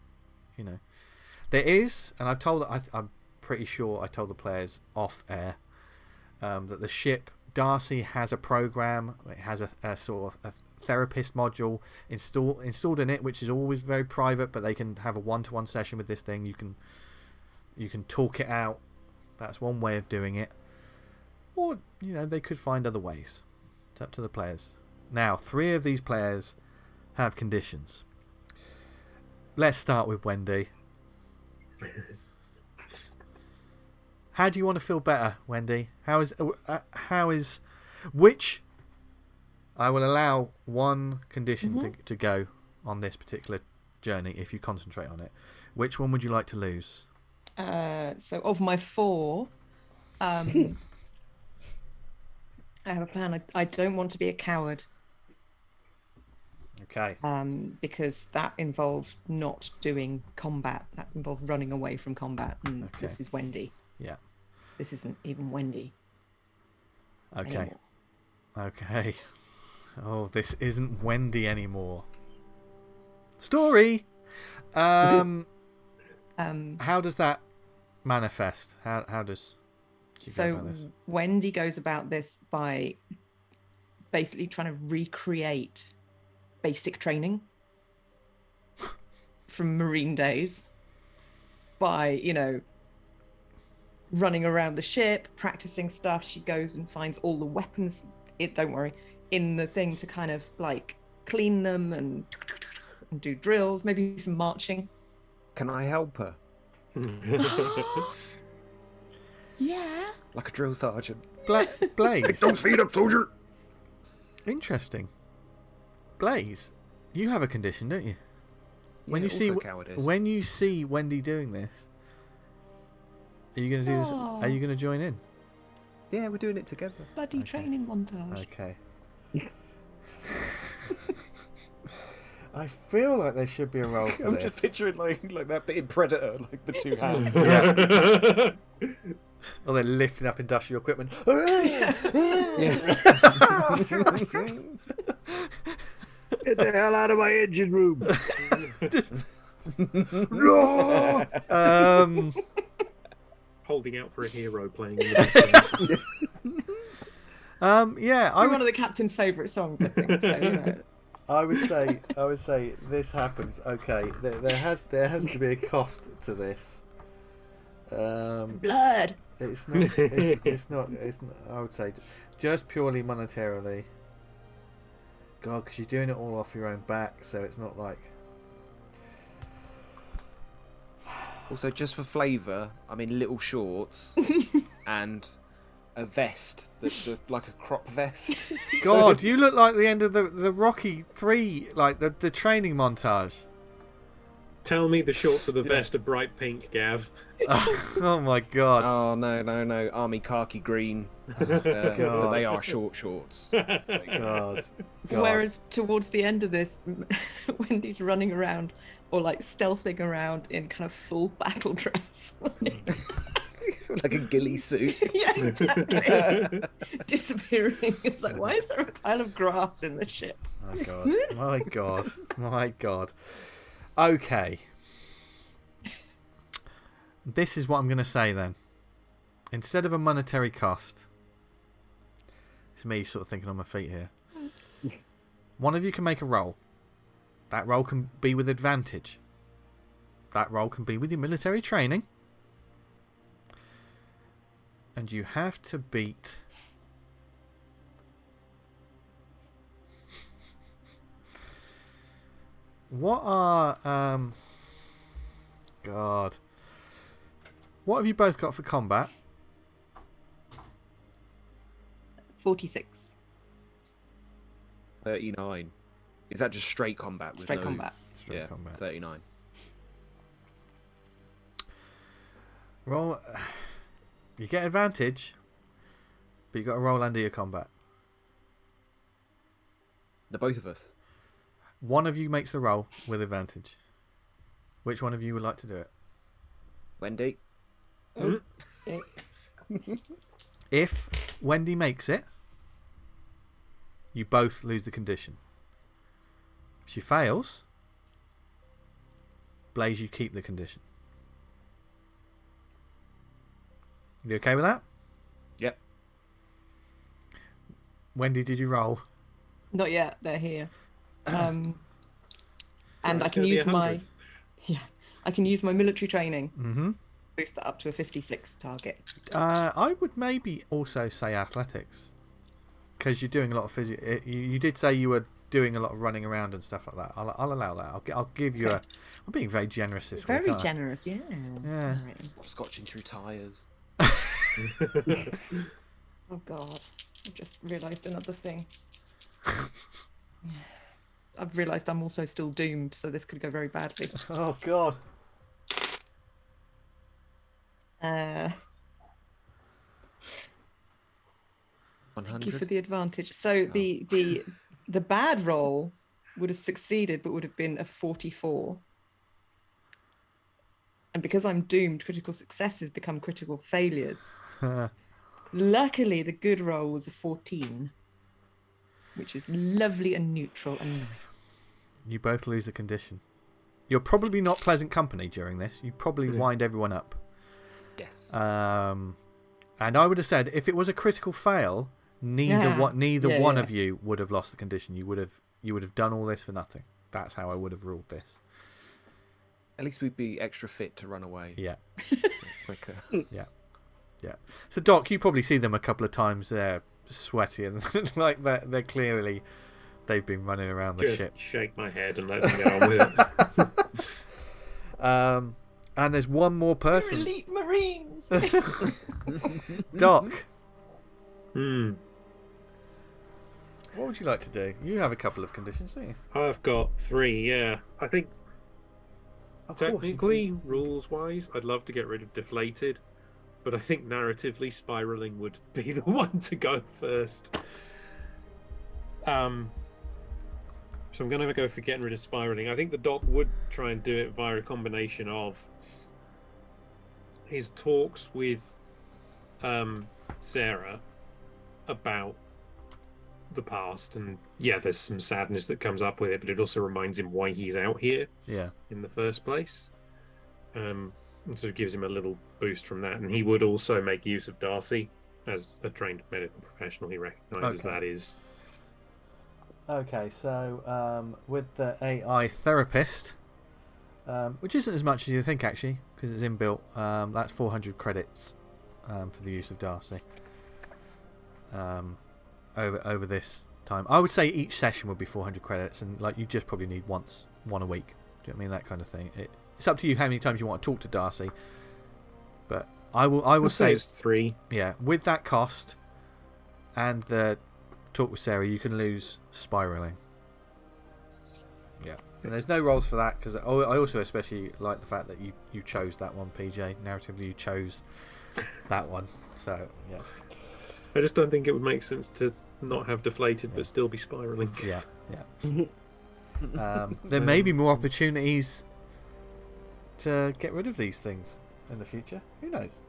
You know, there is, and I'm pretty sure I told the players off air that the ship Darcy has a program. It has a sort of a therapist module installed in it, which is always very private, but they can have a one-to-one session with this thing. You can talk it out. That's one way of doing it. Or, you know, they could find other ways. It's up to the players. Now, 3 of these players have conditions. Let's start with Wendy. How do you want to feel better, Wendy? How is which I will allow 1 condition to go on this particular journey if you concentrate on it. Which one would you like to lose? So of my 4, I have a plan. I don't want to be a coward. Okay. Because that involved not doing combat. That involved running away from combat. And Okay. This is Wendy. Yeah. This isn't even Wendy. Okay. Anymore. Okay. Oh, this isn't Wendy anymore. Story. How does that manifest? How does she go about this? Wendy goes about this by basically trying to recreate basic training from Marine days by, running around the ship, practicing stuff. She goes and finds all the weapons, don't worry, in the thing to kind of like clean them and do drills, maybe some marching. Can I help her? Yeah. Like a drill sergeant. Blaze. Pick those feet up, soldier. Interesting. Blaze, you have a condition, don't you? When Yeah, you also cowardice. when you see Wendy doing this, are you going to do this? Aw. Are you going to join in? Yeah, we're doing it together. Bloody Okay. training montage. Okay. I feel like there should be a role for I'm this. just picturing like that bit in Predator, like the 2 hands. Or they're lifting up industrial equipment. Get the hell out of my engine room. No! Holding out for a hero playing. In the Yeah, One of the captain's favourite songs, I think. So, I would say this happens. Okay, there has to be a cost to this. blood. It's not. It's not. I would say just purely monetarily. God, because you're doing it all off your own back, so it's not like. Also, just for flavour, I'm in little shorts and a vest that's like a crop vest. God, you look like the end of the Rocky 3, like the training montage. Tell me the shorts of the vest are bright pink, Gav. Oh my God. Oh no, army khaki green. But they are short shorts. God. Whereas towards the end of this, Wendy's running around or like stealthing around in kind of full battle dress. Like a ghillie suit. Yeah, exactly. Disappearing. It's like, why is there a pile of grass in the ship? My God. My God. My God. Okay. This is what I'm going to say then. Instead of a monetary cost, it's me sort of thinking on my feet here. One of you can make a roll. That roll can be with advantage. That roll can be with your military training. And you have to beat... What are... God. What have you both got for combat? 46. 39. Is that just straight combat? With Straight no... combat. Straight combat. 39. Roll. You get advantage, but you got to roll under your combat. The both of us. One of you makes the roll with advantage. Which one of you would like to do it? Wendy. If Wendy makes it, you both lose the condition. If she fails, Blaze, you keep the condition. You okay with that? Yep. Wendy, did you roll? Not yet. They're here. And Right, I it's can gonna be use my 100. I can use my military training. Mm-hmm. Boost that up to a 56 target. I would maybe also say athletics, because you're doing a lot of physio. You did say you were doing a lot of running around and stuff like that. I'll allow that. I'll give you a. I'm being very generous this week. Very aren't I? generous, yeah. Yeah. All right then. I'm scotching through tyres. Oh God, I've just realised another thing. I've realised I'm also still doomed, so this could go very badly. Oh God. Thank you 100. for the advantage. So the bad roll would have succeeded, but would have been a 44. And because I'm doomed, critical successes become critical failures. Luckily, the good roll was a 14, which is lovely and neutral and nice. You both lose a condition. You're probably not pleasant company during this. You probably wind everyone up. Yes. And I would have said if it was a critical fail, neither one of you would have lost the condition. You would have done all this for nothing. That's how I would have ruled this. At least we'd be extra fit to run away. Yeah. Quicker. Yeah. So Doc, you probably see them a couple of times. They're sweaty and like they're clearly they've been running around the ship. Shake my head and let them get on with it. And there's one more person. You're elite Marines. Doc. Hmm. What would you like to do? You have a couple of conditions, don't you? I've got 3. Yeah, I think Of course you technically, rules-wise, I'd love to get rid of deflated, but I think narratively, spiraling would be the one to go first. So I'm going to go for getting rid of spiraling. I think the Doc would try and do it via a combination of his talks with Sarah about the past, and yeah, there's some sadness that comes up with it, but it also reminds him why he's out here in the first place. And so it gives him a little boost from that. And he would also make use of Darcy as a trained medical professional. He recognises that is. Okay, so with the AI therapist, which isn't as much as you think actually, because it's inbuilt, that's 400 credits for the use of Darcy over this time. I would say each session would be 400 credits, and like you just probably need one a week. Do you know what I mean? That kind of thing. It's up to you how many times you want to talk to Darcy, but I will say it's 3. Yeah, with that cost and the talk with Sarah, you can lose spiraling. Yeah, and there's no rolls for that because I also especially like the fact that you chose that one, PJ. Narratively, you chose that one, so yeah. I just don't think it would make sense to not have deflated but still be spiraling. Yeah. There may be more opportunities to get rid of these things in the future. Who knows?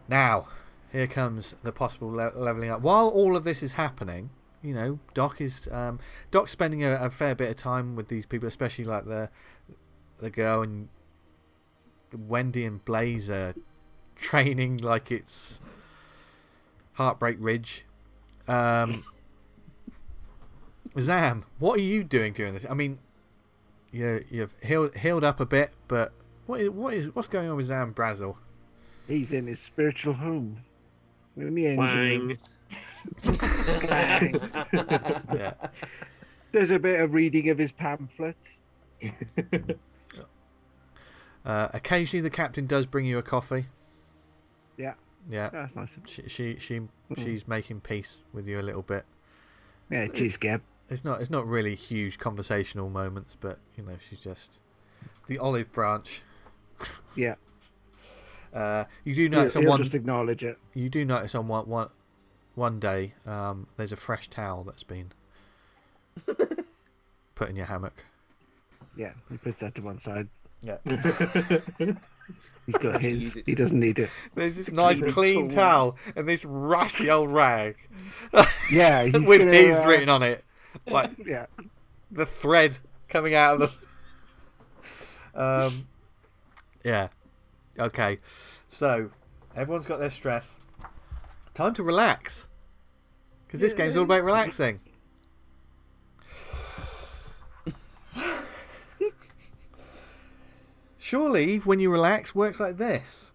Now, here comes the possible leveling up. While all of this is happening, you know, Doc's spending a fair bit of time with these people, especially like the girl, and Wendy and Blaze are training like it's Heartbreak Ridge. Zam, what are you doing during this? I mean, you've healed up a bit, but what's going on with ZAM BRAZEL? He's in his spiritual home. In the engine. Bang. Yeah. There's a bit of reading of his pamphlet. Occasionally, the captain does bring you a coffee. Yeah. That's nice. She's making peace with you a little bit. Yeah, cheers, Gab. It's not really huge conversational moments, but you know, she's just the olive branch. Yeah. You do notice he'll just acknowledge it. You do notice on one day, there's a fresh towel that's been put in your hammock. Yeah, he puts that to one side. Yeah. He's got his. He doesn't need it. There's this nice clean towel and this rashy old rag. Yeah, with his written on it, like yeah, the thread coming out of the. Yeah. Okay. So everyone's got their stress. Time to relax, because this game's all about relaxing. Surely, when you relax, works like this.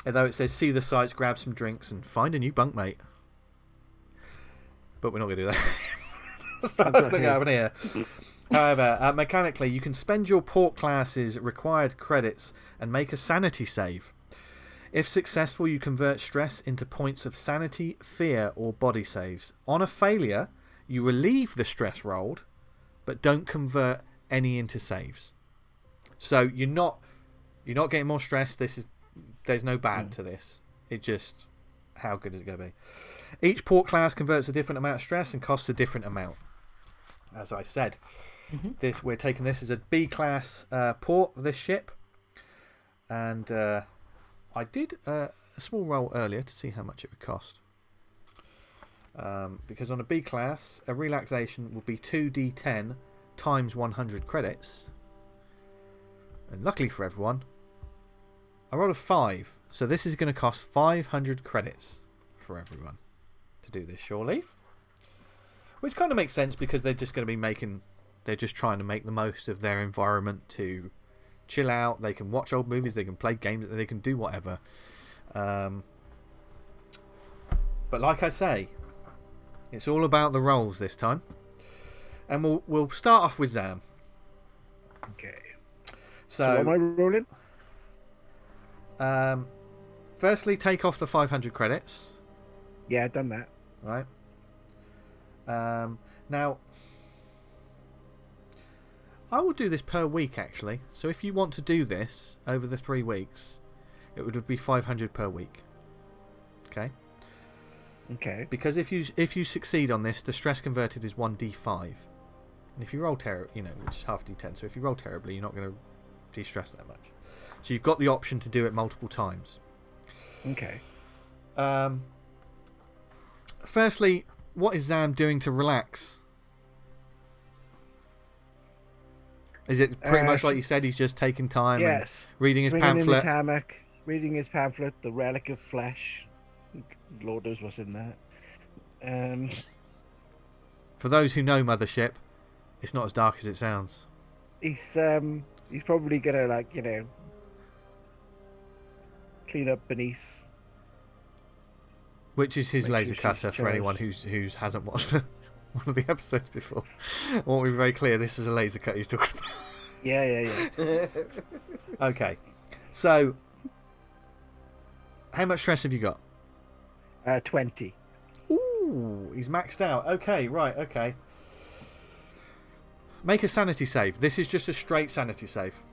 Although it says, see the sights, grab some drinks, and find a new bunkmate. But we're not going to do that. That's not going to happen here. However, mechanically, you can spend your port class's required credits and make a sanity save. If successful, you convert stress into points of sanity, fear, or body saves. On a failure, you relieve the stress rolled, but don't convert any into saves. So you're not getting more stress. This is there's no bad to this. It just, how good is it going to be? Each port class converts a different amount of stress and costs a different amount. As I said, we're taking this as a B class port of this ship, and I did a small roll earlier to see how much it would cost. Because on a B class, a relaxation will be 2d10 times 100 credits. And luckily for everyone, I rolled a 5. So this is going to cost 500 credits for everyone to do this shore leave. Which kind of makes sense because they're just going to be they're just trying to make the most of their environment to chill out. They can watch old movies, they can play games, they can do whatever. But like I say, it's all about the rolls this time. And we'll start off with ZAM. Okay. So what am I rolling? Firstly, take off the 500 credits. Yeah, I've done that. Right. Now, I will do this per week actually. So if you want to do this over the 3 weeks, it would be 500 per week. Okay. Okay. Because if you succeed on this, the stress converted is 1d5, and if you roll which is half d10. So if you roll terribly, you're not going to de-stress that much. So you've got the option to do it multiple times. Okay. Firstly, what is ZAM doing to relax? Is it pretty much like you said? He's just taking time and reading his pamphlet. pamphlet. In his hammock, reading his pamphlet, The Relic of Flesh. Lord knows what's in that. For those who know Mothership, it's not as dark as it sounds. He's probably gonna clean up beneath. Which is his Make laser sure cutter she's for anyone who hasn't watched one of the episodes before. I want to be very clear, this is a laser cut he's talking about. Yeah. Okay. So, how much stress have you got? 20. Ooh, he's maxed out. Okay, right, okay. Make a sanity save. This is just a straight sanity save.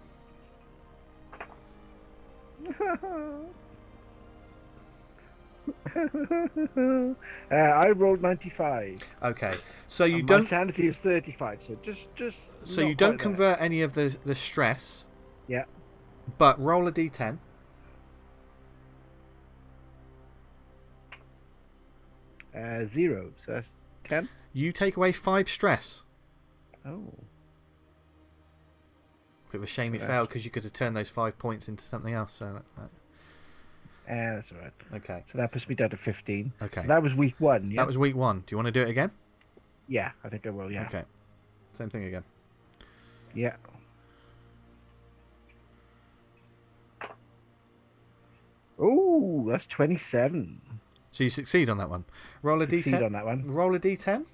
I rolled 95. Okay, so you and don't. My sanity is 35, so just. So you don't convert any of the stress. Yeah. But roll a d10. Zero, so that's 10. You take away 5 stress. Oh. Bit of a shame you failed because you could have turned those 5 points into something else. So. That's all right. Okay. So that puts me down to 15. Okay. So that was week 1. Yeah. That was week 1. Do you want to do it again? Yeah, I think I will. Yeah. Okay. Same thing again. Yeah. Oh, that's 27. So you succeed on that one. Roll a Succeed d10. on that one. Roll a d10.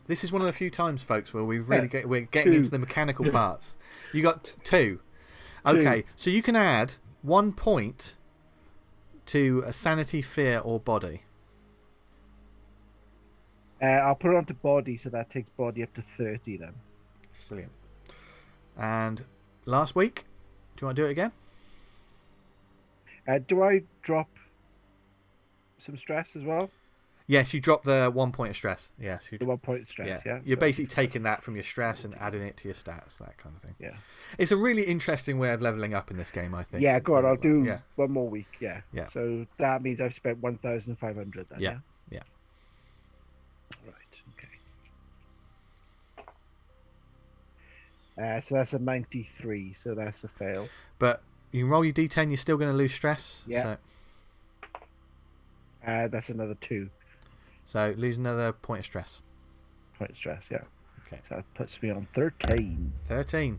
This is one of the few times, folks, where we're getting into the mechanical parts. You got 2. Okay, so you can add 1 point to a sanity, fear, or body. I'll put it onto body, so that takes body up to 30 then. Brilliant. And last week, do you want to do it again? Do I drop some stress as well? Yes, you drop the 1 point of stress. Yes, the 1 point of stress. Yeah. You're basically taking that from your stress and adding it to your stats, that kind of thing. Yeah. It's a really interesting way of leveling up in this game, I think. Yeah, go on. I'll do 1 more week. Yeah. Yeah. So that means I've spent 1,500 then. Yeah. Right. Okay. So that's a 93. So that's a fail. But you roll your d10, you're still going to lose stress. Yeah. So. That's another 2. So lose another point of stress. Point of stress, yeah. Okay. So that puts me on 13. 13.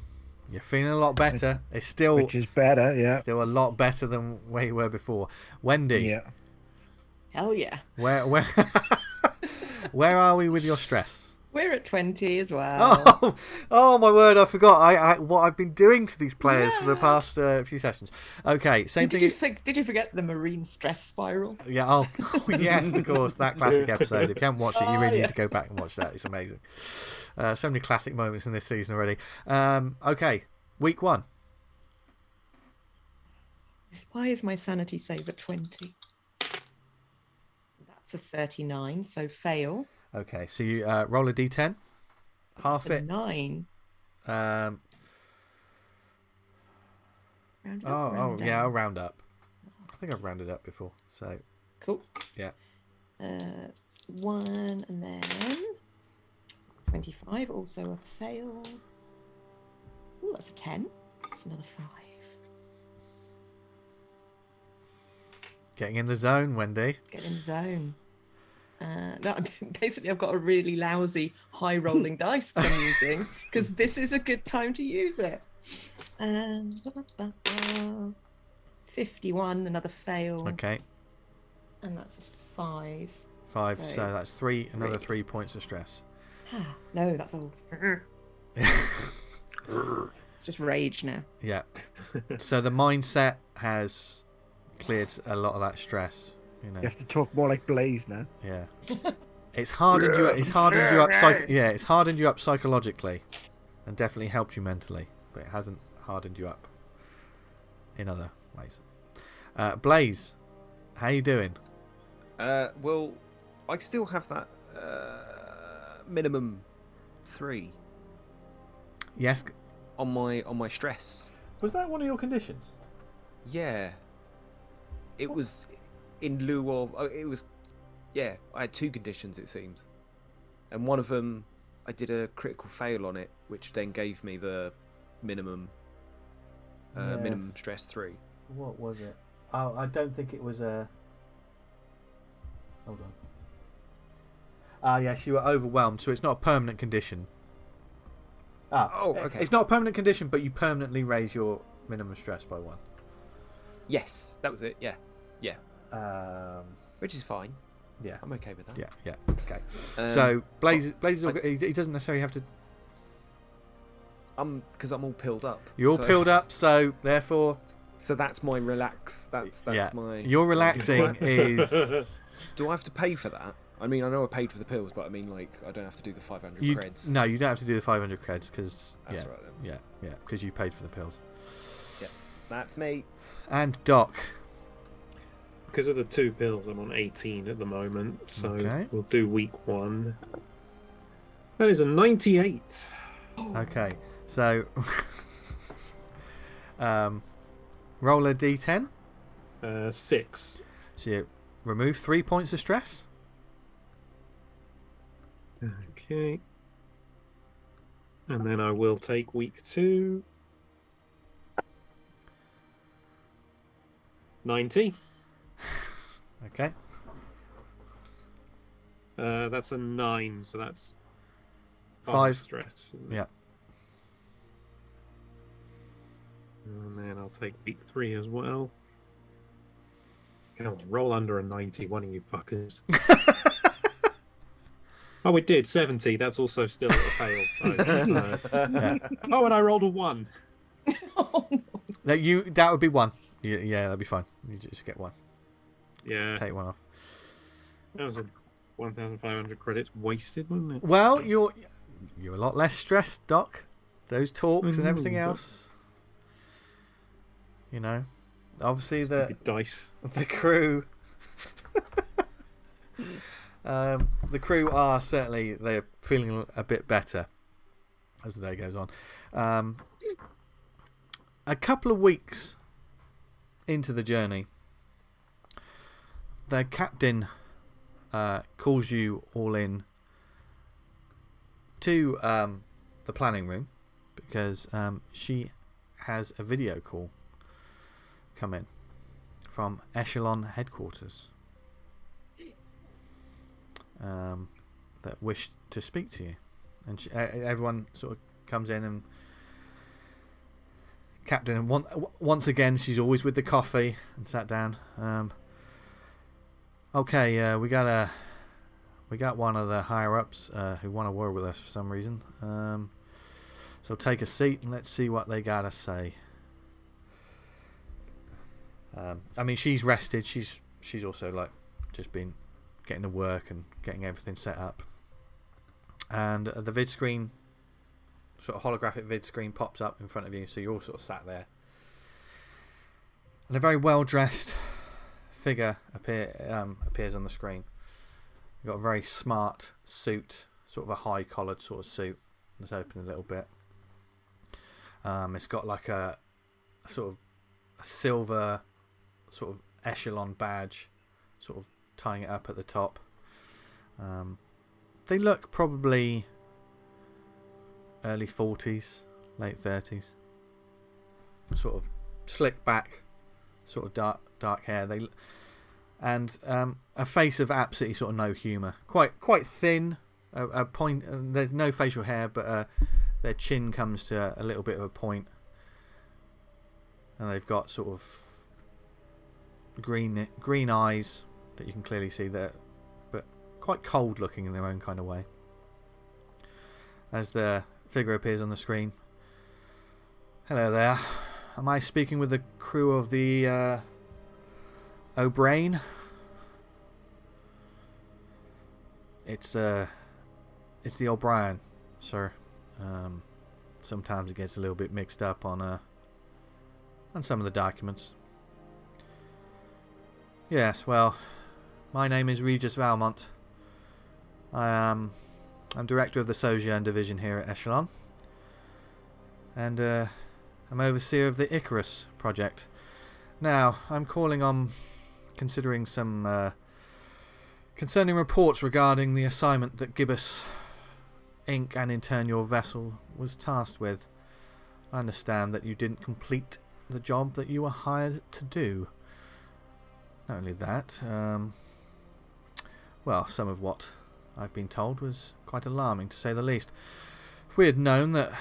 You're feeling a lot better. It's still, which is better, yeah. Still a lot better than where you were before. Wendy. Yeah. Hell yeah. Where where are we with your stress? We're at 20 as well. Oh my word! I forgot. What I've been doing to these players for the past few sessions. Okay, same thing. Did you forget the marine stress spiral? Yeah. Oh yes, of course. That classic episode. If you haven't watched it, you really need to go back and watch that. It's amazing. So many classic moments in this season already. Okay, week 1. Why is my sanity save at 20? That's a 39, so fail. Okay, so you roll a d10. Half A it. 9. Um, Round it up, oh, round yeah, I'll down? round up. I think I've rounded up before, so Cool. yeah. 1 and then 25, also a fail. Ooh, that's a 10. That's another 5. Getting in the zone, Wendy. Get in the zone. No, basically, I've got a really lousy high rolling dice that I'm using because this is a good time to use it. 51, another fail. Okay, And that's a 5. 5. So that's another 3 points of stress. No, that's all. Just rage now. Yeah. So the mindset has cleared a lot of that stress. You know. You have to talk more like Blaze now. Yeah. It's hardened you. It's hardened you up. It's hardened you up psychologically, and definitely helped you mentally. But it hasn't hardened you up in other ways. Blaze, how you doing? Well, I still have that minimum 3 Yes. on my stress. Was that one of your conditions? Yeah. It was in lieu of. Oh, it was. Yeah, I had 2 conditions, it seems, and one of them I did a critical fail on it, which then gave me the minimum minimum stress 3. What was it? Oh, I don't think it was a. Hold on. Yes, you were overwhelmed, so it's not a permanent condition. Oh, okay. It's not a permanent condition, but you permanently raise your minimum stress by 1. Yes, that was it. Yeah, yeah. Which is fine. Yeah, I'm okay with that. yeah. Okay. So Blaze is all, he doesn't necessarily have to. Because I'm all pilled up. You're all pilled up, so therefore. So that's my relax. That's my. Your relaxing is. Do I have to pay for that? I mean, I know I paid for the pills, but I mean, like, I don't have to do the 500 creds. No, you don't have to do the 500 creds because. That's right then. Yeah, because you paid for the pills. Yeah, that's me. And Doc. Because of the 2 pills, I'm on 18 at the moment, so Okay. we'll do week 1. That is a 98. Okay, so roll a d10. 6. So you remove 3 points of stress. Okay. And then I will take week 2. 90. Okay. That's a 9, so that's 5 stress. Yeah. And then I'll take week 3 as well. Come on, roll under a 90, one of you fuckers. Oh, it did 70. That's also still a fail. Yeah. Oh, and I rolled a 1. That would be 1. Yeah, that'd be fine. You just get 1. Yeah, Take 1 off. that was a 1,500 credits wasted, wasn't it? Well, you're a lot less stressed, Doc. Those talks and everything else. You know, obviously Stupid dice. the crew. The crew are certainly they're feeling a bit better as the day goes on. A couple of weeks into the journey, the captain calls you all in to the planning room because she has a video call come in from Echelon headquarters that wish to speak to you, and everyone sort of comes in, and Captain once again, she's always with the coffee and sat down. Okay, we got one of the higher ups who want to word with us for some reason. So take a seat and let's see what they got to say. I mean, she's rested. She's also like just been getting to work and getting everything set up. And the vid screen, sort of holographic vid screen, pops up in front of you, so you're all sort of sat there. And a very well-dressed figure appears on the screen. You've got a very smart suit, sort of a high-collared sort of suit. Let's open a little bit. It's got like a sort of a silver sort of echelon badge, sort of tying it up at the top. They look probably early 40s, late 30s. Sort of slick back, sort of dark hair. And a face of absolutely sort of no humour. Quite thin. A point. There's no facial hair, but their chin comes to a little bit of a point. And they've got sort of green eyes that you can clearly see there, but quite cold looking in their own kind of way. As the figure appears on the screen. Hello there. Am I speaking with the crew of the O'Brien? It's the O'Brien, sir. Sometimes it gets a little bit mixed up on some of the documents. Yes, well, my name is Regis Valmont. I'm director of the Sojourn division here at Echelon, and I'm overseer of the Icarus project. Now, I'm calling on considering some concerning reports regarding the assignment that Gibbous Inc. and in turn your vessel was tasked with. I understand that you didn't complete the job that you were hired to do. Not only that, well, some of what I've been told was quite alarming, to say the least. If we had known that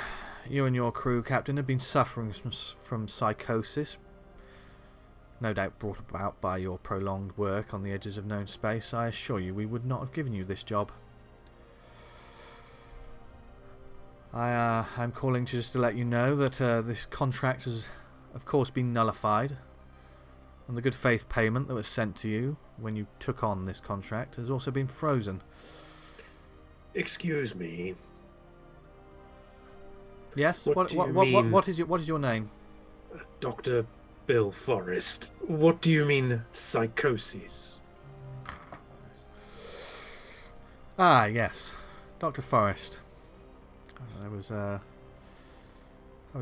you and your crew, Captain, had been suffering from psychosis, no doubt brought about by your prolonged work on the edges of known space, I assure you we would not have given you this job. I'm calling just to let you know that this contract has, of course, been nullified, and the good faith payment that was sent to you when you took on this contract has also been frozen. Excuse me. Yes. What is your name? Dr. Bill Forrest. What do you mean psychosis? Ah, yes, Dr. Forrest. I was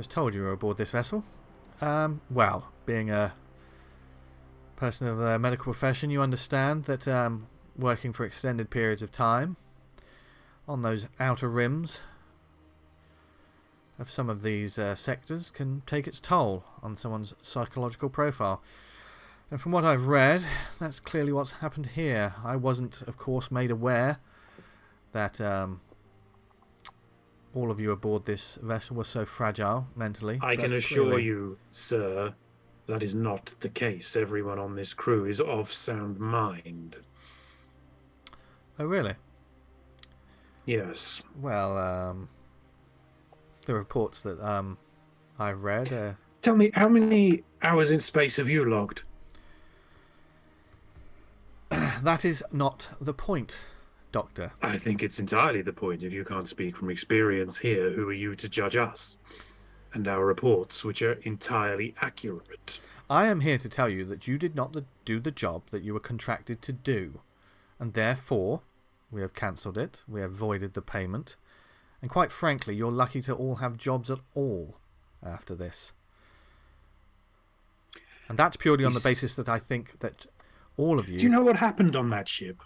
told you were aboard this vessel. Well, being a person of the medical profession, you understand that working for extended periods of time on those outer rims of some of these sectors can take its toll on someone's psychological profile. And from what I've read, that's clearly what's happened here. I wasn't, of course, made aware that all of you aboard this vessel were so fragile mentally. I can assure you, sir, that is not the case. Everyone on this crew is of sound mind. Oh, really? Yes. Well, the reports that I've read... Tell me, how many hours in space have you logged? That is not the point, Doctor. I think it's entirely the point. If you can't speak from experience here, who are you to judge us and our reports, which are entirely accurate? I am here to tell you that you did not do the job that you were contracted to do, and therefore we have cancelled it, we have voided the payment, and quite frankly, you're lucky to all have jobs at all after this. And that's purely on the basis that I think that all of you... Do you know what happened on that ship?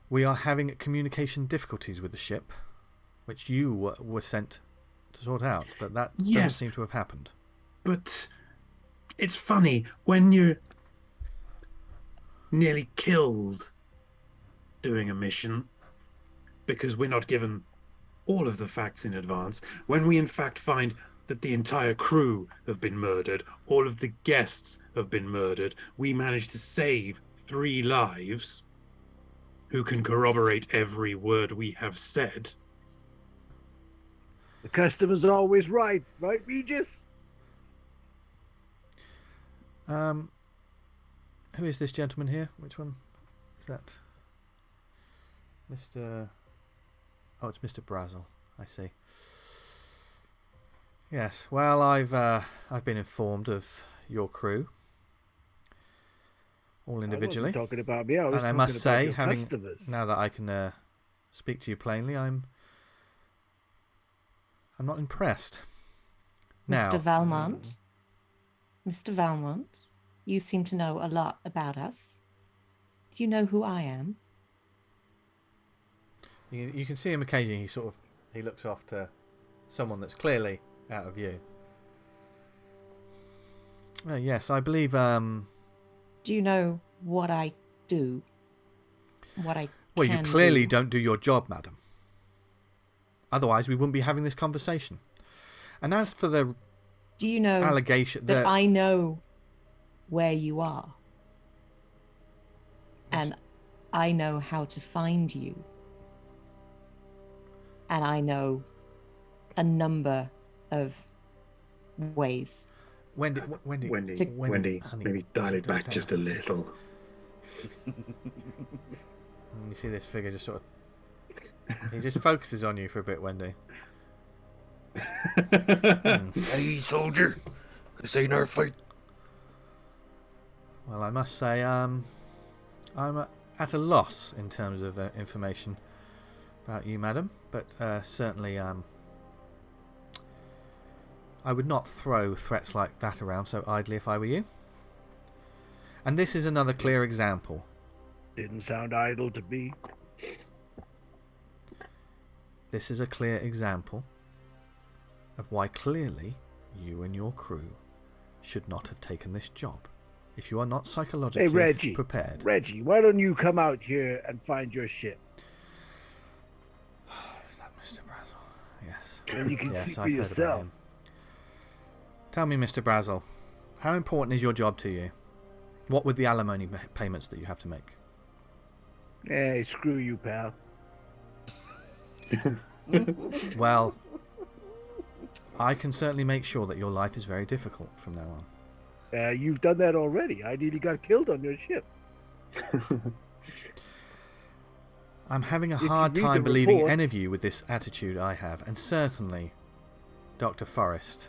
We are having communication difficulties with the ship, which you were sent to sort out, but that doesn't seem to have happened. But it's funny, when you're nearly killed doing a mission, because we're not given all of the facts in advance, when we in fact find that the entire crew have been murdered, all of the guests have been murdered, we manage to save 3 lives who can corroborate every word we have said. The customer's always right, Regis? Who is this gentleman here? Which one is that? Mr... Oh, it's Mr. Brazel. I see. Yes. Well, I've been informed of your crew, all individually. I wasn't talking about me. I was And I talking must about say, your customers. now that I can speak to you plainly, I'm not impressed. Now, Mr. Valmont. Mr. Valmont, you seem to know a lot about us. Do you know who I am? you can see him occasionally. He looks off to someone that's clearly out of view. Yes, I believe. Do you know what I do? Well, you clearly don't do your job, madam. Otherwise, we wouldn't be having this conversation. And as for the do you know allegation that I know where you are, and I know how to find you, and I know a number of ways. Wendy, honey, maybe dial it back just a little. You see this figure just sort of... He just focuses on you for a bit, Wendy. Hey, soldier. This ain't our fight. Well, I must say, I'm at a loss in terms of information about you, madam. But certainly, I would not throw threats like that around so idly if I were you. And this is another clear example. Didn't sound idle to me. This is a clear example of why clearly you and your crew should not have taken this job if you are not psychologically prepared. Reggie, why don't you come out here and find your ship? Is that Mr. Brazel? Yes. And you can yes, see for I've heard about yourself. him. Tell me, Mr. Brazel, how important is your job to you? What were the alimony payments that you have to make? Hey, screw you, pal. Well, I can certainly make sure that your life is very difficult from now on. You've done that already. I nearly got killed on your ship. I'm having a If you hard read time the believing reports- any of you with this attitude I have, and certainly Dr. Forrest.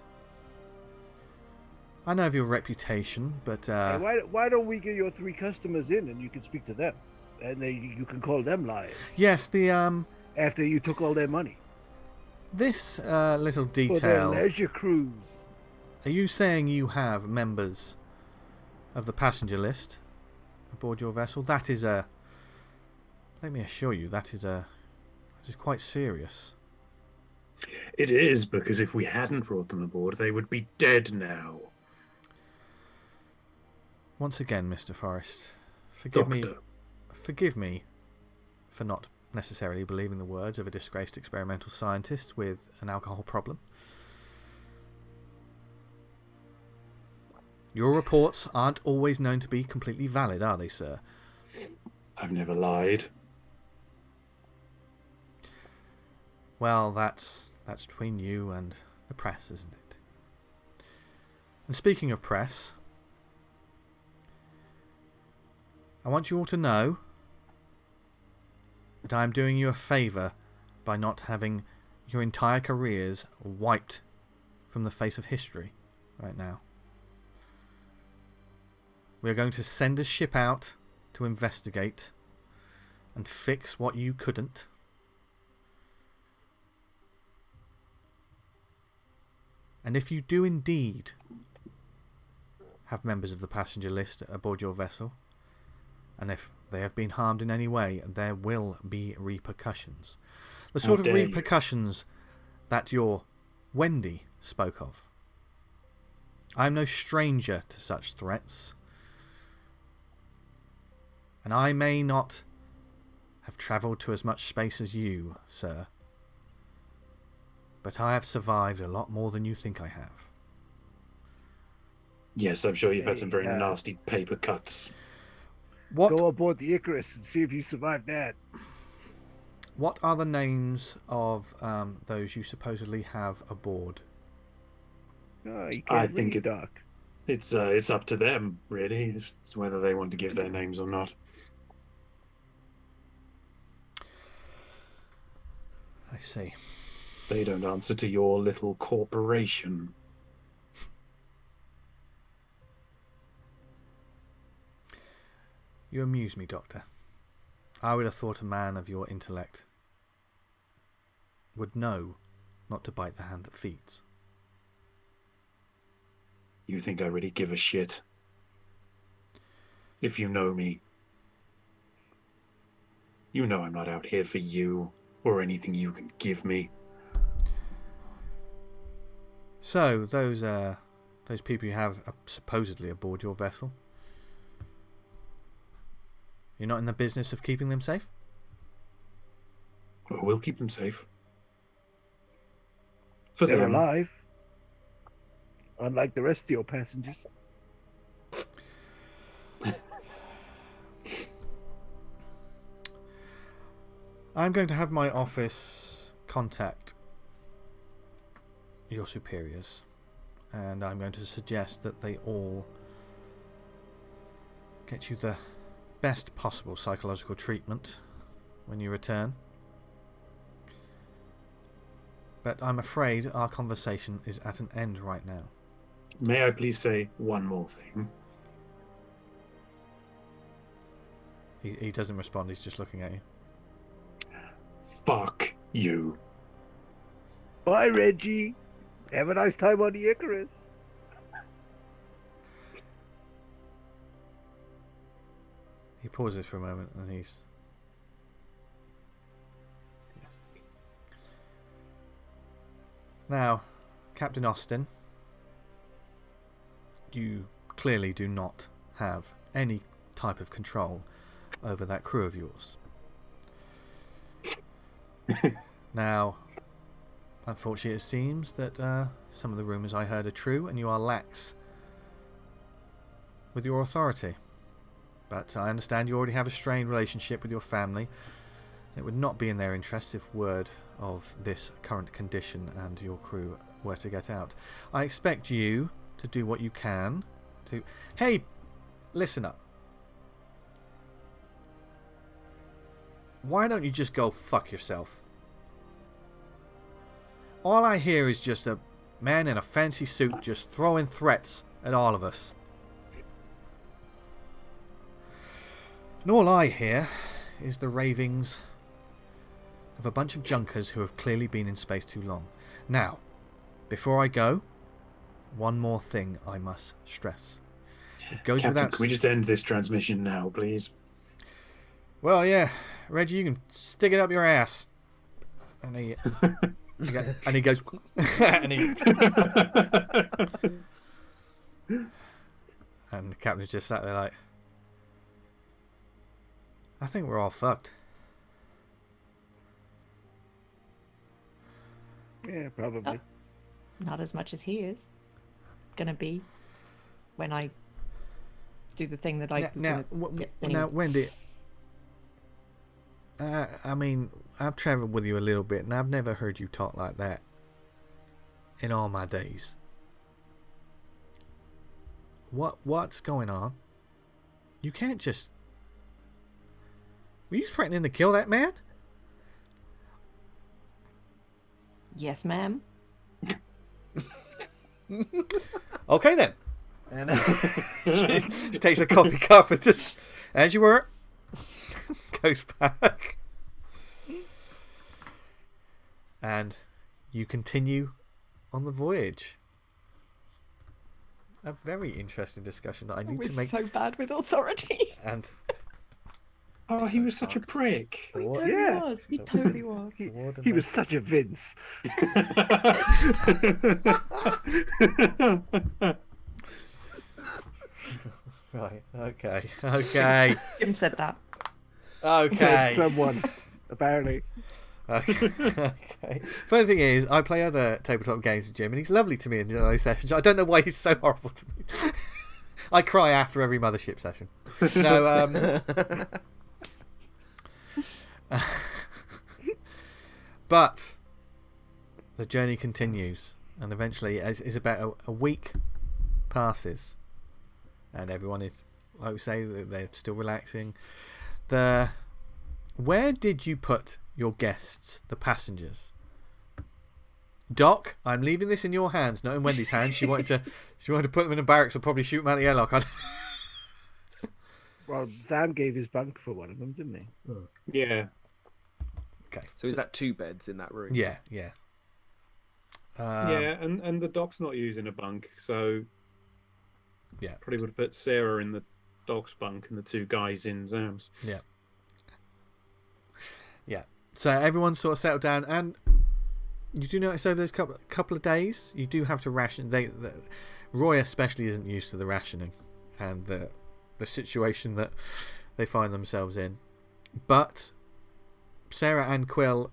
I know of your reputation, but Hey, why don't we get your 3 customers in and you can speak to them? And then you can call them liars. yes, the After you took all their money. this little For their detail. leisure cruise. Are you saying you have members of the passenger list aboard your vessel? That is a... Let me assure you, that is quite serious. It is, because if we hadn't brought them aboard, they would be dead now. Once again, Mr. Forrest, forgive me for not necessarily believing the words of a disgraced experimental scientist with an alcohol problem. Your reports aren't always known to be completely valid, are they, sir? I've never lied. Well, that's between you and the press, isn't it? And speaking of press, I want you all to know that I am doing you a favour by not having your entire careers wiped from the face of history right now. We are going to send a ship out to investigate and fix what you couldn't. And if you do indeed have members of the passenger list aboard your vessel, and if they have been harmed in any way, there will be repercussions. The sort of repercussions that your Wendy spoke of. I am no stranger to such threats. And I may not have travelled to as much space as you, sir. But I have survived a lot more than you think I have. Yes, I'm sure you've had some very nasty paper cuts. Go aboard the Icarus and see if you survive that. What are the names of those you supposedly have aboard? Oh, you I can't think read, Doc. It's up to them, really. It's whether they want to give their names or not. I see. They don't answer to your little corporation. You amuse me, Doctor. I would have thought a man of your intellect would know not to bite the hand that feeds. You think I really give a shit? If you know me, you know I'm not out here for you or anything you can give me. So, those people you have supposedly aboard your vessel, you're not in the business of keeping them safe? Well, we'll keep them safe. For They're them. alive. Unlike the rest of your passengers. I'm going to have my office contact your superiors, and I'm going to suggest that they all get you the best possible psychological treatment when you return. But I'm afraid our conversation is at an end right now. May I please say one more thing? He doesn't respond, he's just looking at you. Fuck you. Bye, Reggie. Have a nice time on the Icarus. He pauses for a moment and he's... Yes. Now, Captain Austin, you clearly do not have any type of control over that crew of yours. Now, unfortunately it seems that some of the rumours I heard are true and you are lax with your authority. But I understand you already have a strained relationship with your family. It would not be in their interests if word of this current condition and your crew were to get out. I expect you to do what you can to... Hey, listen up. Why don't you just go fuck yourself? All I hear is just a man in a fancy suit just throwing threats at all of us. And all I hear is the ravings of a bunch of junkers who have clearly been in space too long. Now, before I go, one more thing I must stress. It goes Captain, without... can we just end this transmission now, please? Well, yeah. Reggie, you can stick it up your ass. And he... and he goes... and he... and the captain's just sat there like... I think we're all fucked. Yeah, probably. Not as much as he is gonna be when I do the thing that I was now, gonna get now, anyway. Wendy, I mean, I've travelled with you a little bit, and I've never heard you talk like that in all my days. What's going on? You can't just... Were you threatening to kill that man? Yes, ma'am. Okay then. And she takes a coffee cup and just, as you were, goes back. And you continue on the voyage. A very interesting discussion that I need I to was make. so bad with authority. And Oh, he was such a prick. He What? totally Yeah. was. He totally was. He was such a Vince. Right. Okay. Okay. Jim said that. Okay. Someone, apparently. Okay. Okay. Funny thing is, I play other tabletop games with Jim, and he's lovely to me in those sessions. I don't know why he's so horrible to me. I cry after every Mothership session. No. But the journey continues, and eventually, as about a week passes, and everyone is, like we say, they're still relaxing. Where did you put your guests, the passengers? Doc, I'm leaving this in your hands, not in Wendy's hands. She wanted to put them in a barracks or probably shoot them out the airlock. Well, Zam gave his bunk for one of them, didn't he? Yeah. Okay. So is that 2 beds in that room? Yeah. Yeah, and the Doc's not using a bunk, so yeah, probably would have put Sarah in the Doc's bunk and the 2 guys in Zam's. Yeah. Yeah. So everyone's sort of settled down, and you do notice over those couple of days, you do have to ration. Roy especially isn't used to the rationing and the situation that they find themselves in, but Sarah and Quill,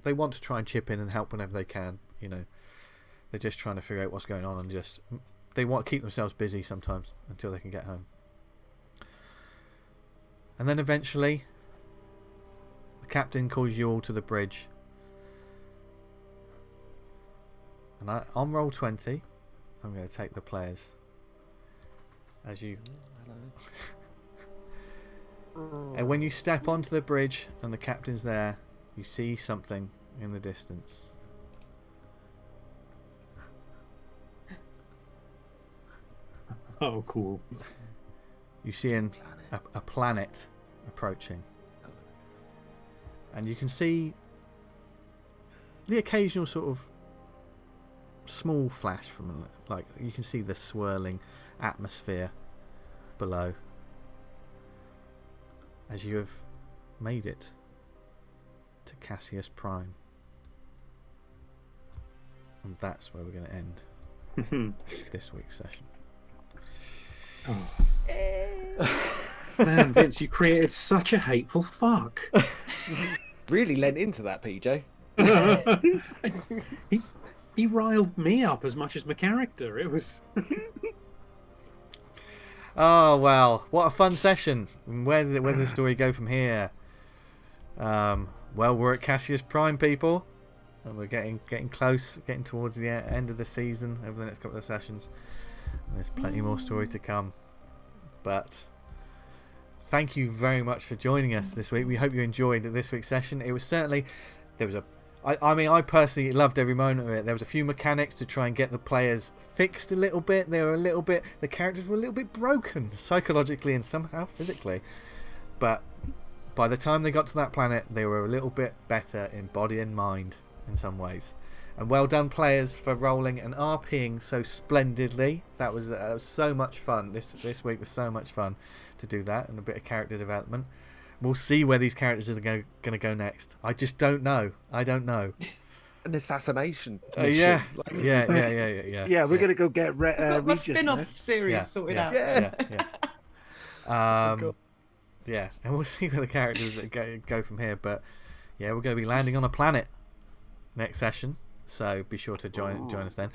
they want to try and chip in and help whenever they can. You know, they're just trying to figure out what's going on, and they want to keep themselves busy sometimes until they can get home. And then eventually the captain calls you all to the bridge, and on roll 20 I'm going to take the players as you and when you step onto the bridge and the captain's there, you see something in the distance. Oh, cool. You see a planet approaching, and you can see the occasional sort of small flash from, like, you can see the swirling atmosphere below as you have made it to Cassius Prime. And that's where we're going to end this week's session. Man, Vince, you created such a hateful fuck. Really lent into that, PJ. He riled me up as much as my character. It was... Oh, well, what a fun session. Where does the story go from here? Well, we're at Cassius Prime, people, and we're getting close, getting towards the end of the season over the next couple of sessions. And there's plenty more story to come. But thank you very much for joining us this week. We hope you enjoyed this week's session. It was certainly... I personally loved every moment of it. There was a few mechanics to try and get the players fixed a little bit. The characters were a little bit broken psychologically and somehow physically. But by the time they got to that planet, they were a little bit better in body and mind in some ways. And well done, players, for rolling and RPing so splendidly. That was so much fun. This week was so much fun to do that, and a bit of character development. We'll see where these characters are going to go next. I just don't know. I don't know. An assassination yeah. mission. Yeah. Yeah, we're going to go get got my Regis spin-off series sorted out. Yeah. Yeah, and we'll see where the characters go from here. But yeah, we're going to be landing on a planet next session, so be sure to join us then.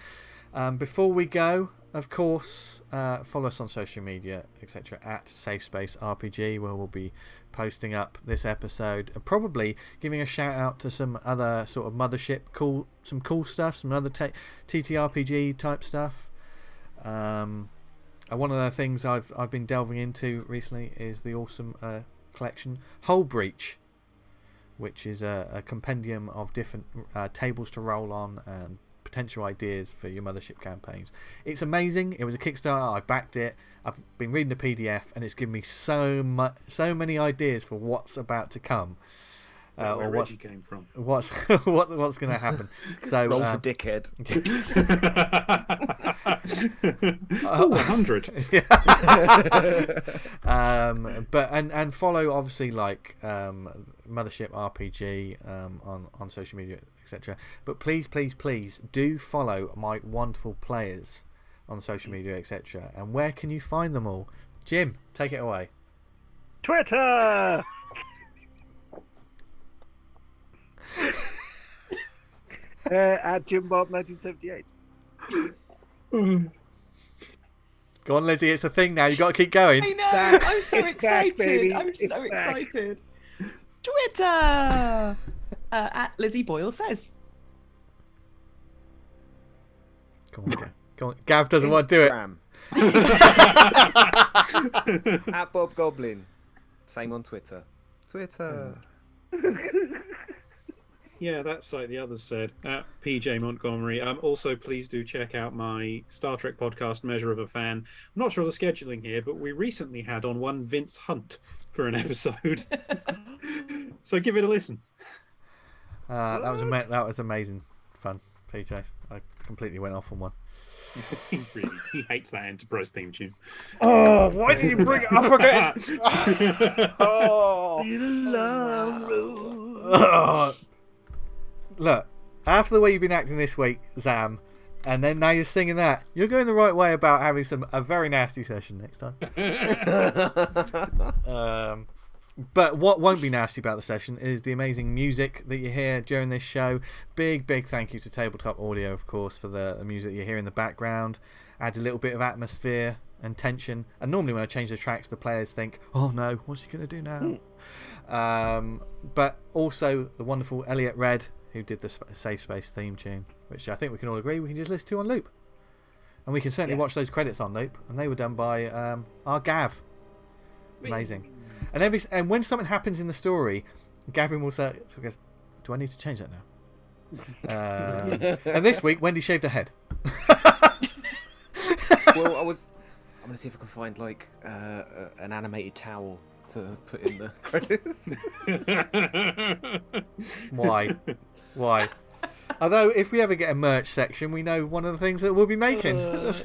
Before we go, of course, follow us on social media, etc. at Safe Space RPG, where we'll be posting up this episode, and probably giving a shout out to some other sort of Mothership some cool stuff, some other TTRPG type stuff. One of the things I've been delving into recently is the awesome collection Hull Breach, which is a compendium of different tables to roll on and potential ideas for your Mothership campaigns. It's amazing. It was a Kickstarter. I backed it. I've been reading the PDF, and it's given me so many ideas for what's about to come, or what's came from. What's going to happen. So roll for dickhead. 100. But and follow, obviously, like Mothership RPG on social media, etc. But please do follow my wonderful players on social media, etc. And where can you find them all? Jim, take it away. Twitter. At JimBob1978. Go on, Lizzie, it's a thing now. You've got to keep going. I know. I'm so excited. baby. I'm so It's back. excited. Twitter. At Lizzie Boyle says. Come on. Gav doesn't want to do it. Instagram. At Bob Goblin. Same on Twitter. Yeah, that's like the others said. At PJ Montgomery. Also, please do check out my Star Trek podcast, Measure of a Fan. I'm not sure of the scheduling here, but we recently had on one Vince Hunt for an episode. So give it a listen. That was amazing fun, PJ. I completely went off on one. He hates that Enterprise theme tune. Oh, why did you bring it up again? Look, after the way you've been acting this week, Zam, and then now you're singing that, you're going the right way about having a very nasty session next time. But what won't be nasty about the session is the amazing music that you hear during this show. Big thank you to Tabletop Audio, of course, for the music you hear in the background. Adds a little bit of atmosphere and tension. And normally when I change the tracks, the players think, oh no, what's he going to do now? But also the wonderful Elliot Red, who did the Safe Space theme tune, which I think we can all agree we can just listen to on loop. And we can certainly watch those credits on loop. And they were done by our Gav. Amazing. And when something happens in the story, Gavin will say, do I need to change that now? And this week, Wendy shaved her head. Well, I'm going to see if I can find like an animated towel to put in the credits. Why? Although, if we ever get a merch section, we know one of the things that we'll be making. A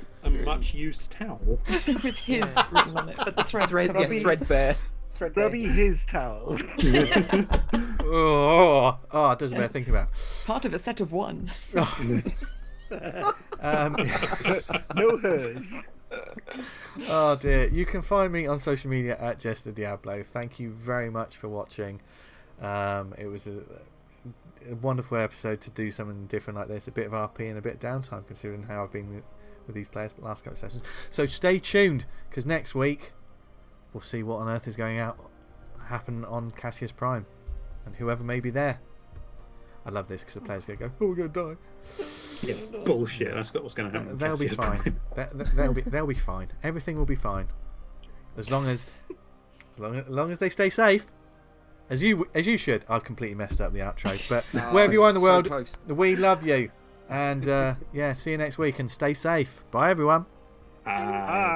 much used towel. With his written on it, but the threadbare. Grubby his towel. Oh, it doesn't bear thinking about. Part of a set of one. No hers. Oh dear. You can find me on social media at Jester Diablo. Thank you very much for watching. It was a wonderful episode to do something different like this. A bit of RP and a bit of downtime, considering how I've been with these players the last couple of sessions. So stay tuned, because next week we'll see what on earth is going to happen on Cassius Prime, and whoever may be there. I love this because the players are going to go, oh, we're going to die. Yeah, bullshit. That's what's going to happen. They'll be fine. They'll be fine. Everything will be fine, as long as they stay safe. As you should. I've completely messed up the outro, but wherever you are in the world, we love you. And see you next week, and stay safe. Bye, everyone. Bye.